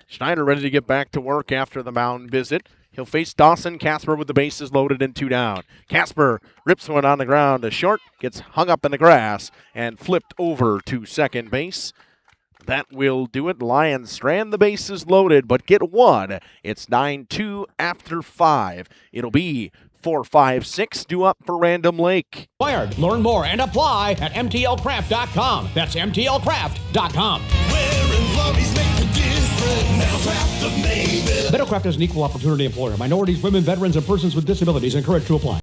Schneider ready to get back to work after the mound visit. He'll face Dawson Casper with the bases loaded and 2 down. Casper rips one on the ground to short, gets hung up in the grass, and flipped over to second base. That will do it. Lions strand the bases loaded, but get one. It's 9-2 after 5. It'll be 4-5-6 due up for Random Lake. Learn more and apply at mtlcraft.com. That's mtlcraft.com. Metalcraft is an equal opportunity employer. Minorities, women, veterans, and persons with disabilities encouraged to apply.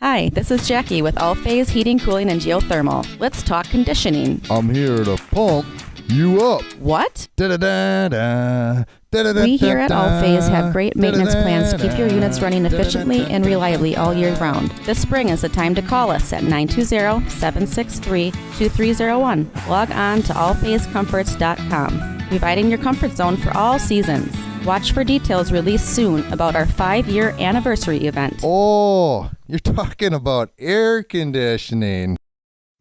Hi, this is Jackie with All Phase Heating, Cooling, and Geothermal. Let's talk conditioning. I'm here to pump you up. What? Da-da-da-da. We here at All Phase have great maintenance plans to keep your units running efficiently and reliably all year round. This spring is the time to call us at 920-763-2301. Log on to allphasecomforts.com, providing your comfort zone for all seasons. Watch for details released soon about our 5-year anniversary event. Oh, you're talking about air conditioning.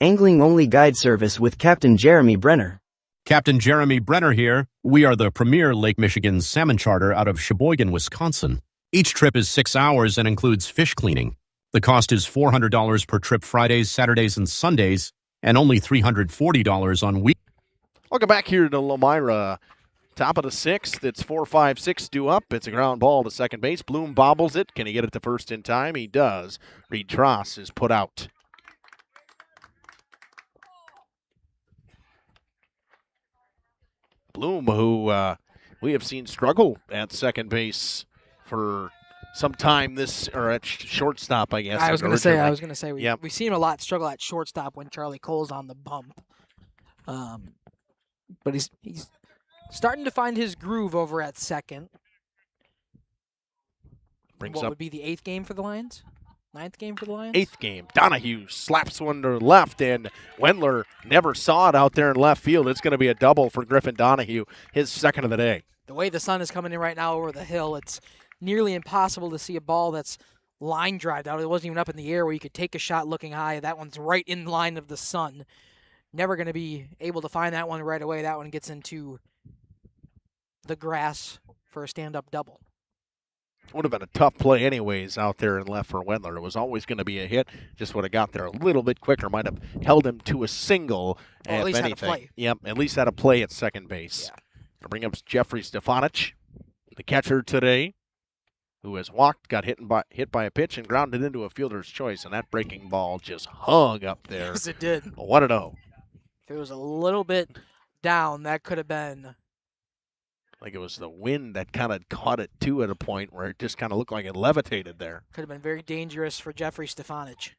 Angling-only guide service with Captain Jeremy Brenner. Captain Jeremy Brenner here. We are the premier Lake Michigan salmon charter out of Sheboygan, Wisconsin. Each trip is 6 hours and includes fish cleaning. The cost is $400 per trip Fridays, Saturdays, and Sundays, and only $340 on week. Welcome back here to Lomira. Top of the sixth. It's 4-5-6 due up. It's a ground ball to second base. Bloom bobbles it. Can he get it to first in time? He does. Reed Tross is put out. Bloom, who we have seen struggle at second base for some time or at shortstop, I guess. I was going to say, we've seen him a lot struggle at shortstop when Charlie Cole's on the bump. But he's starting to find his groove over at second. What would be the 8th game for the Lions? 9th game for the Lions? 8th game. Donahue slaps one to the left, and Wendler never saw it out there in left field. It's going to be a double for Griffin Donahue, his second of the day. The way the sun is coming in right now over the hill, it's nearly impossible to see a ball that's line drive out. It wasn't even up in the air where you could take a shot looking high. That one's right in line of the sun. Never going to be able to find that one right away. That one gets into the grass for a stand-up double. Would have been a tough play anyways out there in left for Wendler. It was always going to be a hit. Just would have got there a little bit quicker. Might have held him to a single. Or at least had a play. Yep, at least had a play at second base. Yeah. To bring up Jeffrey Stefanich, the catcher today, who has walked, got hit by a pitch, and grounded into a fielder's choice. And that breaking ball just hung up there. Yes, it did. 1-0. If it was a little bit down, that could have been. Like it was the wind that kind of caught it, too, at a point where it just kind of looked like it levitated there. Could have been very dangerous for Jeffrey Stefanich.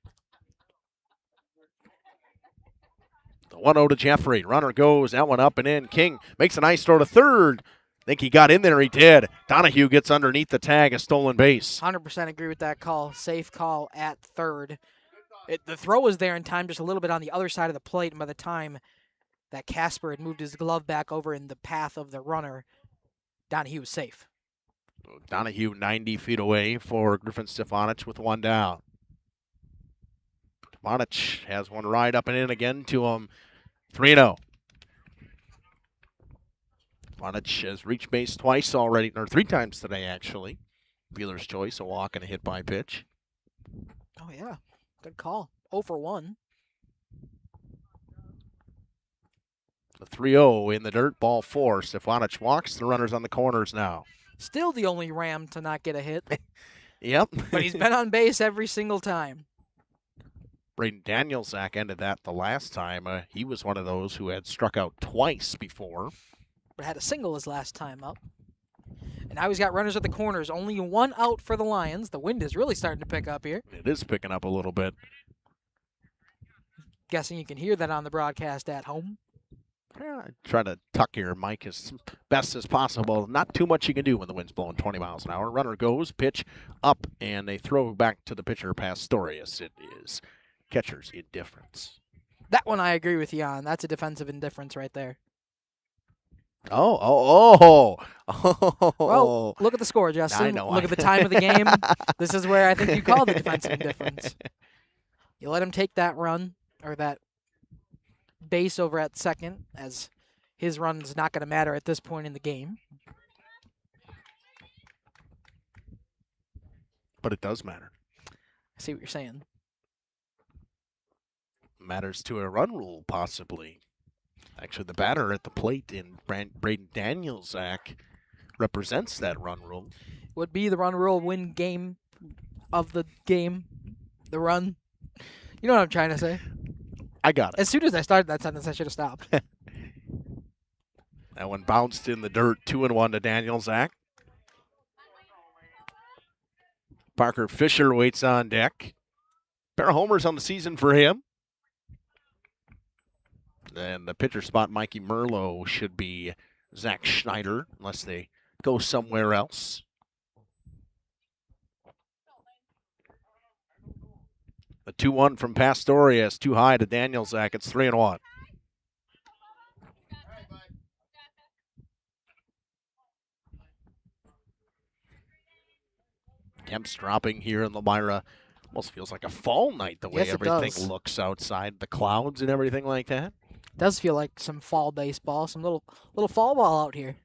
The 1-0 to Jeffrey. Runner goes, that one up and in. King makes a nice throw to third. Think he got in there, he did. Donahue gets underneath the tag, a stolen base. 100% agree with that call. Safe call at third. The throw was there in time, just a little bit on the other side of the plate, and by the time that Casper had moved his glove back over in the path of the runner, Donahue was safe. Donahue 90 feet away for Griffin Stefanich with one down. Stefanich has one right up and in again to him. 3-0. Stefanich has reached base twice already, or 3 times today, actually. Wheeler's choice, a walk and a hit by pitch. Oh, yeah. Good call. 0 for 1. The 3-0 in the dirt, ball 4. Stefanich walks. The runner's on the corners now. Still the only Ram to not get a hit. Yep. But he's been on base every single time. Braden Danielzak ended that the last time. He was one of those who had struck out twice before. But had a single his last time up. And now he's got runners at the corners. Only 1 out for the Lions. The wind is really starting to pick up here. It is picking up a little bit. Guessing you can hear that on the broadcast at home. Yeah, try to tuck your mic as best as possible. Not too much you can do when the wind's blowing 20 miles an hour. Runner goes, pitch up, and they throw back to the pitcher past Storius. It is catcher's indifference. That one I agree with you on. That's a defensive indifference right there. Oh. Well, look at the score, Justin. I know. Look at the time of the game. This is where I think you call the defensive indifference. You let him take that run, or that base over at second, as his run's not going to matter at this point in the game. But it does matter. I see what you're saying. Matters to a run rule, possibly. Actually, the batter at the plate in Braden Danielzak represents that run rule. Would be the run rule win game of the game. The run. You know what I'm trying to say? I got it. As soon as I started that sentence, I should have stopped. That one bounced in the dirt, 2-1 to Danielzak. Parker Fisher waits on deck. Pair of homers on the season for him. And the pitcher spot, Mikey Merlo, should be Zach Schneider, unless they go somewhere else. The 2-1 from Pastorius, too high to Danielzak. It's 3-1. Temps dropping here in Lomira. Almost feels like a fall night the way everything looks outside. The clouds and everything like that. It does feel like some fall baseball, some little fall ball out here.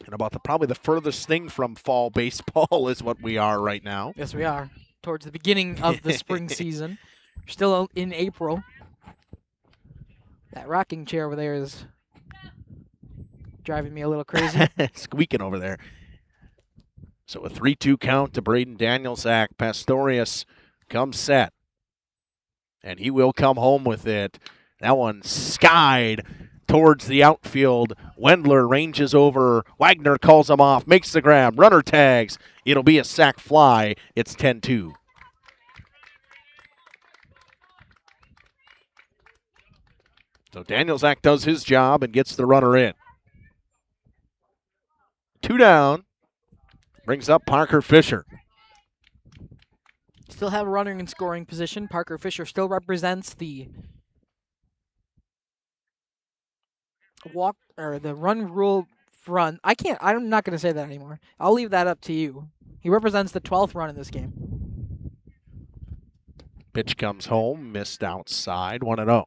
And about probably the furthest thing from fall baseball is what we are right now. Yes, we are. Towards the beginning of the spring season. We're still in April. That rocking chair over there is driving me a little crazy. Squeaking over there. So a 3-2 count to Braden Danielzak. Pastorius comes set. And he will come home with it. That one skied towards the outfield. Wendler ranges over. Wagner calls him off, makes the grab. Runner tags. It'll be a sac fly. It's 10-2. So Danielzak does his job and gets the runner in. 2 down. Brings up Parker Fisher. Still have a runner in scoring position. Parker Fisher still represents the run rule run. I'm not going to say that anymore. I'll leave that up to you. He represents the 12th run in this game. Pitch comes home, missed outside, 1-0.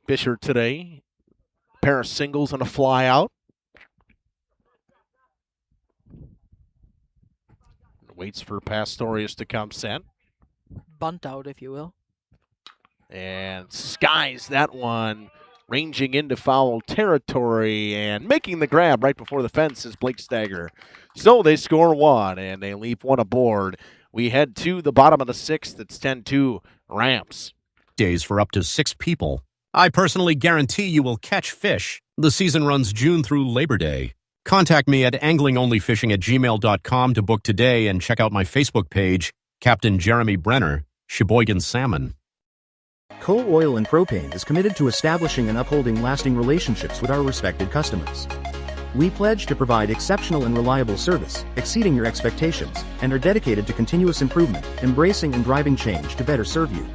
Fisher today, pair of singles and a fly out. Waits for Pastorius to come set. Bunt out, if you will. And skies that one, ranging into foul territory and making the grab right before the fence is Blake Stagger. So they score 1 and they leave 1 aboard. We head to the bottom of the 6th. It's 10-2 Rams. Days for up to 6 people. I personally guarantee you will catch fish. The season runs June through Labor Day. Contact me at anglingonlyfishing@gmail.com to book today and check out my Facebook page, Captain Jeremy Brenner, Sheboygan Salmon. Coal Oil and Propane is committed to establishing and upholding lasting relationships with our respected customers. We pledge to provide exceptional and reliable service, exceeding your expectations, and are dedicated to continuous improvement, embracing and driving change to better serve you.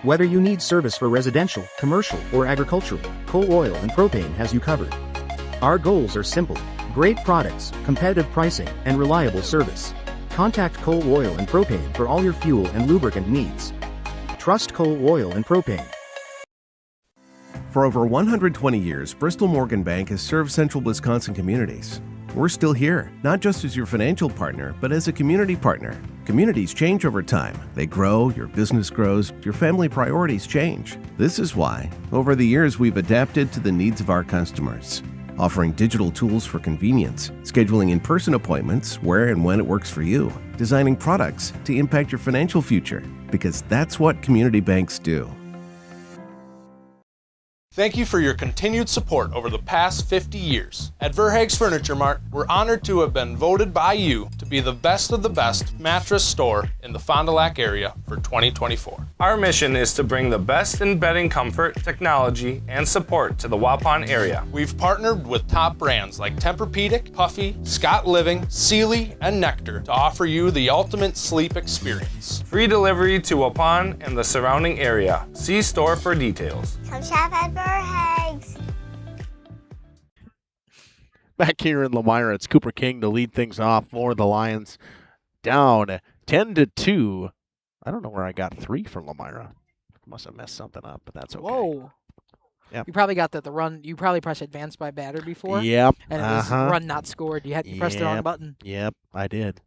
Whether you need service for residential, commercial, or agricultural, Coal Oil and Propane has you covered. Our goals are simple: great products, competitive pricing, and reliable service. Contact Coal Oil and Propane for all your fuel and lubricant needs. Trust Coal Oil and Propane. For over 120 years, Bristol Morgan Bank has served central Wisconsin communities. We're still here, not just as your financial partner, but as a community partner. Communities change over time. They grow, your business grows, your family priorities change. This is why, over the years, we've adapted to the needs of our customers, offering digital tools for convenience, scheduling in-person appointments where and when it works for you, designing products to impact your financial future, because that's what community banks do. Thank you for your continued support over the past 50 years. At Verhaeg's Furniture Mart, we're honored to have been voted by you to be the best of the best mattress store in the Fond du Lac area for 2024. Our mission is to bring the best in bedding comfort, technology, and support to the Waupun area. We've partnered with top brands like Tempur-Pedic, Puffy, Scott Living, Sealy, and Nectar to offer you the ultimate sleep experience. Free delivery to Waupun and the surrounding area. See store for details. Come shop at Verhaeg's. Back here in Lomira, it's Cooper King to lead things off for the Lions. Down 10-2. I don't know where I got 3 from Lomira. Must have messed something up, but that's okay. Whoa. Yep. You probably got that the run. You probably pressed advance by batter before. Yep. And it was run not scored. You pressed the wrong button. Yep, I did.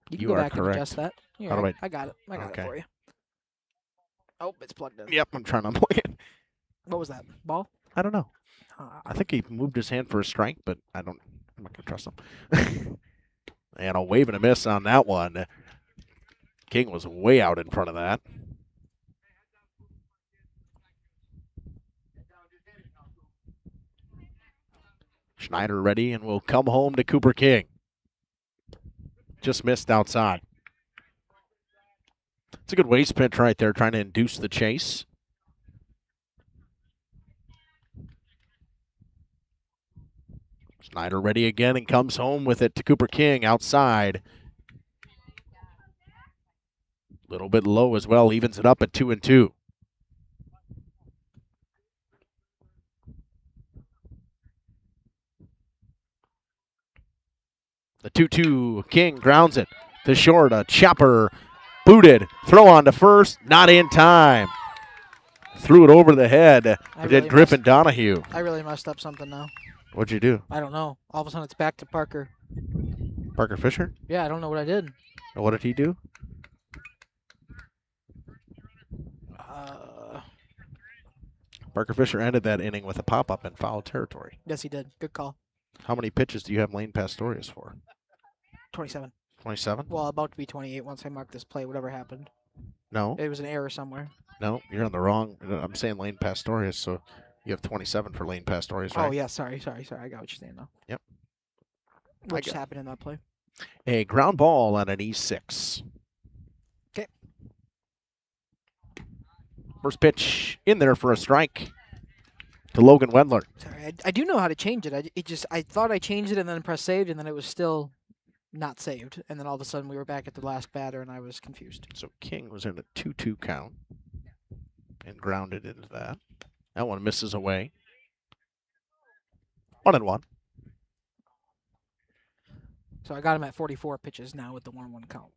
You can go back and adjust that. How do I got it. I got it for you. Oh, it's plugged in. Yep, I'm trying to plug it. What was that? Ball? I don't know. I think he moved his hand for a strike, but I'm not going to trust him. And a wave and a miss on that one. King was way out in front of that. Schneider ready and will come home to Cooper King. Just missed outside. It's a good waste pitch right there, trying to induce the chase. Schneider ready again and comes home with it to Cooper King outside. A little bit low as well, evens it up at 2-2. The 2-2, King grounds it to short, a chopper, booted, throw on to first, not in time. Threw it over the head, did Griffin Donahue. I really messed up something now. What'd you do? I don't know. All of a sudden it's back to Parker. Parker Fisher? Yeah, I don't know what I did. What did he do? Parker Fisher ended that inning with a pop-up in foul territory. Yes, he did. Good call. How many pitches do you have Lane Pastorius for? 27. 27? Well, about to be 28 once I mark this play, whatever happened. No. It was an error somewhere. No, you're on the wrong. I'm saying Lane Pastorius, so you have 27 for Lane Pastorius, right? Oh, yeah, sorry. I got what you're saying now. Yep. What just happened in that play? A ground ball on an E6. Okay. First pitch in there for a strike to Logan Wendler. Sorry, I do know how to change it. I thought I changed it and then pressed saved, and then it was still not saved. And then all of a sudden we were back at the last batter, and I was confused. So King was in a 2-2 count and grounded into that. That one misses away. 1-1. So I got him at 44 pitches now with the 1-1 count,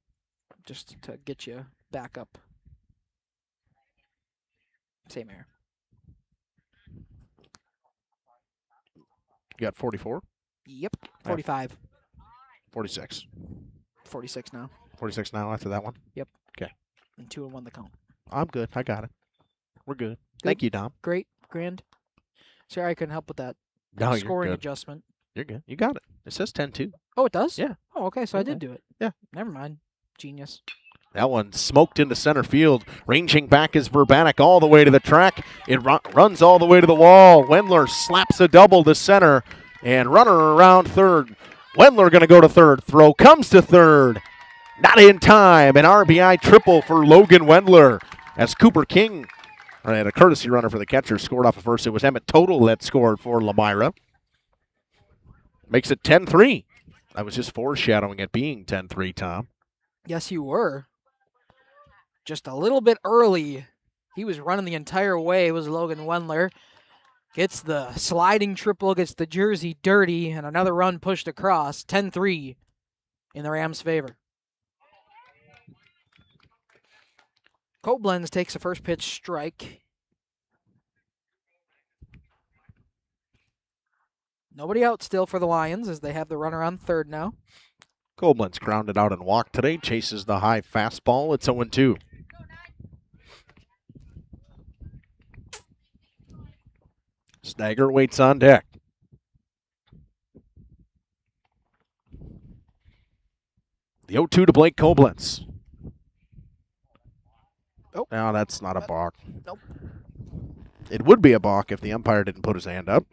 just to get you back up. Same error. You got 44? Yep. 45. 46. 46 now. 46 now after that one? Yep. Okay. And 2-1 the count. I'm good. I got it. We're good. Thank you, Dom. Great. Grand. Sorry I couldn't help with that No, scoring you're good. adjustment. You're good. You got it. It says 10-2. Oh, it does? Yeah. Oh, okay. So I Okay. did do it. Yeah. Never mind. Genius. That one smoked into center field. Ranging back is Verbanek all the way to the track. It runs all the way to the wall. Wendler slaps a double to center. And runner around third. Wendler going to go to third. Throw comes to third. Not in time. An RBI triple for Logan Wendler. As Cooper King had a courtesy runner for the catcher. Scored off of first. It was Emmett Total that scored for Lomira. Makes it 10-3. I was just foreshadowing it being 10-3, Tom. Yes, you were. Just a little bit early. He was running the entire way, was Logan Wendler. Gets the sliding triple, gets the jersey dirty, and another run pushed across. 10-3 in the Rams' favor. Koblenz takes a first pitch strike. Nobody out still for the Lions as they have the runner on third now. Koblenz grounded out and walked today. Chases the high fastball. It's 0-2. Stagger waits on deck. The 0-2 to Blake Koblenz. Oh. No, that's not a balk. Nope. It would be a balk if the umpire didn't put his hand up.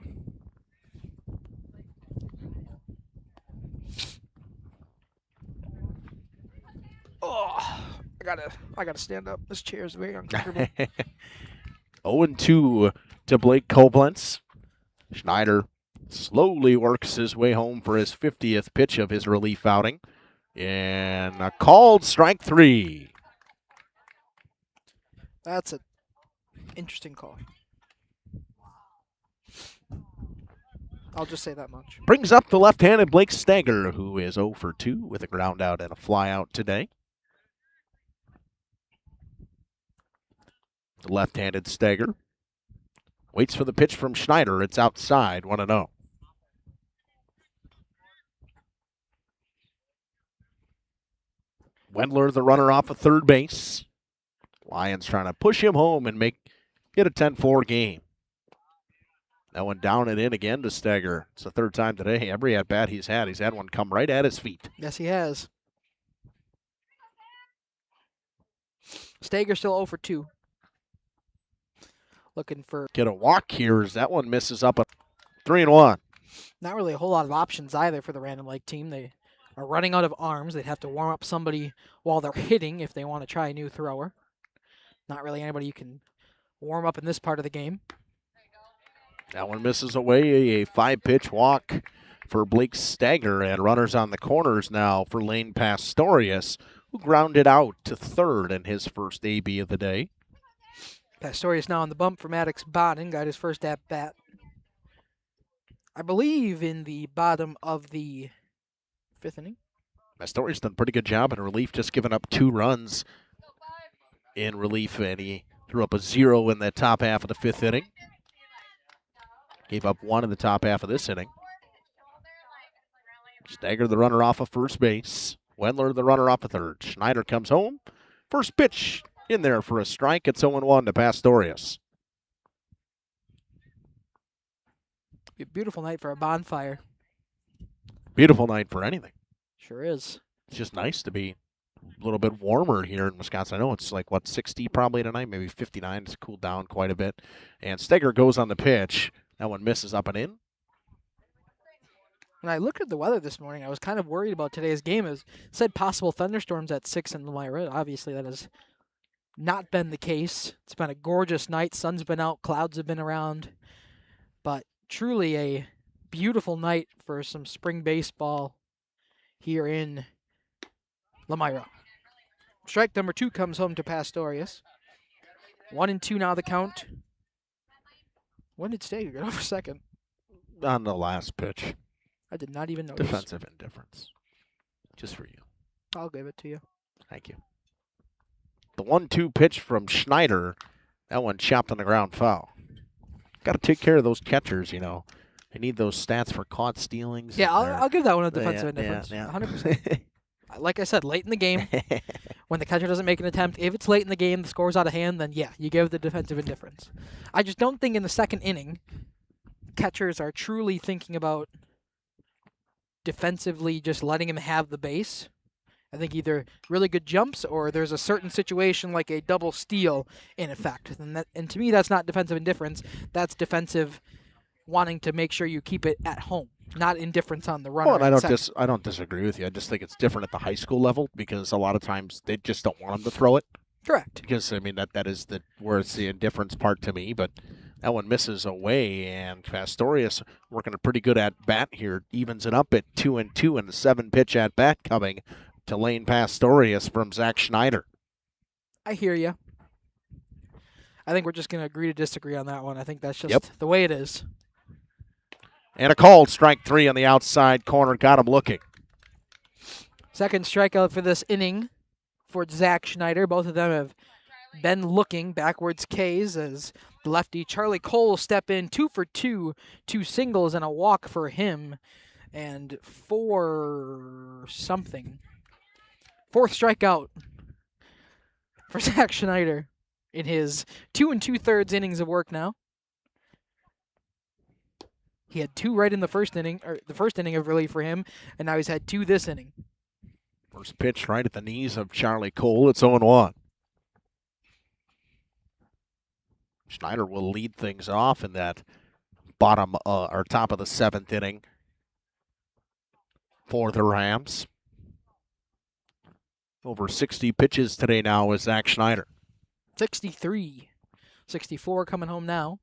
Oh, I gotta stand up. This chair is very uncomfortable. 0-2 to Blake Koblenz. Schneider slowly works his way home for his 50th pitch of his relief outing. And a called strike 3. That's an interesting call. I'll just say that much. Brings up the left-handed Blake Stagger, who is 0 for 2 with a ground out and a fly out today. The left-handed Stagger waits for the pitch from Schneider. It's outside, 1-0. Wendler, the runner off of third base. Lions trying to push him home and make it a 10-4 game. That one down and in again to Stagger. It's the third time today. Every at-bat he's had one come right at his feet. Yes, he has. Stager still 0 for 2. Looking for... Get a walk here as that one misses up a 3-1. Not really a whole lot of options either for the Random Lake team. They are running out of arms. They'd have to warm up somebody while they're hitting if they want to try a new thrower. Not really anybody you can warm up in this part of the game. That one misses away. A 5-pitch walk for Blake Stagger, and runners on the corners now for Lane Pastorius, who grounded out to third in his first AB of the day. Pastorius now on the bump for Maddox Bodden, got his first at-bat, I believe, in the bottom of the 5th inning. Pastorius done a pretty good job in relief, just giving up 2 runs in relief, and he threw up a 0 in the top half of the 5th inning. Gave up 1 in the top half of this inning. Stagger, the runner off of first base. Wendler, the runner off of third. Schneider comes home. First pitch in there for a strike. It's 0-1 to Pastorius. Be a beautiful night for a bonfire. Beautiful night for anything. Sure is. It's just nice to be a little bit warmer here in Wisconsin. I know it's like, 60 probably tonight, maybe 59. It's cooled down quite a bit. And Stagger goes on the pitch. That one misses up and in. When I looked at the weather this morning, I was kind of worried about today's game. It said possible thunderstorms at 6 in Lomira. Obviously, that has not been the case. It's been a gorgeous night. Sun's been out. Clouds have been around. But truly a beautiful night for some spring baseball here in Lomira. Strike number 2 comes home to Pastorius. 1-2 now the count. When did Stagger get over second? On the last pitch. I did not even notice. Defensive indifference. Just for you. I'll give it to you. Thank you. The 1-2 pitch from Schneider. That one chopped on the ground foul. Got to take care of those catchers, you know. They need those stats for caught stealings. Yeah, I'll give that one a defensive indifference. Yeah. 100%. Like I said, late in the game, when the catcher doesn't make an attempt, if it's late in the game, the score's out of hand, then yeah, you give the defensive indifference. I just don't think in the second inning, catchers are truly thinking about defensively just letting him have the base. I think either really good jumps or there's a certain situation like a double steal in effect. And to me, that's not defensive indifference. That's defensive wanting to make sure you keep it at home, not indifference on the runner. Well, and I don't disagree with you. I just think it's different at the high school level because a lot of times they just don't want him to throw it. Correct. Because, I mean, that is where it's the indifference part to me, but that one misses away, and Pastorius working a pretty good at-bat here, evens it up at 2-2, and the 7-pitch at-bat coming to Lane Pastorius from Zach Schneider. I hear you. I think we're just going to agree to disagree on that one. I think that's just the way it is. And a called strike 3 on the outside corner. Got him looking. Second strikeout for this inning for Zach Schneider. Both of them have been looking backwards Ks as the lefty Charlie Cole step in 2 for 2, 2 singles and a walk for him, and 4 something. 4th strikeout for Zach Schneider in his 2 2/3 innings of work now. He had 2 right in the first inning, or the first inning of relief for him, and now he's had 2 this inning. First pitch right at the knees of Charlie Cole. It's 0-1. Schneider will lead things off in that bottom or top of the 7th inning for the Rams. Over 60 pitches today now with Zach Schneider. 63. 64 coming home now.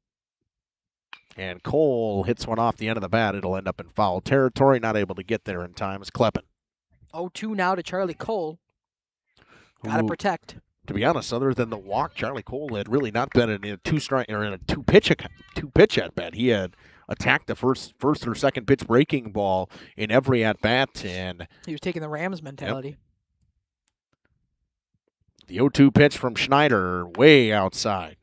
And Cole hits one off the end of the bat. It'll end up in foul territory. Not able to get there in time is Kleppen. 0-2 now to Charlie Cole. Got to protect. To be honest, other than the walk, Charlie Cole had really not been in a two-pitch at bat. He had attacked the first or second pitch breaking ball in every at bat, and he was taking the Rams mentality. Yep. The 0-2 pitch from Schneider, way outside.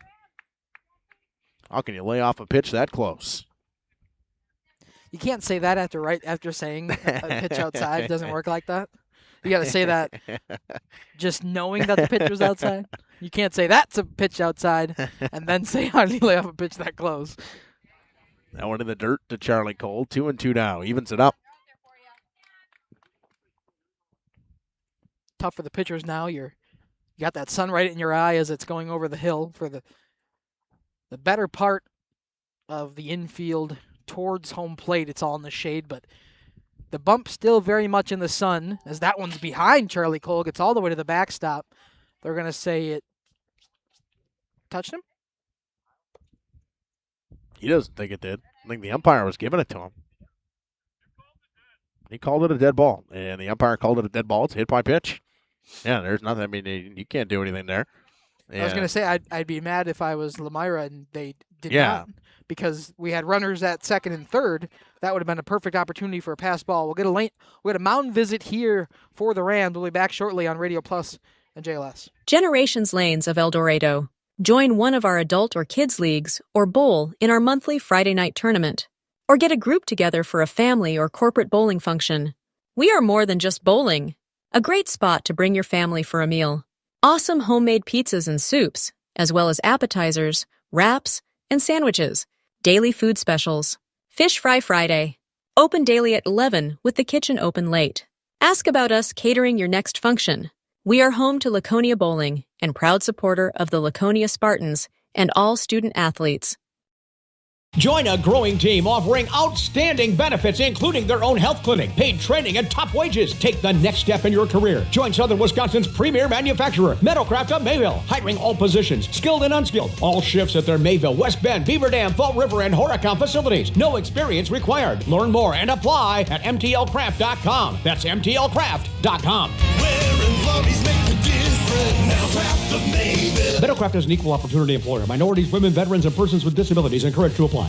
How can you lay off a pitch that close? You can't say that after saying a pitch outside. It doesn't work like that. You got to say that just knowing that the pitch was outside. You can't say that's a pitch outside and then say how do you lay off a pitch that close. That one in the dirt to Charlie Cole. 2-2 now. Evens it up. Tough for the pitchers now. You got that sun right in your eye as it's going over the hill for the better part of the infield towards home plate. It's all in the shade, but the bump still very much in the sun as that one's behind Charlie Cole. Gets all the way to the backstop. They're going to say it touched him? He doesn't think it did. I think the umpire was giving it to him. He called it a dead ball, and the umpire called it a dead ball. It's a hit by pitch. Yeah, there's nothing. I mean, you can't do anything there. I was going to say I'd be mad if I was Lomira and they did Yeah. not, because we had runners at second and third. That would have been a perfect opportunity for a pass ball. We'll get a mound visit here for the Rams. We'll be back shortly on Radio Plus and JLS. Generations Lanes of El Dorado. Join one of our adult or kids leagues or bowl in our monthly Friday night tournament. Or get a group together for a family or corporate bowling function. We are more than just bowling. A great spot to bring your family for a meal. Awesome homemade pizzas and soups, as well as appetizers, wraps, and sandwiches. Daily food specials. Fish Fry Friday. Open daily at 11 with the kitchen open late. Ask about us catering your next function. We are home to Laconia Bowling and proud supporter of the Laconia Spartans and all student athletes. Join a growing team offering outstanding benefits, including their own health clinic, paid training, and top wages. Take the next step in your career. Join Southern Wisconsin's premier manufacturer, Metalcraft of Mayville, hiring all positions, skilled and unskilled. All shifts at their Mayville, West Bend, Beaver Dam, Fall River, and Horicon facilities. No experience required. Learn more and apply at mtlcraft.com. That's mtlcraft.com. Metalcraft is an equal opportunity employer. Minorities, women, veterans, and persons with disabilities encouraged to apply.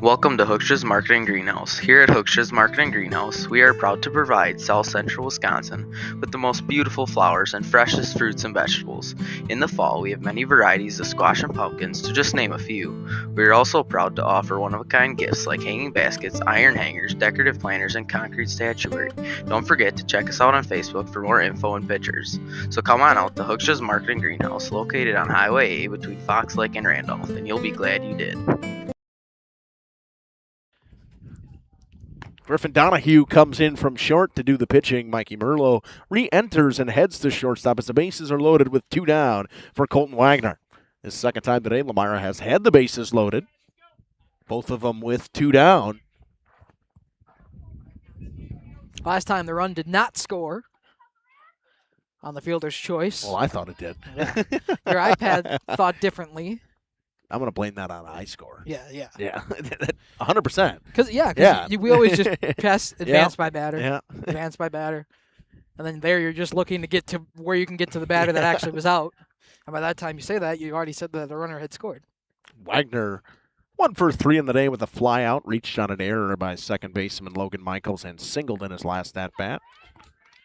Welcome to Hookstra's Marketing Greenhouse. Here at Hookstra's Marketing Greenhouse, we are proud to provide South Central Wisconsin with the most beautiful flowers and freshest fruits and vegetables. In the fall, we have many varieties of squash and pumpkins, to just name a few. We are also proud to offer one-of-a-kind gifts like hanging baskets, iron hangers, decorative planters, and concrete statuary. Don't forget to check us out on Facebook for more info and pictures. So come on out to Hookstra's Marketing Greenhouse, located on Highway A between Fox Lake and Randolph, and you'll be glad you did. Griffin Donahue comes in from short to do the pitching. Mikey Merlo re-enters and heads to shortstop as the bases are loaded with 2 down for Colton Wagner. His second time today, Lomira has had the bases loaded, both of them with 2 down. Last time the run did not score on the fielder's choice. Well, I thought it did. Yeah. Your iPad thought differently. I'm going to blame that on iScore. Yeah. Yeah, 100%. Because we always just press advance by batter, advance by batter. And then there you're just looking to get to where you can get to the batter that actually was out. And by that time you say that, you already said that the runner had scored. Wagner 1 for 3 in the day with a fly out, reached on an error by second baseman Logan Michaels and singled in his last at-bat.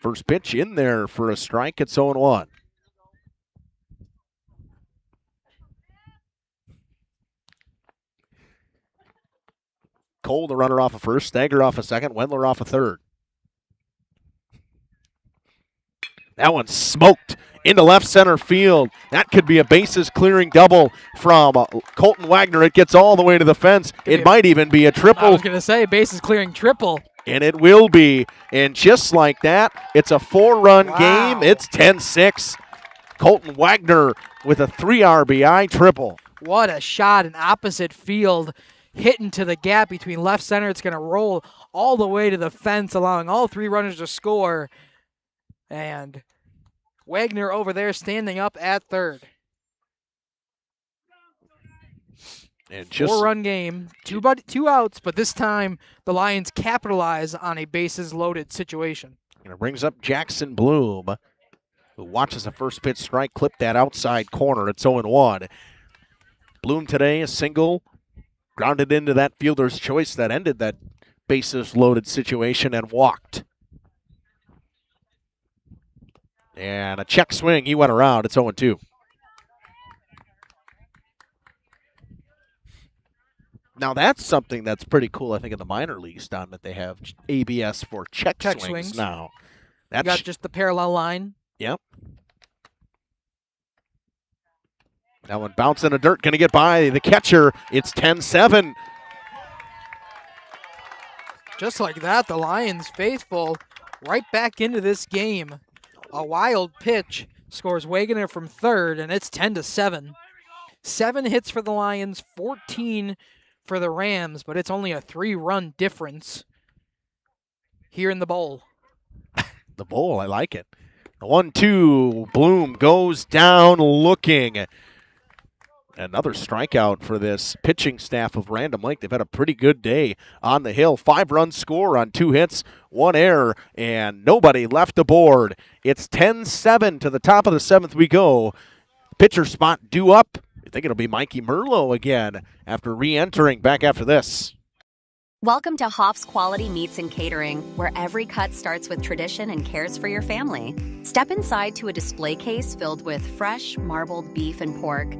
First pitch in there for a strike. It's 0-1. Cole, the runner, off a first. Stagger off a second. Wendler off a third. That one smoked into left center field. That could be a bases-clearing double from Colton Wagner. It gets all the way to the fence. It might even be a triple. I was going to say bases-clearing triple. And it will be. And just like that, it's a 4-run game. It's 10-6. Colton Wagner with a 3 RBI triple. What a shot in opposite field. Hitting to the gap between left center. It's going to roll all the way to the fence, allowing all 3 runners to score. And Wagner over there standing up at third. And just 4-run game, 2 outs, but this time the Lions capitalize on a bases-loaded situation. And it brings up Jackson Bloom, who watches the first pitch strike clip that outside corner. It's 0-1. Bloom today, a single, grounded into that fielder's choice that ended that bases-loaded situation and walked. And a check swing. He went around. It's 0-2. Now, that's something that's pretty cool, I think, in the minor leagues, Don, that they have ABS for check swings now. You got just the parallel line. Yep. That one bounced in the dirt, going to get by the catcher. It's 10-7. Just like that, the Lions faithful right back into this game. A wild pitch scores Wagner from third, and it's 10-7. 7 hits for the Lions, 14 for the Rams, but it's only a 3-run difference here in the bowl. The bowl, I like it. The 1-2, Bloom goes down looking. Another strikeout for this pitching staff of Random Lake. They've had a pretty good day on the hill. 5-run score on 2 hits, 1 error, and nobody left aboard. It's 10-7 to the top of the 7th we go. Pitcher spot due up. I think it'll be Mikey Merlot again after re-entering back after this. Welcome to Hoff's Quality Meats and Catering, where every cut starts with tradition and cares for your family. Step inside to a display case filled with fresh, marbled beef and pork,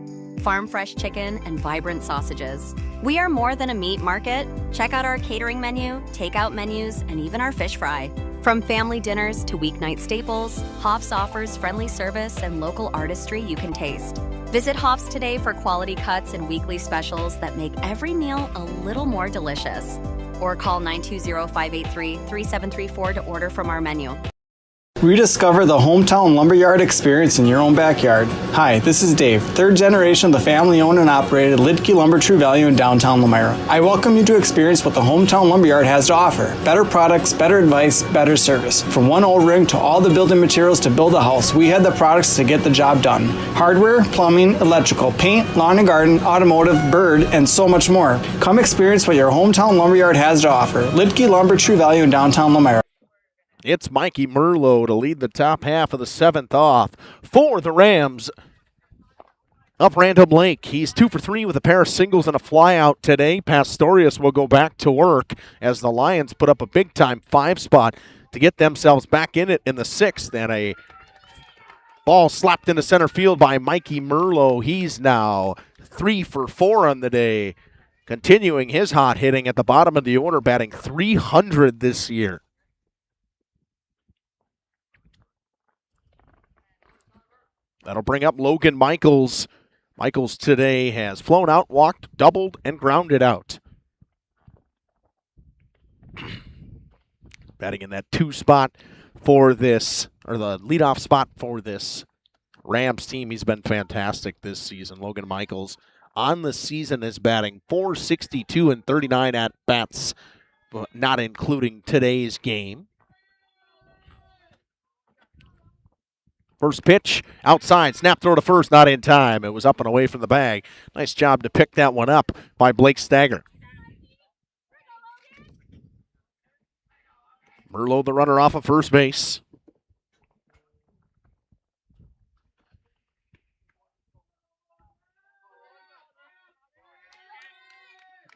farm-fresh chicken, and vibrant sausages. We are more than a meat market. Check out our catering menu, takeout menus, and even our fish fry. From family dinners to weeknight staples, Hoff's offers friendly service and local artistry you can taste. Visit Hoff's today for quality cuts and weekly specials that make every meal a little more delicious. Or call 920-583-3734 to order from our menu. Rediscover the hometown lumberyard experience in your own backyard. Hi, this is Dave, 3rd generation of the family-owned and operated Lidke Lumber True Value in downtown Lomira. I welcome you to experience what the hometown lumberyard has to offer. Better products, better advice, better service. From one O-ring to all the building materials to build a house, we had the products to get the job done. Hardware, plumbing, electrical, paint, lawn and garden, automotive, bird, and so much more. Come experience what your hometown lumberyard has to offer. Lidke Lumber True Value in downtown Lomira. It's Mikey Merlot to lead the top half of the 7th off for the Rams of Random Lake. He's 2 for 3 with a pair of singles and a flyout today. Pastorius will go back to work as the Lions put up a big-time 5 spot to get themselves back in it in the 6th. And a ball slapped into center field by Mikey Merlot. He's now 3 for 4 on the day, continuing his hot hitting at the bottom of the order, batting .300 this year. That'll bring up Logan Michaels. Michaels today has flown out, walked, doubled, and grounded out. Batting in that 2 spot for this, or the leadoff spot for this Rams team. He's been fantastic this season. Logan Michaels on the season is batting .462 and 39 at-bats, but not including today's game. First pitch, outside, snap throw to first, not in time. It was up and away from the bag. Nice job to pick that one up by Blake Stagger. Merlot, the runner off of first base.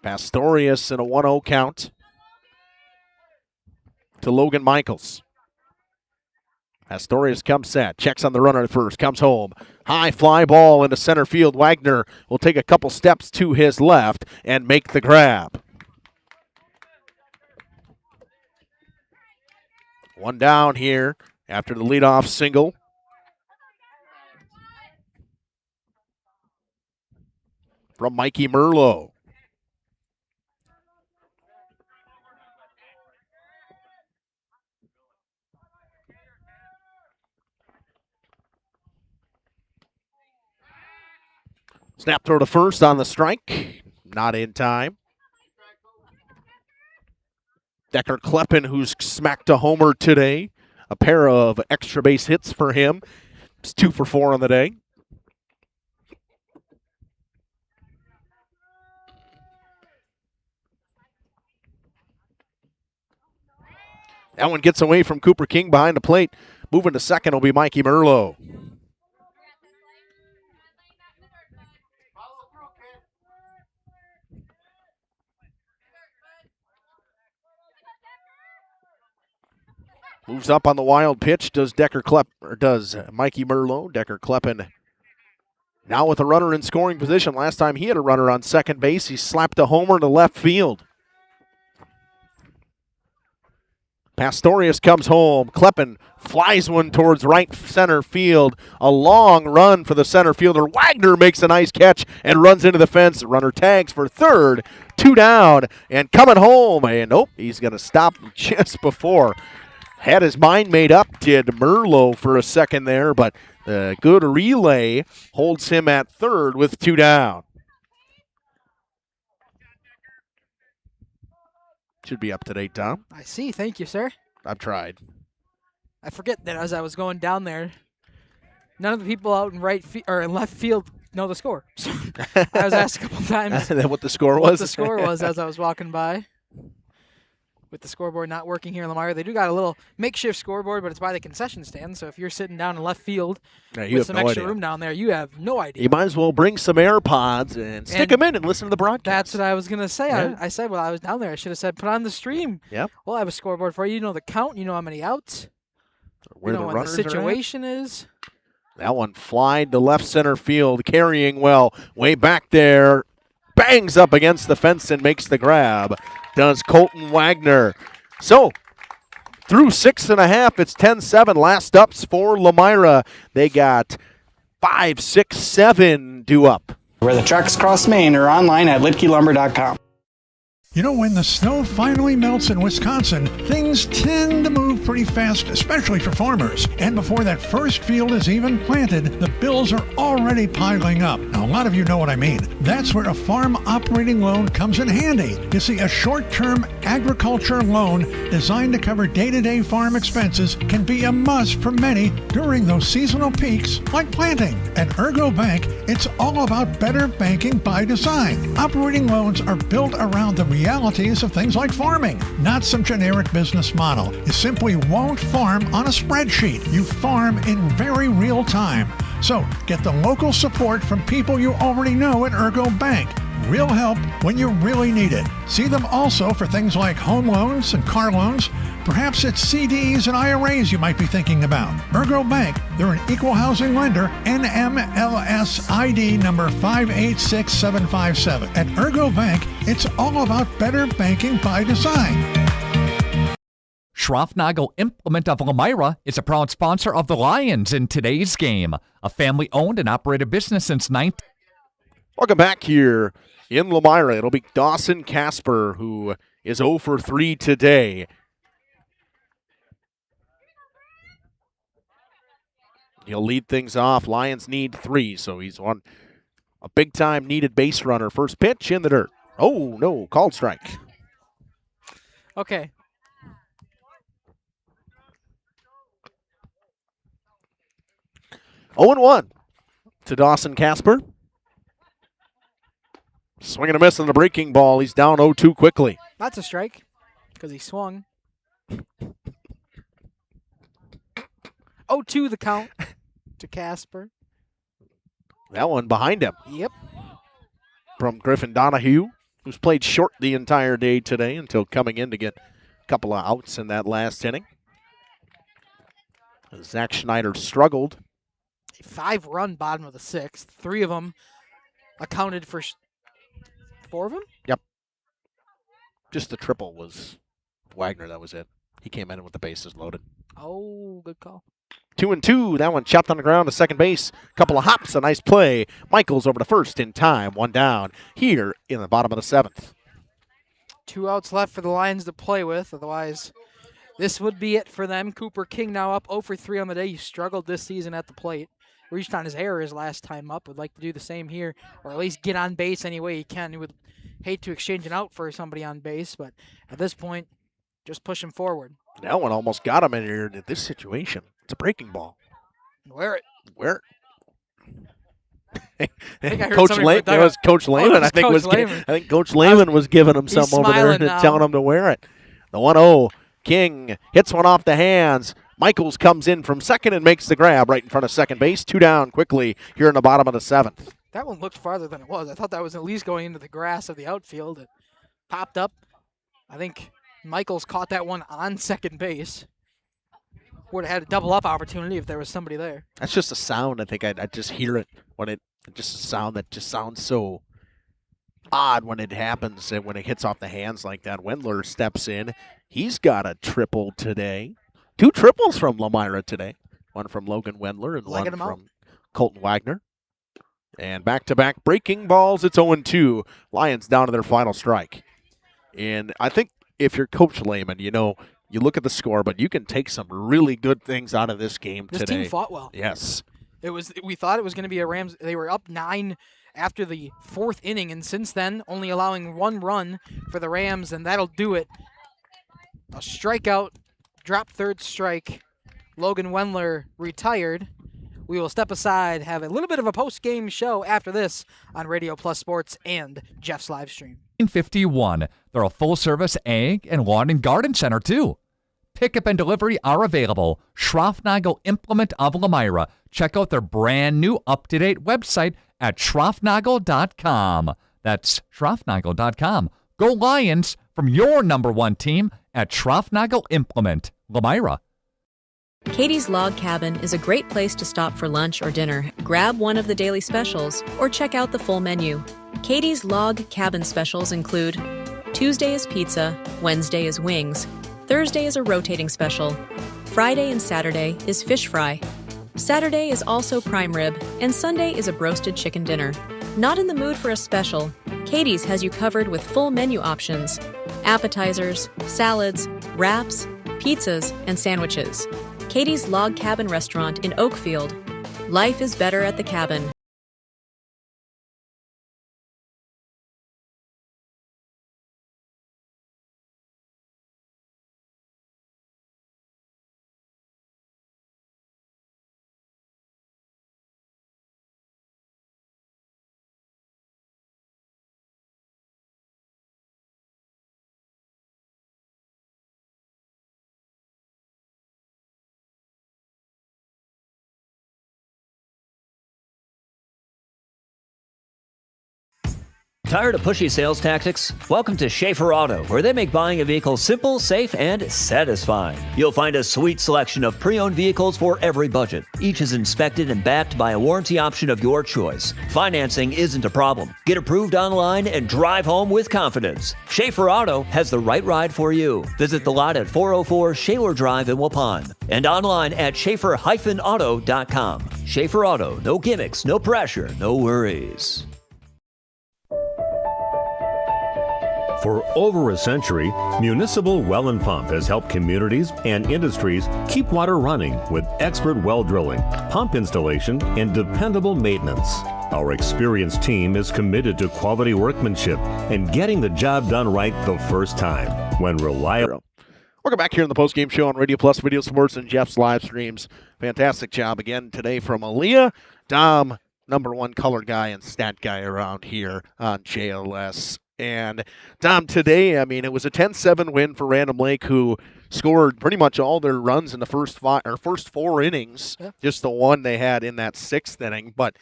Pastorius in a 1-0 count to Logan Michaels. Pastorius comes set, checks on the runner at first, comes home. High fly ball into center field. Wagner will take a couple steps to his left and make the grab. One down here after the leadoff single. From Mikey Merlot. Snap throw to first on the strike. Not in time. Decker Kleppen, who's smacked a homer today. A pair of extra base hits for him. It's 2 for 4 on the day. That one gets away from Cooper King behind the plate. Moving to second will be Mikey Merlot. Moves up on the wild pitch. Does Mikey Merlot. Decker Kleppen now with a runner in scoring position. Last time he had a runner on second base, he slapped a homer to left field. Pastorius comes home. Kleppen flies one towards right center field. A long run for the center fielder. Wagner makes a nice catch and runs into the fence. The runner tags for third. 2 down and coming home. And nope, he's going to stop just before. Had his mind made up, did Merlot for a second there, but the good relay holds him at third with 2 down. Should be up to date, Tom. I see. Thank you, sir. I've tried. I forget that as I was going down there, none of the people out in in left field know the score. So I was asked a couple times what the score was. What the score was as I was walking by. With the scoreboard not working here in Lomira, they do got a little makeshift scoreboard, but it's by the concession stand. So if you're sitting down in left field with some extra room down there, you have no idea. You might as well bring some AirPods and stick them in and listen to the broadcast. That's what I was gonna say. Yeah. I said, well, I was down there. I should have said, put on the stream. Yep. Well, I have a scoreboard for you. You know the count. You know how many outs. Where you know the what runners the are at. situation is. That one flying to left center field, carrying well, way back there, bangs up against the fence and makes the grab. Does Colton Wagner. So, through 6.5, it's 10-7. Last ups for Lomira. They got 5, 6, 7 due up. Where the trucks cross Maine or online at litkeylumber.com. You know, when the snow finally melts in Wisconsin, things tend to move pretty fast, especially for farmers. And before that first field is even planted, the bills are already piling up. Now, a lot of you know what I mean. That's where a farm operating loan comes in handy. You see, a short-term agriculture loan designed to cover day-to-day farm expenses can be a must for many during those seasonal peaks like planting. At Ergo Bank, it's all about better banking by design. Operating loans are built around the realities of things like farming, not some generic business model. You simply won't farm on a spreadsheet. You farm in very real time. So get the local support from people you already know at Ergo Bank. Real help when you really need it. See them also for things like home loans and car loans. Perhaps it's CDs and IRAs you might be thinking about. Ergo Bank, they're an equal housing lender, NMLS ID number 586757. At Ergo Bank, it's all about better banking by design. Schroffnagel Implement of Lomira is a proud sponsor of the Lions in today's game. A family-owned and operated business since 19... Welcome back here in Lomira. It'll be Dawson Casper, who is 0 for 3 today. He'll lead things off. Lions need 3, so he's on a big-time needed base runner. First pitch in the dirt. Oh, no, called strike. Okay. Oh and 1 to Dawson Casper. Swing and a miss on the breaking ball. He's down 0-2 quickly. That's a strike because he swung. 0-2 the count to Casper. That one behind him. Yep. From Griffin Donahue, who's played short the entire day today until coming in to get a couple of outs in that last inning. Zach Schneider struggled. A 5-run bottom of the 6th. 3 of them accounted for 4 of them? Yep. Just the triple was Wagner. That was it. He came in with the bases loaded. Oh, good call. 2-2. That one chopped on the ground to second base. Couple of hops. A nice play. Michaels over to first in time. 1 down here in the bottom of the 7th. 2 outs left for the Lions to play with. Otherwise, this would be it for them. Cooper King now up 0 for 3 on the day. He struggled this season at the plate. Reached on his error his last time up. Would like to do the same here, or at least get on base any way he can. He would hate to exchange an out for somebody on base, but at this point, just push him forward. That one almost got him in here in this situation. It's a breaking ball. Wear it. Where? Coach Lehman. It was Coach Lehman. I think Coach Lehman was giving him something over there and telling him to wear it. The 1-0. King hits one off the hands. Michaels comes in from second and makes the grab right in front of second base. 2 down quickly here in the bottom of the 7th. That one looked farther than it was. I thought that was at least going into the grass of the outfield. It popped up. I think Michaels caught that one on second base. Would have had a double-up opportunity if there was somebody there. That's just a sound. I think I just hear it when it's just a sound that just sounds so odd when it happens and when it hits off the hands like that. Wendler steps in. He's got a triple today. 2 triples from Lomira today. One from Logan Wendler and one from Colton Wagner. And back-to-back breaking balls. It's 0-2. Lions down to their final strike. And I think if you're Coach Lehman, you know, you look at the score, but you can take some really good things out of this game today. This team fought well. Yes. We thought it was going to be a Rams. They were up 9 after the 4th inning, and since then, only allowing 1 run for the Rams, and that'll do it a strikeout, drop third strike. Logan Wendler retired. We will step aside, have a little bit of a post-game show after this on Radio Plus Sports and Jeff's live stream. 1951. They're a full-service ag and lawn and garden center, too. Pickup and delivery are available. Schroffnagel Implement of Lomira. Check out their brand new up-to-date website at schroffnagel.com. That's schroffnagel.com. Go Lions from your number one team at Schroffnagel Implement, Lomira. Katie's Log Cabin is a great place to stop for lunch or dinner. Grab one of the daily specials or check out the full menu. Katie's Log Cabin specials include Tuesday is pizza, Wednesday is wings, Thursday is a rotating special, Friday and Saturday is fish fry, Saturday is also prime rib, and Sunday is a broasted chicken dinner. Not in the mood for a special? Katie's has you covered with full menu options, appetizers, salads, wraps, pizzas, and sandwiches. Katie's Log Cabin Restaurant in Oakfield. Life is better at the cabin. Tired of pushy sales tactics? Welcome to Schaefer Auto, where they make buying a vehicle simple, safe, and satisfying. You'll find a sweet selection of pre-owned vehicles for every budget. Each is inspected and backed by a warranty option of your choice. Financing isn't a problem. Get approved online and drive home with confidence. Schaefer Auto has the right ride for you. Visit the lot at 404 Shaler Drive in Waupun and online at schaefer-auto.com. Schaefer Auto, no gimmicks, no pressure, no worries. For over a century, Municipal Well and Pump has helped communities and industries keep water running with expert well drilling, pump installation, and dependable maintenance. Our experienced team is committed to quality workmanship and getting the job done right the first time when reliable. Welcome back here in the postgame show on Radio Plus Video Sports and Jeff's live streams. Fantastic job again today from Aaliyah. Dom, number one color guy and stat guy around here on JLS. And Dom, today, I mean, it was a 10-7 win for Random Lake, who scored pretty much all their runs in the first four innings. Yeah. Just the one they had in that sixth inning. But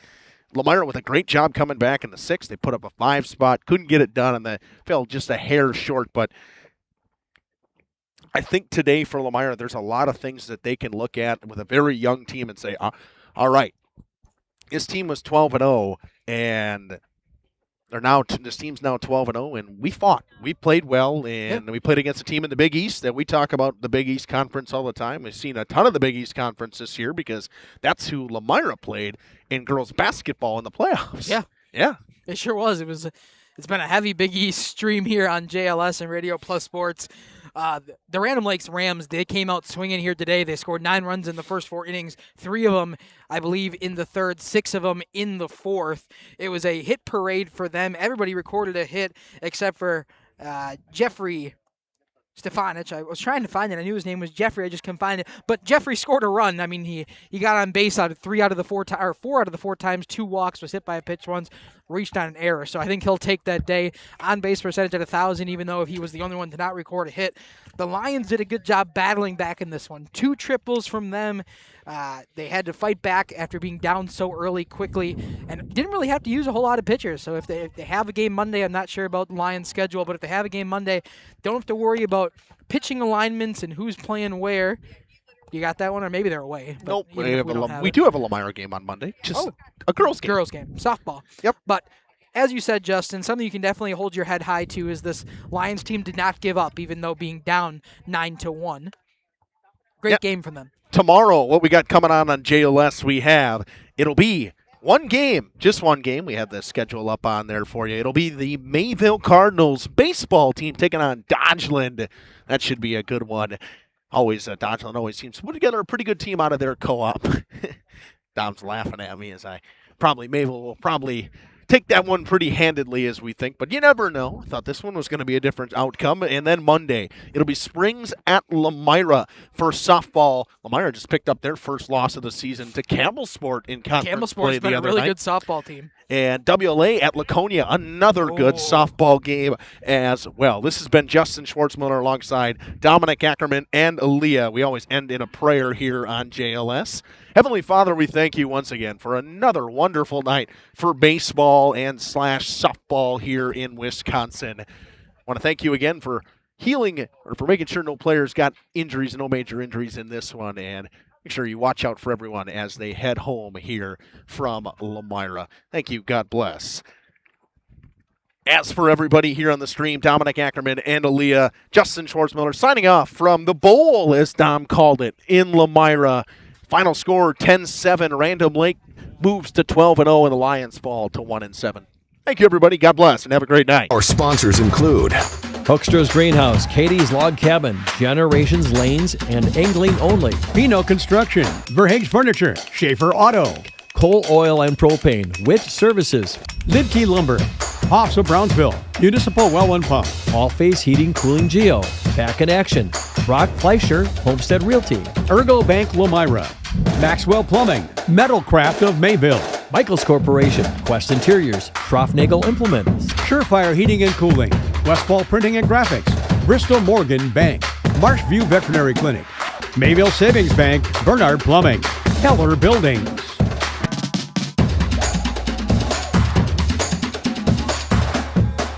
Lomira with a great job coming back in the sixth. They put up a 5 spot, couldn't get it done, and they fell just a hair short. But I think today for Lomira, there's a lot of things that they can look at with a very young team and say, all right, this team was 12-0, and this team's now 12-0, and we fought. We played well, and we played against a team in the Big East that we talk about the Big East Conference all the time. We've seen a ton of the Big East Conference this year because that's who Lomira played in girls basketball in the playoffs. Yeah. It sure was. It's been a heavy Big East stream here on JLS and Radio Plus Sports. The Random Lakes Rams, they came out swinging here today. They scored 9 runs in the first 4 innings, 3 of them, I believe, in the third, 6 of them in the fourth. It was a hit parade for them. Everybody recorded a hit except for Jeffrey Stefanich. I was trying to find it. I knew his name was Jeffrey. I just couldn't find it. But Jeffrey scored a run. I mean, he got on base out of 4 out of the 4 times, 2 walks, was hit by a pitch once, reached on an error. So I think he'll take that day. On base percentage at 1,000, even though if he was the only one to not record a hit. The Lions did a good job battling back in this one. 2 triples from them. They had to fight back after being down so early quickly and didn't really have to use a whole lot of pitchers. So if they have a game Monday, I'm not sure about the Lions' schedule, but if they have a game Monday, don't have to worry about pitching alignments and who's playing where. You got that one, or maybe they're away. Nope. We do have a Lomira game on Monday. Just a girls' game. Girls' game. Softball. Yep. But as you said, Justin, something you can definitely hold your head high to is this Lions team did not give up, even though being down 9-1. Great game from them. Tomorrow, what we got coming on JLS, it'll be one game, just one game. We have the schedule up on there for you. It'll be the Mayville Cardinals baseball team taking on Dodgeland. That should be a good one. Dodgeland always seems to put together a pretty good team out of their co-op. Dom's laughing at me as Mayville will probably take that one pretty handedly as we think, but you never know. I thought this one was going to be a different outcome. And then Monday, it'll be Springs at Lomira for softball. Lomira just picked up their first loss of the season to Campbellsport in conference play the other night. Campbellsport's been a really good softball team. And WLA at Laconia, another good softball game as well. This has been Justin Schwartzmiller alongside Dominic Ackerman and Aaliyah. We always end in a prayer here on JLS. Heavenly Father, we thank you once again for another wonderful night for baseball and / softball here in Wisconsin. I want to thank you again for healing or for making sure no players got injuries, no major injuries in this one, and make sure you watch out for everyone as they head home here from Lomira. Thank you. God bless. As for everybody here on the stream, Dominic Ackerman and Aaliyah, Justin Schwartzmiller signing off from the bowl, as Dom called it, in Lomira. Final score 10-7. Random Lake moves to 12-0, and the Lions fall to 1-7. Thank you, everybody. God bless, and have a great night. Our sponsors include Hoekstra's Greenhouse, Katie's Log Cabin, Generations Lanes, and Angling Only. Pino Construction, Verhaeg's Furniture, Schaefer Auto, Coal, Oil, and Propane, Witch Services, Lidkey Lumber, Hoffs of Brownsville, Municipal Well and Pump, All Face Heating, Cooling Geo, Back in Action, Brock Fleischer, Homestead Realty, Ergo Bank Lomira, Maxwell Plumbing, Metalcraft of Mayville, Michaels Corporation, Quest Interiors, Schroffnagel Implements, Surefire Heating and Cooling, Westfall Printing and Graphics, Bristol Morgan Bank, Marshview Veterinary Clinic, Mayville Savings Bank, Bernard Plumbing, Keller Buildings.